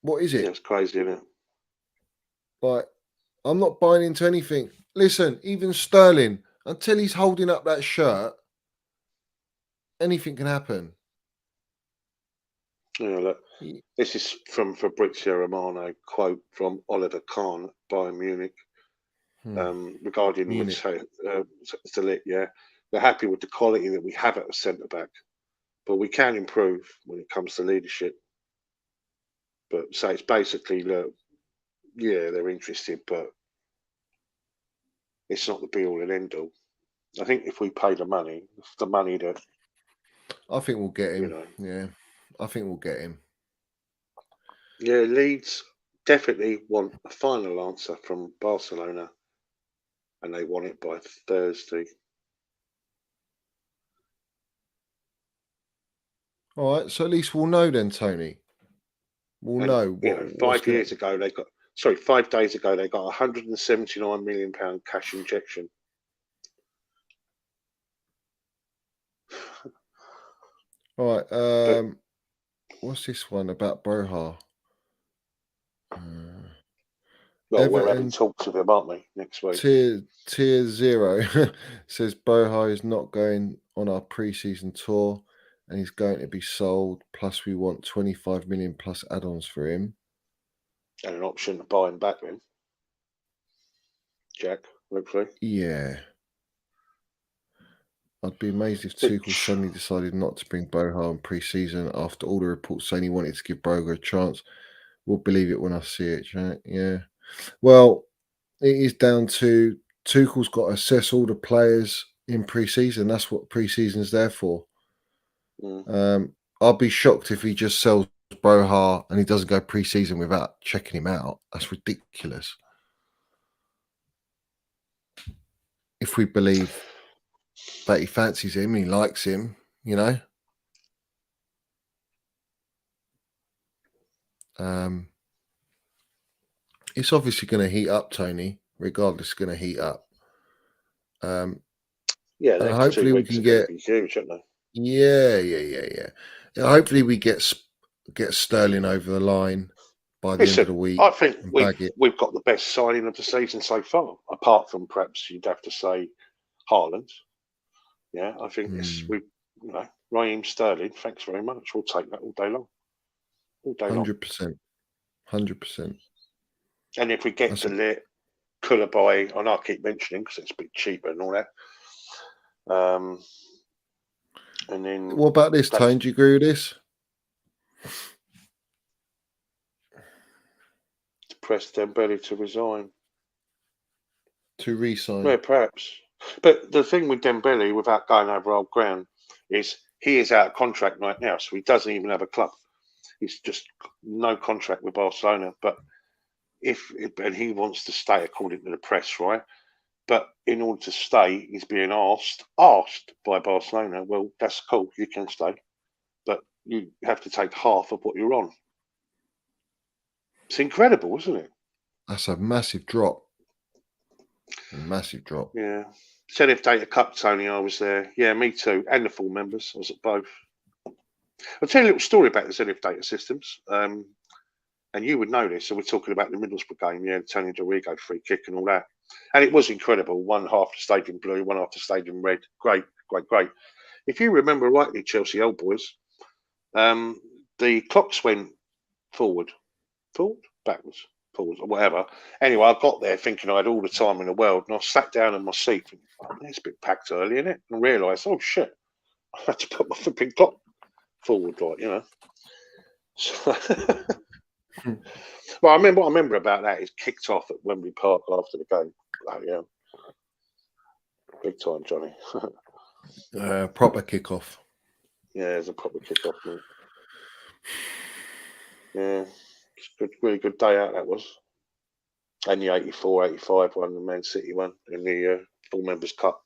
[SPEAKER 1] what is it?
[SPEAKER 3] Yeah, it's crazy, isn't it?
[SPEAKER 1] Like, I'm not buying into anything. Listen, even Sterling, until he's holding up that shirt, anything can happen.
[SPEAKER 3] Yeah, look, this is from Fabrizio Romano, quote from Oliver Kahn, Bayern Munich, regarding Delit, yeah. They're happy with the quality that we have at the centre-back, but we can improve when it comes to leadership. But so it's basically, look, yeah, they're interested, but it's not the be-all and end-all. I think if we pay the money that...
[SPEAKER 1] I think we'll get him,
[SPEAKER 3] you know.
[SPEAKER 1] Yeah. I think we'll get him.
[SPEAKER 3] Yeah, Leeds definitely want a final answer from Barcelona, and they want it by Thursday.
[SPEAKER 1] All right, so at least we'll know then, Tony. We'll know.
[SPEAKER 3] 5 days ago, they got £179 million cash injection.
[SPEAKER 1] All right. What's this one about Broha?
[SPEAKER 3] Well, we're having talks with him, aren't we, next week?
[SPEAKER 1] Tier 0 says Broha is not going on our pre-season tour and he's going to be sold. Plus, we want 25 million plus add-ons for him.
[SPEAKER 3] And an option to buy him back then. Jack, hopefully.
[SPEAKER 1] Yeah. I'd be amazed if Tuchel suddenly decided not to bring Broha on pre-season after all the reports saying he wanted to give Broha a chance. We'll believe it when I see it, Jack. Yeah. Well, it is down to Tuchel's got to assess all the players in pre-season. That's what pre-season is there for. I'll be shocked if he just sells Broha and he doesn't go pre-season without checking him out. That's ridiculous. If we believe that he fancies him, he likes him, you know. It's obviously going to heat up, Tony. Regardless, it's going to heat up.
[SPEAKER 3] Yeah,
[SPEAKER 1] and
[SPEAKER 3] next
[SPEAKER 1] hopefully
[SPEAKER 3] 2
[SPEAKER 1] we
[SPEAKER 3] weeks
[SPEAKER 1] can
[SPEAKER 3] are going
[SPEAKER 1] get
[SPEAKER 3] to be huge, aren't they?
[SPEAKER 1] yeah. Hopefully we get Sterling over the line by the end of the
[SPEAKER 3] Listen,
[SPEAKER 1] week.
[SPEAKER 3] I think
[SPEAKER 1] and bag it.
[SPEAKER 3] we've got the best signing of the season so far, apart from perhaps you'd have to say Haaland. Yeah, I think Raheem Sterling. Thanks very much. We'll take that all day long.
[SPEAKER 1] 100%.
[SPEAKER 3] And if we get the lit Koulibaly, and I keep mentioning because it's a bit cheaper and all that. And then
[SPEAKER 1] what about this, Tone? Do you agree with this?
[SPEAKER 3] To press Dembele to resign.
[SPEAKER 1] To re-sign.
[SPEAKER 3] Yeah, perhaps. But the thing with Dembele, without going over old ground, is he is out of contract right now, so he doesn't even have a club. He's just no contract with Barcelona. But and he wants to stay according to the press, right? But in order to stay, he's being asked by Barcelona. Well, that's cool, you can stay, but you have to take half of what you're on. It's incredible, isn't it?
[SPEAKER 1] That's a massive drop.
[SPEAKER 3] Yeah. Zenith Data Cup, Tony, I was there. Yeah, me too. And the full members. I was at both. I'll tell you a little story about the Zenith Data Systems. And you would know this. So we're talking about the Middlesbrough game, yeah, Tony Dorigo free kick and all that. And it was incredible. One half the stadium blue, one half the stadium red. Great. If you remember rightly, Chelsea old boys, the clocks went forward, backwards, forwards, or whatever. Anyway, I got there thinking I had all the time in the world, and I sat down in my seat thinking, oh, man, it's a bit packed early, isn't it? And realised, oh shit, I had to put my flipping clock forward, like, you know. So well, what I remember about that is kicked off at Wembley Park after the game. Oh, yeah. Big time, Johnny.
[SPEAKER 1] Proper kickoff.
[SPEAKER 3] Yeah, it's a proper kickoff, mate. Yeah, it's a really good day out, that was. And the 84-85 one, the Man City one, in the Full Members Cup.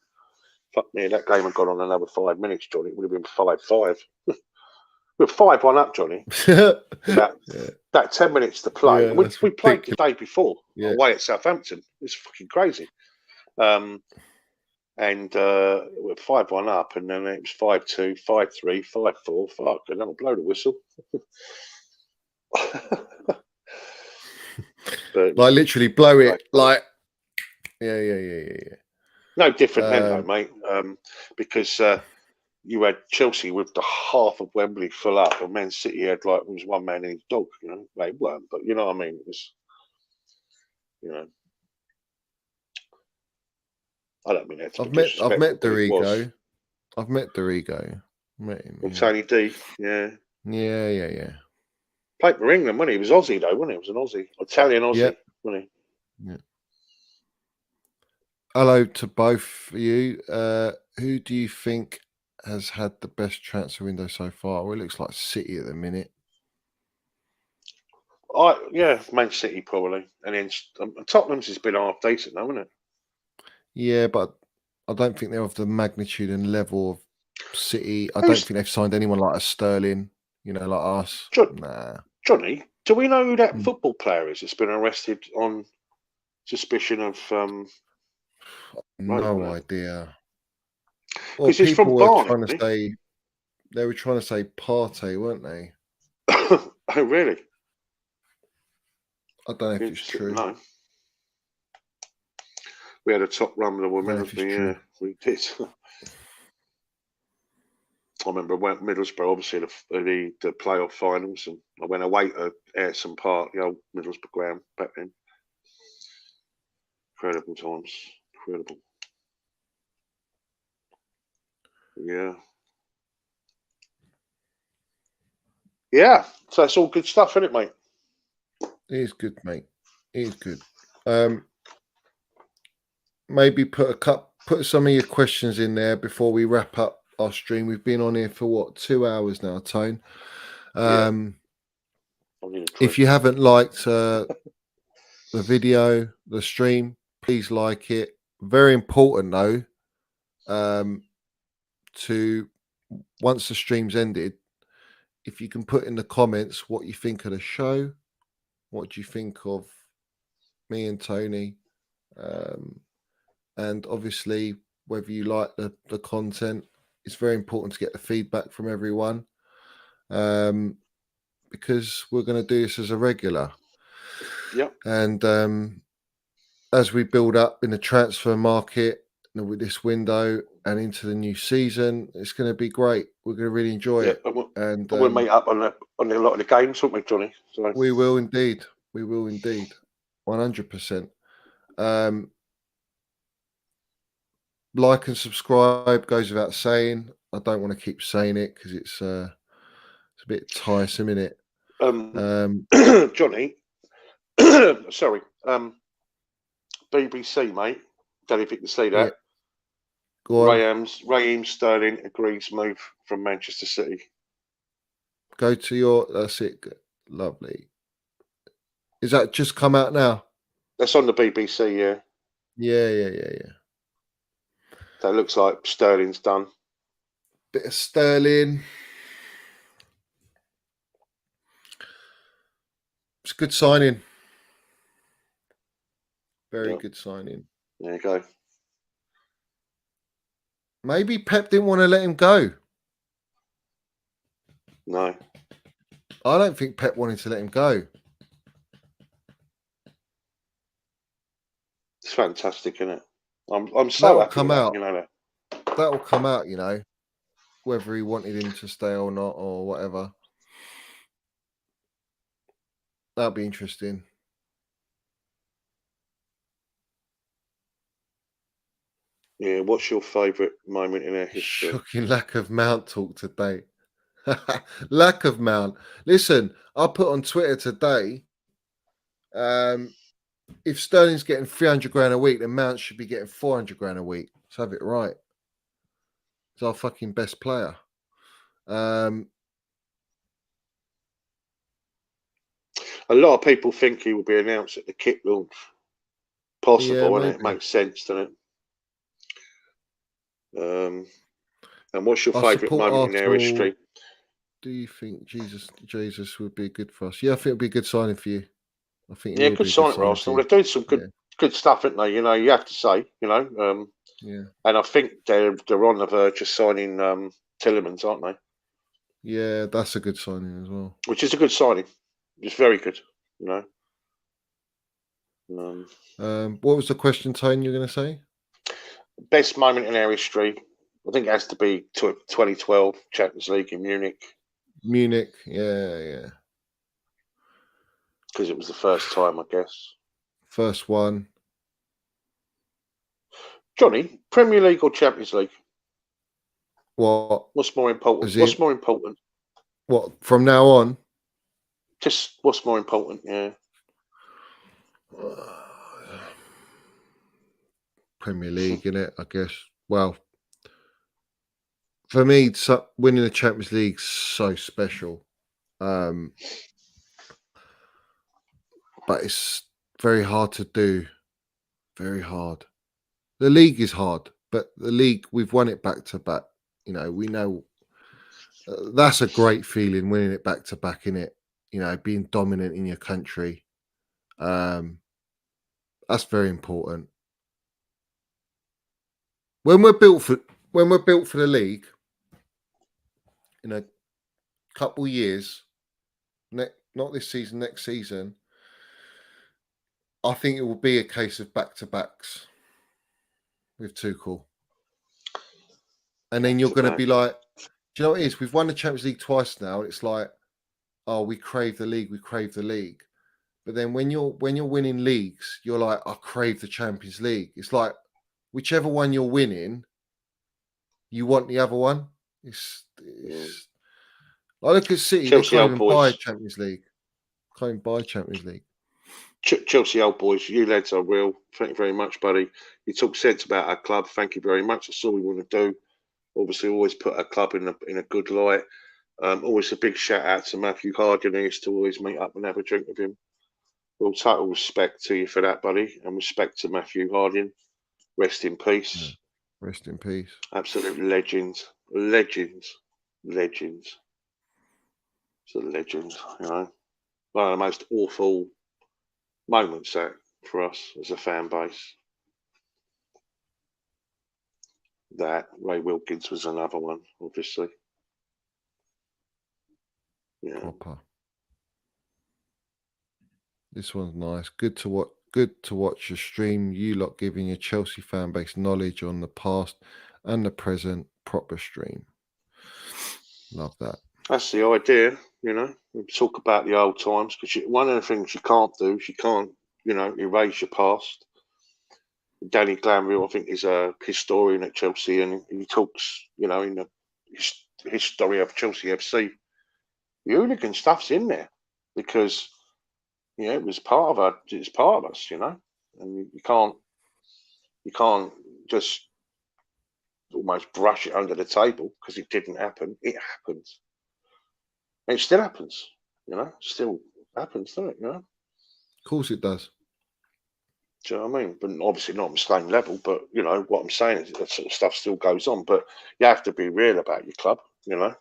[SPEAKER 3] Fuck me, that game had gone on another 5 minutes, Johnny. It would have been 5-5. We're 5-1 up, Johnny. About 10 minutes to play.
[SPEAKER 1] Yeah,
[SPEAKER 3] we played the day before away at Southampton. It's fucking crazy. And we're 5-1 up, and then it was 5-2, 5-3, 5-4. Fuck, and I'll blow the whistle. But
[SPEAKER 1] like literally blow it, like yeah.
[SPEAKER 3] No different then, though, mate. Because you had Chelsea with the half of Wembley full up, and Man City had it was one man and his dog. You know, they weren't, but you know what I mean. It was, you know, I don't mean that.
[SPEAKER 1] I've met Dorigo. I've met Dorigo. Met him.
[SPEAKER 3] And Tony D. Yeah. Played for England, wasn't he? He was Aussie though, wasn't he? He was an Aussie, Italian Aussie, wasn't he?
[SPEAKER 1] Yeah. Hello to both of you. Who do you think has had the best transfer window so far? Well, it looks like City at the minute.
[SPEAKER 3] Man City probably, and then Tottenham's has been half decent, though, hasn't it?
[SPEAKER 1] Yeah, but I don't think they're of the magnitude and level of City. I don't think they've signed anyone like a Sterling, you know, like us. Nah.
[SPEAKER 3] Johnny, do we know who that football player is that's been arrested on suspicion of?
[SPEAKER 1] No idea.
[SPEAKER 3] Because he's from Barnet.
[SPEAKER 1] They were trying to say Partey, weren't they?
[SPEAKER 3] Oh, really?
[SPEAKER 1] I don't know if it's true.
[SPEAKER 3] No. We had a top run with the women of the year. We did. I remember I went Middlesbrough, obviously the playoff finals, and I went away to Ayrton Park, the old Middlesbrough ground back then. Incredible times. Incredible. Yeah. Yeah. So it's all good stuff, isn't it, mate?
[SPEAKER 1] It is good, mate. It is good. Maybe put some of your questions in there before we wrap up our stream. We've been on here for what, 2 hours now, Tone. If you haven't liked the video, the stream, please like it. Very important though, to once the stream's ended, if you can put in the comments what you think of the show, what do you think of me and Tony, and obviously whether you like the content. It's very important to get the feedback from everyone, because we're going to do this as a regular.
[SPEAKER 3] Yep.
[SPEAKER 1] And as we build up in the transfer market with this window and into the new season, it's going to be great. We're going to really enjoy it.
[SPEAKER 3] And we'll meet up on a lot of the games, won't we, Johnny? So.
[SPEAKER 1] We will indeed. We will indeed. 100%. Like and subscribe goes without saying. I don't want to keep saying it because it's a bit tiresome, isn't it?
[SPEAKER 3] Johnny, sorry. BBC, mate. Don't know if you can see that.
[SPEAKER 1] Yeah. Go on.
[SPEAKER 3] Raheem Sterling agrees move from Manchester City.
[SPEAKER 1] Go to your. That's it. Lovely. Is that just come out now?
[SPEAKER 3] That's on the BBC, yeah.
[SPEAKER 1] Yeah.
[SPEAKER 3] So it looks like Sterling's done.
[SPEAKER 1] Bit of Sterling. It's a good signing. Very good signing.
[SPEAKER 3] There you go.
[SPEAKER 1] Maybe Pep didn't want to let him go.
[SPEAKER 3] No.
[SPEAKER 1] I don't think Pep wanted to let him go.
[SPEAKER 3] It's fantastic, isn't it? I'm so happy
[SPEAKER 1] come out.
[SPEAKER 3] You know
[SPEAKER 1] that will come out, you know, whether he wanted him to stay or not or whatever. That'll be interesting.
[SPEAKER 3] Yeah, what's your favourite moment in our history?
[SPEAKER 1] Shocking lack of Mount talk today. Lack of Mount. Listen, I put on Twitter today, if Sterling's getting 300 grand a week, then Mount should be getting 400 grand a week. Let's have it right. He's our fucking best player.
[SPEAKER 3] A lot of people think he will be announced at the kit launch. Possible, and it makes sense, doesn't it? And what's your favourite moment in our history?
[SPEAKER 1] Do you think Jesus would be good for us? Yeah, I think it'd be a good signing for you. I think
[SPEAKER 3] good signing for Arsenal. They're doing some good stuff, aren't they? You know, you have to say, you know.
[SPEAKER 1] Yeah.
[SPEAKER 3] And I think they're on the verge of signing Tillemans, aren't they?
[SPEAKER 1] Yeah, that's a good signing as well.
[SPEAKER 3] Which is a good signing. It's very good, you know.
[SPEAKER 1] What was the question, Tone, you were going to say?
[SPEAKER 3] Best moment in our history. I think it has to be 2012 Champions League in Munich.
[SPEAKER 1] Munich, yeah.
[SPEAKER 3] Because it was the first time, I guess.
[SPEAKER 1] First one.
[SPEAKER 3] Johnny, Premier League or Champions League?
[SPEAKER 1] What?
[SPEAKER 3] What's more important? What's more important?
[SPEAKER 1] What, from now on?
[SPEAKER 3] Just what's more important, yeah.
[SPEAKER 1] Premier League, innit, I guess. Well, for me, winning the Champions League so special. But it's very hard to do. Very hard. The league is hard, but the league, we've won it back to back. You know, we know that's a great feeling, winning it back to back, innit? You know, being dominant in your country. That's very important. When we're built for the league, in a couple of years, not this season, next season, I think it will be a case of back-to-backs with Tuchel. And then you're going to be like, do you know what it is? We've won the Champions League twice now. It's like, oh, we crave the league. But then when you're winning leagues, you're like, I crave the Champions League. It's like, whichever one you're winning, you want the other one. It's I look at City, they can't even buy Champions League. Can't even buy Champions League.
[SPEAKER 3] Chelsea old boys, you lads are real. Thank you very much, buddy. You talk sense about our club. Thank you very much. That's all we want to do. Obviously, always put our club in a good light. Always a big shout out to Matthew Harding. I used to always meet up and have a drink with him. Well, total respect to you for that, buddy, and respect to Matthew Harding. Rest in peace.
[SPEAKER 1] Yeah. Rest in peace.
[SPEAKER 3] Absolute legends. It's a legend, you know. One of the most awful moments that for us as a fan base. that. Ray Wilkins was another one, obviously. Yeah.
[SPEAKER 1] Proper. This one's nice. Good to watch. Good to watch your stream. You lot giving your Chelsea fan base knowledge on the past and the present. Proper stream. Love that.
[SPEAKER 3] That's the idea, you know. We talk about the old times because one of the things you can't do is you can't, you know, erase your past. Danny Glanville, I think, is a historian at Chelsea, and he talks, you know, in the history of Chelsea FC. The hooligan stuff's in there because, you know, it was part of us, you know, and you can't just almost brush it under the table because it didn't happen. It happens. And it still happens, you know, still happens, doesn't it, you know?
[SPEAKER 1] Of course it does.
[SPEAKER 3] Do you know what I mean? But obviously not on the same level, but, you know, what I'm saying is that sort of stuff still goes on, but you have to be real about your club, you know?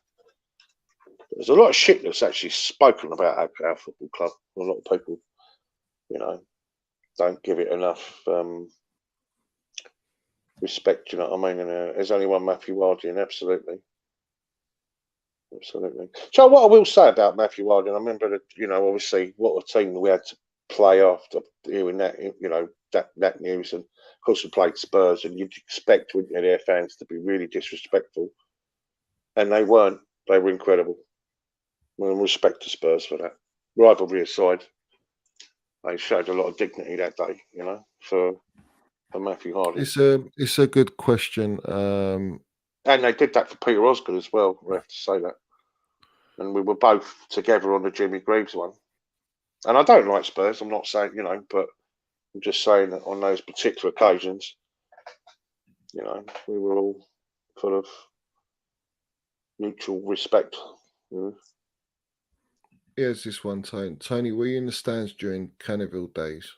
[SPEAKER 3] There's a lot of shit that's actually spoken about our football club. A lot of people, you know, don't give it enough respect, you know what I mean? And there's only one Matthew Wardian, absolutely. Absolutely. So what I will say about Matthew Wardian, I remember that, you know, obviously what a team we had to play after hearing that, you know, that news, and of course we played Spurs, and you'd expect, wouldn't you, their fans to be really disrespectful, and they weren't. They were incredible. Well, respect to Spurs for that. Rivalry aside, they showed a lot of dignity that day, you know, for Matthew Hardy.
[SPEAKER 1] It's a good question.
[SPEAKER 3] And they did that for Peter Osgood as well. We have to say that. And we were both together on the Jimmy Greaves one. And I don't like Spurs. I'm not saying, you know, but I'm just saying that on those particular occasions, you know, we were all full of mutual respect. You know?
[SPEAKER 1] Here's this one, Tony. Tony, were you in the stands during Canterville days?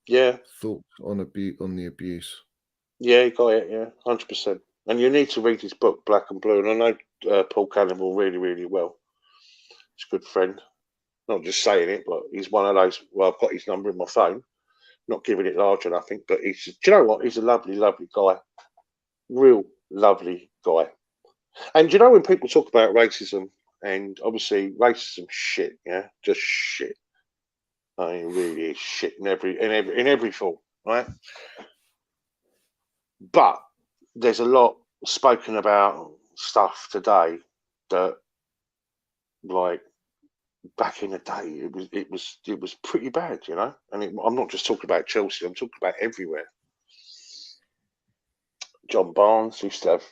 [SPEAKER 3] Yeah.
[SPEAKER 1] Thoughts on the abuse?
[SPEAKER 3] Yeah, he got it. Yeah, 100%. And you need to read his book, Black and Blue. And I know Paul Canterville really, really well. He's a good friend. Not just saying it, but he's one of those. Well, I've got his number in my phone. Not giving it large or nothing, but do you know what? He's a lovely, lovely guy. Real lovely guy. And you know, when people talk about racism, and obviously racism shit, yeah, just shit. I mean, really is shit in every form, right? But there's a lot spoken about stuff today that, like, back in the day, it was pretty bad, you know. And I'm not just talking about Chelsea; I'm talking about everywhere. John Barnes used to have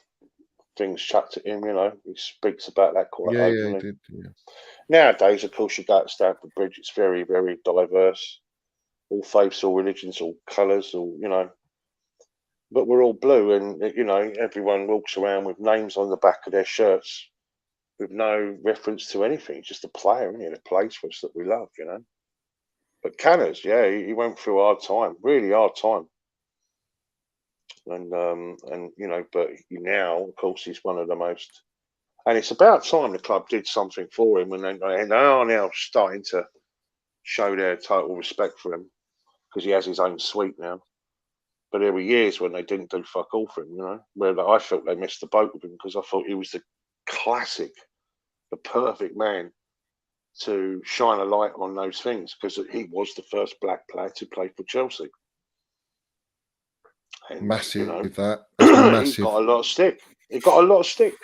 [SPEAKER 3] things chucked at him, you know. He speaks about that quite openly.
[SPEAKER 1] Yeah, he did. Yeah.
[SPEAKER 3] Nowadays, of course, you go to Stamford Bridge; it's very, very diverse. All faiths, all religions, all colours, all, you know. But we're all blue, and, you know, everyone walks around with names on the back of their shirts with no reference to anything. It's just a player, isn't it, that plays for us that we love, you know. But Canners, yeah, he went through a hard time, really hard time. And you know, but now, of course, he's one of the most. And it's about time the club did something for him, and they are now starting to show their total respect for him because he has his own suite now. But there were years when they didn't do fuck all for him, you know, where I felt they missed the boat with him because I thought he was the classic, the perfect man to shine a light on those things because he was the first black player to play for Chelsea. And,
[SPEAKER 1] massive,
[SPEAKER 3] you know,
[SPEAKER 1] that. Massive.
[SPEAKER 3] He got a lot of stick. He got a lot of stick.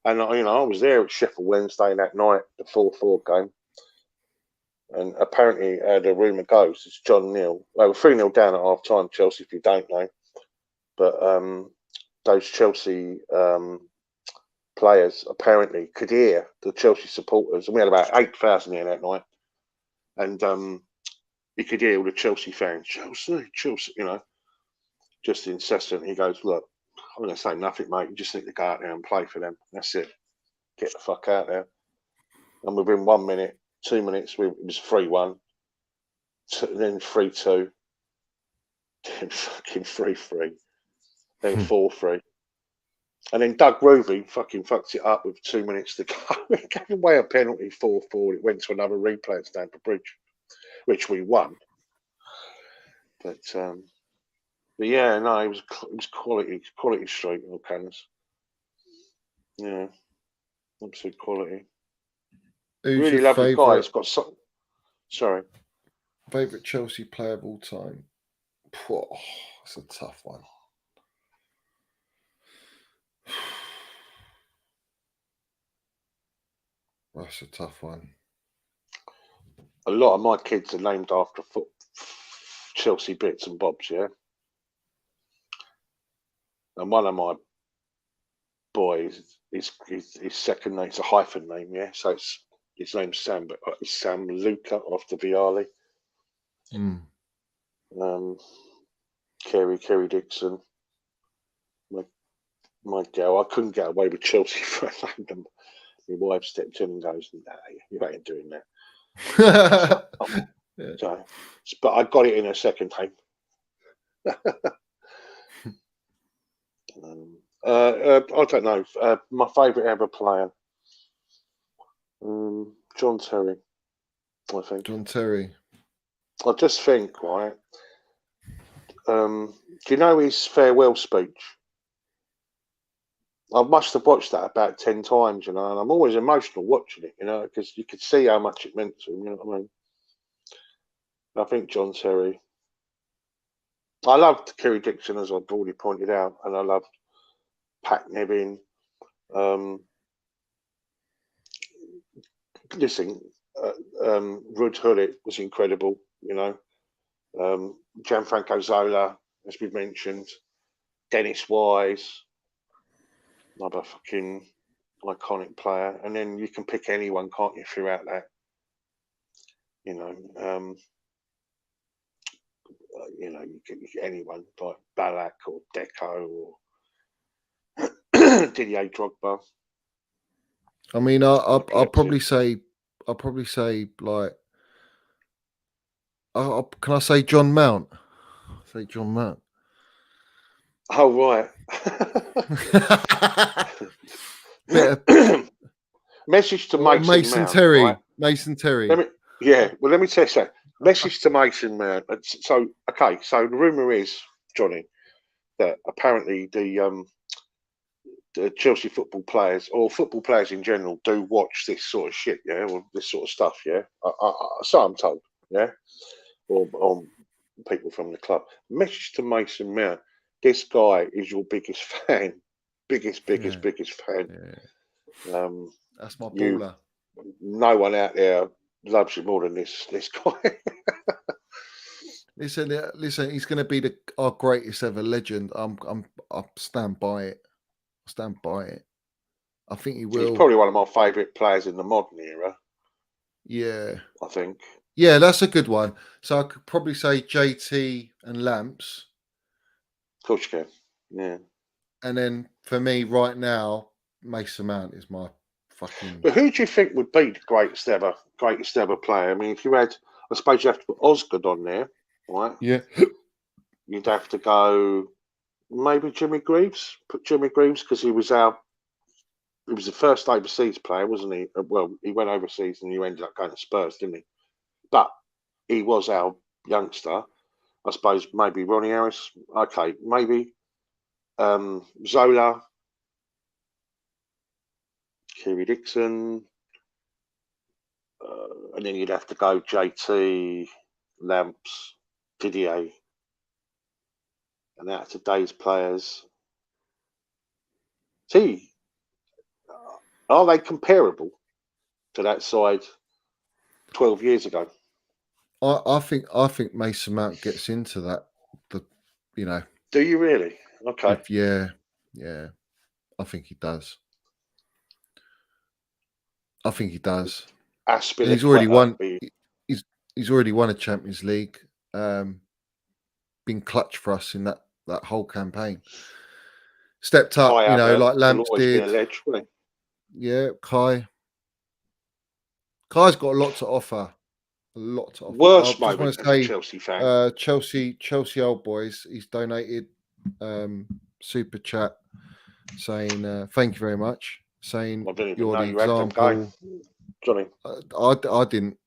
[SPEAKER 3] And, you know, I was there at Sheffield Wednesday that night, the 4-4 game. And apparently, the rumour goes, it's John Neal. They were 3-0 down at half time, Chelsea, if you don't know. But those Chelsea players apparently could hear the Chelsea supporters. And we had about 8,000 here that night. And you could hear all the Chelsea fans, Chelsea, you know, just incessant. He goes, look, I'm going to say nothing, mate. You just need to go out there and play for them. That's it. Get the fuck out there. And within 1 minute, 2 minutes, it was 3-1, then 3-2, then fucking 3-3, then 4-3. And then Doug Ruby fucking fucked it up with 2 minutes to go. It gave away a penalty, 4-4. It went to another replay at Stamford Bridge, which we won. But But yeah, no, it was quality streak on cannons. Yeah, absolute quality.
[SPEAKER 1] Who's
[SPEAKER 3] Really
[SPEAKER 1] your
[SPEAKER 3] lovely guy. He's
[SPEAKER 1] favourite
[SPEAKER 3] got some. Sorry.
[SPEAKER 1] Chelsea player of all time? Oh, that's a tough one. That's a tough one.
[SPEAKER 3] A lot of my kids are named after Chelsea bits and bobs, yeah. And one of my boys, his second name, it's a hyphen name, yeah. So his name's Sam, but it's Sam Luca after Viali. Kerry Dixon. My girl, I couldn't get away with Chelsea for a name. My wife stepped in and goes, "Nah, you ain't doing that." So, but I got it in a second time. I don't know. My favourite ever player, John Terry. I think.
[SPEAKER 1] John Terry.
[SPEAKER 3] I just think, right. Do you know his farewell speech? I must have watched that about 10 times, you know, and I'm always emotional watching it, you know, because you could see how much it meant to him, you know what I mean? I think John Terry. I loved Kerry Dixon, as I've already pointed out, and I loved Pat Nevin. Listen, Ruud Gullit was incredible, you know. Gianfranco Zola, as we've mentioned. Dennis Wise, another fucking iconic player. And then you can pick anyone, can't you, throughout that? You know, you can anyone like Ballack or Deco or Didier Drogba.
[SPEAKER 1] I mean, I'll probably say like, can I say John Mount? Say John Mount.
[SPEAKER 3] Oh right. Message to Mason Mount,
[SPEAKER 1] Terry.
[SPEAKER 3] Right?
[SPEAKER 1] Mason Terry.
[SPEAKER 3] Let me tell you something. Message to Mason Mount. So the rumor is, Johnny, that apparently the Chelsea football players or football players in general do watch this sort of shit, yeah, or this sort of stuff, yeah. So I'm told, yeah, or people from the club. Message to Mason Mount: this guy is your biggest fan, biggest fan.
[SPEAKER 1] Yeah. That's my baller.
[SPEAKER 3] No one out there loves you more than this guy.
[SPEAKER 1] Listen. He's going to be our greatest ever legend. I stand by it. I think he will.
[SPEAKER 3] He's probably one of my favourite players in the modern era.
[SPEAKER 1] Yeah,
[SPEAKER 3] I think.
[SPEAKER 1] Yeah, that's a good one. So I could probably say JT and Lamps.
[SPEAKER 3] Of course you can. Yeah.
[SPEAKER 1] And then for me right now, Mason Mount is my fucking.
[SPEAKER 3] But who do you think would be the greatest ever player? I mean, if you had, I suppose you have to put Osgood on there, right?
[SPEAKER 1] Yeah.
[SPEAKER 3] You'd have to go maybe Jimmy Greaves. Put Jimmy Greaves because he was the first overseas player, wasn't he? Well, he went overseas and he ended up going to Spurs, didn't he? But he was our youngster. I suppose maybe Ronnie Harris. Okay, maybe Zola, Kerry Dixon, and then you'd have to go JT, Lamps, Didier, and out of today's players. See, are they comparable to that side 12 years ago?
[SPEAKER 1] I think Mason Mount gets into that.
[SPEAKER 3] Do you really? Okay.
[SPEAKER 1] Yeah. I think he does. He's already won. He's already won a Champions League. Been clutch for us in that whole campaign. Stepped up,
[SPEAKER 3] Kai
[SPEAKER 1] like Lamps did.
[SPEAKER 3] Ledge,
[SPEAKER 1] yeah, Kai's got a lot to offer.
[SPEAKER 3] Worst moment as a Chelsea fan.
[SPEAKER 1] Chelsea old boys. He's donated super chat saying thank you very much. Saying you're the example.
[SPEAKER 3] Johnny,
[SPEAKER 1] I didn't.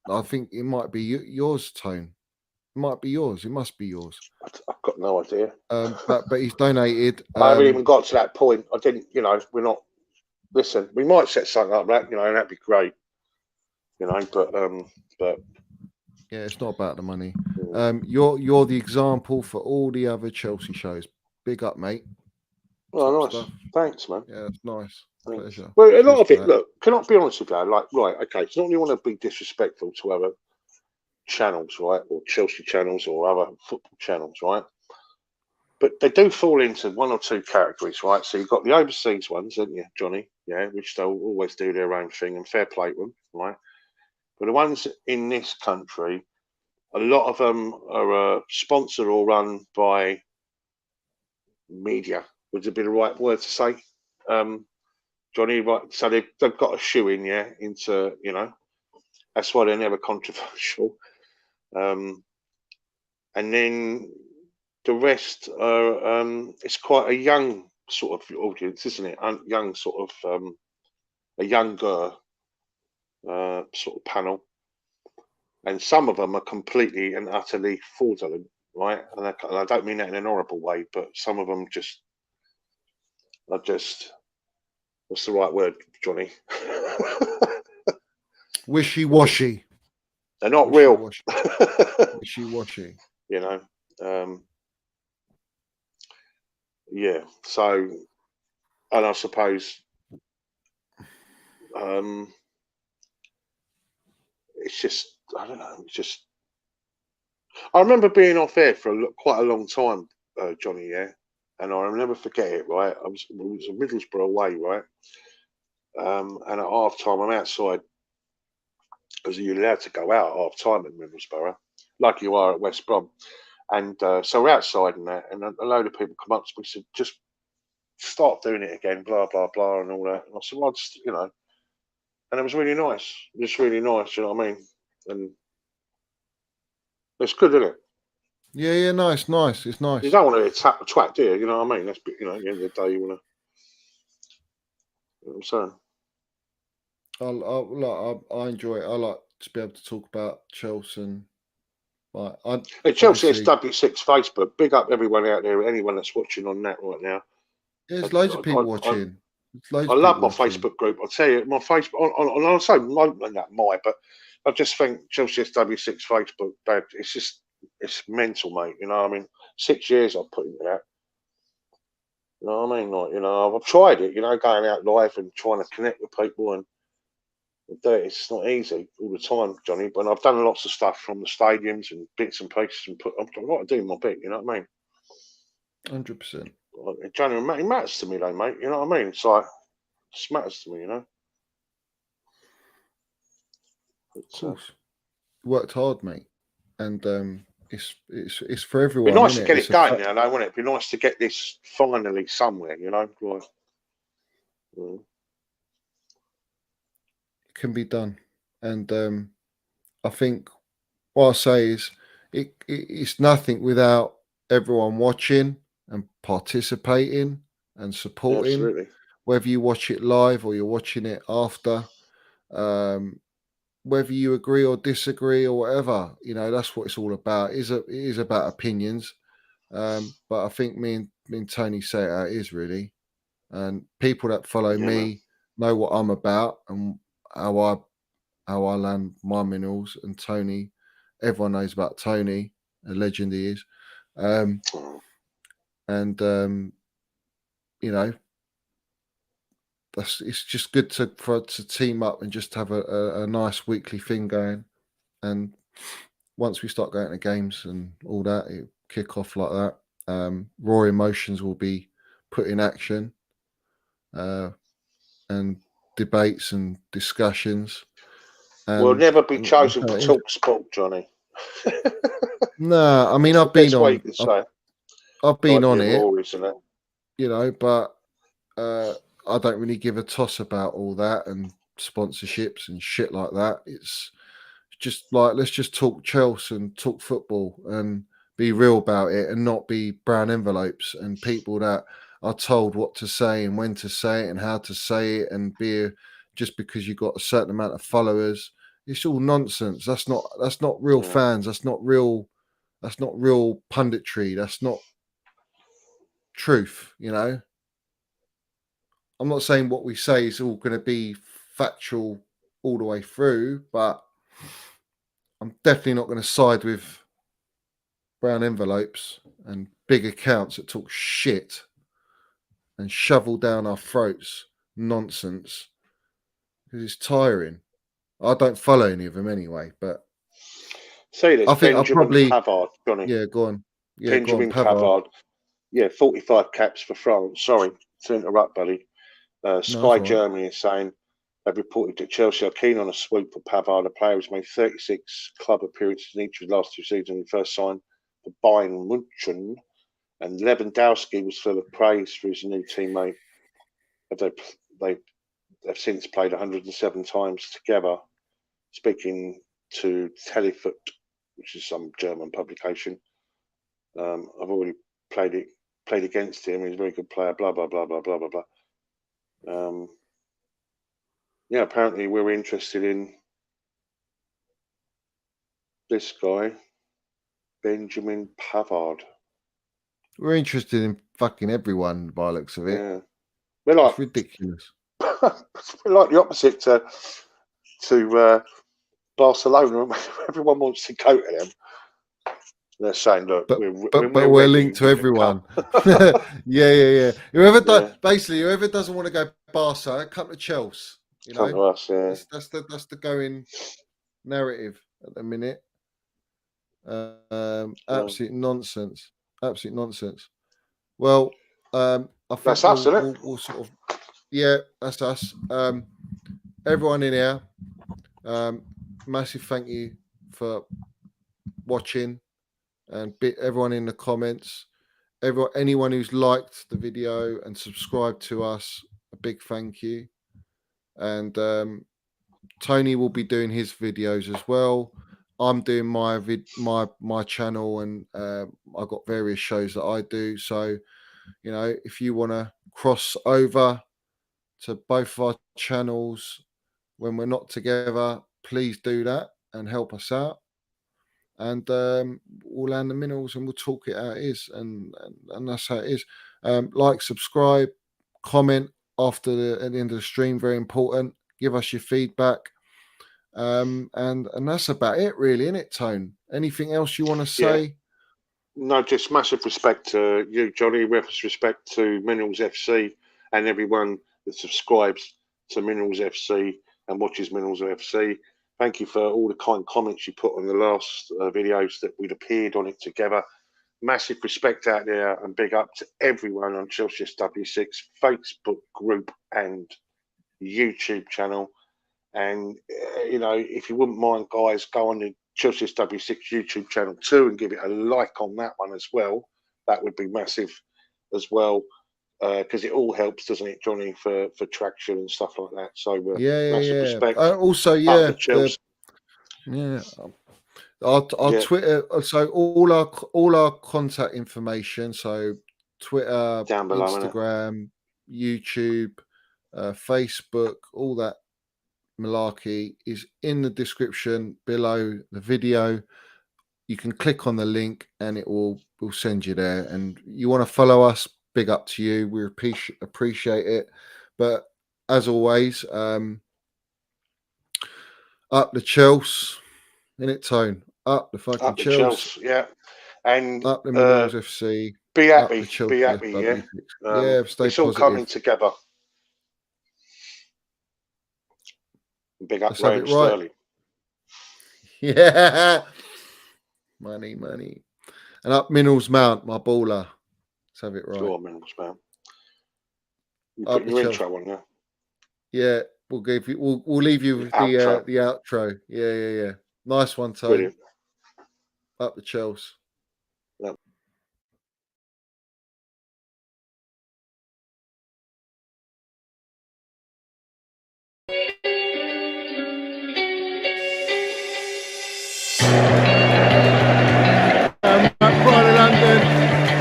[SPEAKER 1] I think it might be yours, Tone. might be yours. It must be yours.
[SPEAKER 3] I've got no idea.
[SPEAKER 1] But he's donated.
[SPEAKER 3] I haven't even got to that point. I didn't, we're not. Listen, we might set something up that, and that'd be great. But
[SPEAKER 1] yeah, it's not about the money. You're the example for all the other Chelsea shows. Big up, mate.
[SPEAKER 3] Oh, nice. Stuff. Thanks, man.
[SPEAKER 1] Yeah, it's nice.
[SPEAKER 3] Thanks.
[SPEAKER 1] Pleasure.
[SPEAKER 3] Well, a lot of it. Look, can I be honest with you? Like, right, okay. So, not you want to be disrespectful to other channels, right, or Chelsea channels or other football channels, right? But they do fall into one or two categories, right? So you've got the overseas ones, haven't you, Johnny? Yeah, which they'll always do their own thing, and fair play to them, right? But the ones in this country, a lot of them are sponsored or run by media. Would it be the right word to say, Johnny? Right. So they've got a shoe in, into, that's why they're never controversial. And then the rest are, it's quite a young sort of audience, isn't it? Young sort of, a younger sort of panel. And some of them are completely and utterly fraudulent, right? And I don't mean that in an horrible way, but some of them are just, what's the right word, Johnny?
[SPEAKER 1] Wishy-washy.
[SPEAKER 3] They're not real.
[SPEAKER 1] Wishy-washy.
[SPEAKER 3] Yeah. So, and I suppose, it's just, I don't know. It's just, I remember being off air for quite a long time, Johnny. Yeah, and I'll never forget it. Right, it was a Middlesbrough away, right? And at half time, I'm outside because you're allowed to go out at half time at Middlesbrough, like you are at West Brom. And so we're outside and that, and a load of people come up to me and said, "Just start doing it again, blah blah blah," and all that. And I said, "Well, just, and it was really nice, just really nice. You know what I mean?" And it's good, isn't it?
[SPEAKER 1] Yeah, nice. It's nice.
[SPEAKER 3] You don't want to tap the twat, do you? You know what I mean? That's, at the end of the day, you want to. You know what I'm saying?
[SPEAKER 1] I enjoy it. I like to be able to talk about Chelsea. And
[SPEAKER 3] hey, Chelsea SW6 Facebook. Big up everyone out there. Anyone that's watching on that right now.
[SPEAKER 1] There's loads of people watching.
[SPEAKER 3] I love my Facebook group. I'll tell you, my Facebook. I'll say but I just think Chelsea SW6 Facebook. It's mental, mate. You know what I mean? 6 years I've put into that. You know what I mean? Like, I've tried it, going out live and trying to connect with people and do it. It's not easy all the time, Johnny, but I've done lots of stuff from the stadiums and bits and pieces and I've got to do my bit, you know what I
[SPEAKER 1] mean? 100%.
[SPEAKER 3] Johnny, it matters to me though, mate. You know what I mean? It's like, it just matters to me,
[SPEAKER 1] Of course. Worked hard, mate. And it's for everyone.
[SPEAKER 3] It'd be nice to get it going now, though, wouldn't it? It'd be nice to get this finally somewhere, Like,
[SPEAKER 1] It can be done, and I think what I say is it's nothing without everyone watching and participating and supporting.
[SPEAKER 3] Yeah, absolutely.
[SPEAKER 1] Whether you watch it live or you're watching it after, whether you agree or disagree or whatever, that's what it's all about. It is about opinions, but I think me and Tony say it how it is really, and people that follow me know what I'm about and how I land my minerals. And Tony, everyone knows about Tony, a legend he is, it's just good to team up and just have a nice weekly thing going. And once we start going to games and all that, it kick off like that. Raw emotions will be put in action, and debates and discussions.
[SPEAKER 3] We'll never be chosen for talk sport, Johnny.
[SPEAKER 1] No, I mean I've been on it, but I don't really give a toss about all that and sponsorships and shit like that. It's just like, let's just talk Chelsea and talk football and be real about it and not be brown envelopes and people that are told what to say and when to say it and how to say it and just because you've got a certain amount of followers. It's all nonsense. That's not real fans. That's not real That's not real punditry. That's not truth, you know. I'm not saying what we say is all going to be factual all the way through, but I'm definitely not going to side with brown envelopes and big accounts that talk shit and shovel down our throats nonsense, because it's tiring. I don't follow any of them anyway, but
[SPEAKER 3] say this,
[SPEAKER 1] I think I'll
[SPEAKER 3] Benjamin
[SPEAKER 1] probably
[SPEAKER 3] Pavard, Johnny.
[SPEAKER 1] yeah, go on. Yeah,
[SPEAKER 3] Benjamin
[SPEAKER 1] go on, Pavard.
[SPEAKER 3] Pavard. Yeah, 45 caps for France. Sorry to interrupt, buddy. Sky
[SPEAKER 1] right.
[SPEAKER 3] Germany is saying they've reported that Chelsea are keen on a swoop for Pavard. The player has made 36 club appearances in each of the last 2 seasons when he first signed for Bayern Munchen. And Lewandowski was full of praise for his new teammate. They've since played 107 times together. Speaking to Telefoot, which is some German publication, I've already played against him. He's a very good player. Blah blah blah blah blah blah blah. Yeah, apparently we're interested in this guy, Benjamin Pavard.
[SPEAKER 1] We're interested in fucking everyone by the looks of it.
[SPEAKER 3] Yeah, we're like
[SPEAKER 1] it's ridiculous.
[SPEAKER 3] We're like the opposite to Barcelona. Everyone wants to go to them. They're saying, look,
[SPEAKER 1] but
[SPEAKER 3] we're
[SPEAKER 1] we're
[SPEAKER 3] ready,
[SPEAKER 1] linked to everyone. yeah. Whoever doesn't want to go Barca, come to Chelsea. You know,
[SPEAKER 3] come to us, yeah.
[SPEAKER 1] That's the going narrative at the minute. Absolute nonsense. Absolute nonsense. Well, I think
[SPEAKER 3] that's us, isn't it?
[SPEAKER 1] We'll sort of, yeah, that's us. Everyone in here, massive thank you for watching, and everyone in the comments, anyone who's liked the video and subscribed to us, a big thank you. And Tony will be doing his videos as well. I'm doing my channel, and I've got various shows that I do. So, you know, if you want to cross over to both of our channels when we're not together, please do that and help us out. And we'll land the minerals and we'll talk it how it is, and that's how it is. Like, subscribe, comment at the end of the stream, very important. Give us your feedback. And that's about it, really, isn't it, Tone? Anything else you want to say?
[SPEAKER 3] Yeah. No, just massive respect to you, Johnny. With respect to Minerals FC and everyone that subscribes to Minerals FC and watches Minerals FC. Thank you for all the kind comments you put on the last videos that we'd appeared on it together. Massive respect out there, and big up to everyone on Chelsea SW6 Facebook group and YouTube channel. And, you know, if you wouldn't mind, guys, go on the Chelsea SW6 YouTube channel too and give it a like on that one as well. That would be massive as well, because it all helps, doesn't it, Johnny, for traction and stuff like that. So massive respect.
[SPEAKER 1] Also, yeah, our Twitter. So all our contact information. So Twitter,
[SPEAKER 3] down below,
[SPEAKER 1] Instagram, YouTube, Facebook, all that malarkey is in the description below the video. You can click on the link and it will send you there. And you want to follow us, big up to you. We appreciate it. But as always, up the Chelsea, innit, Tone? Up the fucking Chelsea.
[SPEAKER 3] Yeah. And
[SPEAKER 1] up the Minerals FC.
[SPEAKER 3] Be happy. Be happy, yeah.
[SPEAKER 1] Stay
[SPEAKER 3] it's all
[SPEAKER 1] positive.
[SPEAKER 3] coming together. Big up Raheem Sterling.
[SPEAKER 1] Yeah. Money. And up Minerals Mount, my baller. Let's have it right.
[SPEAKER 3] Go on, Minerals Mount. You put your intro on, yeah?
[SPEAKER 1] Yeah, we'll leave you with the outro. Yeah. Nice one, Tony.
[SPEAKER 3] Brilliant.
[SPEAKER 1] Up the Chelsea.
[SPEAKER 3] Yep.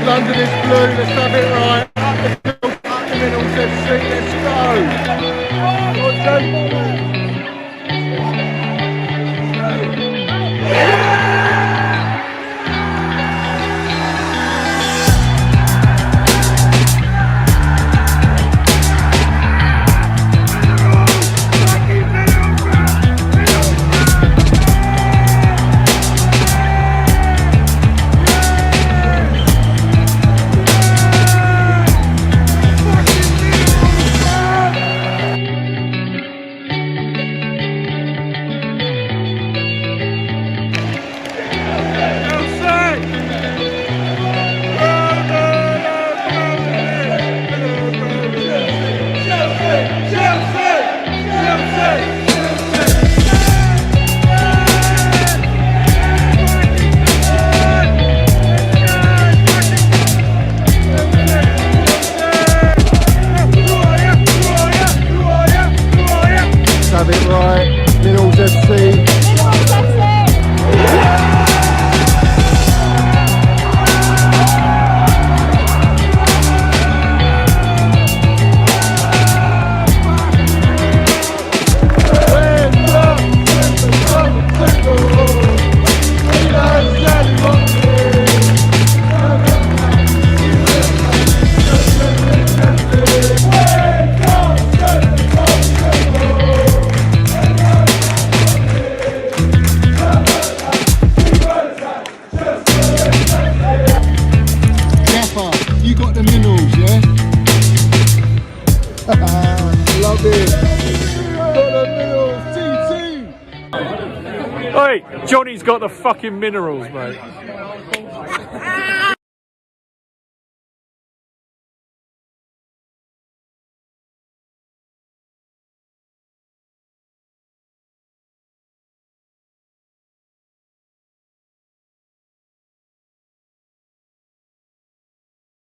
[SPEAKER 1] London is blue, let's have it right. Up the Minerals FC, let's go.
[SPEAKER 2] Mate, Johnny's got the fucking minerals, mate.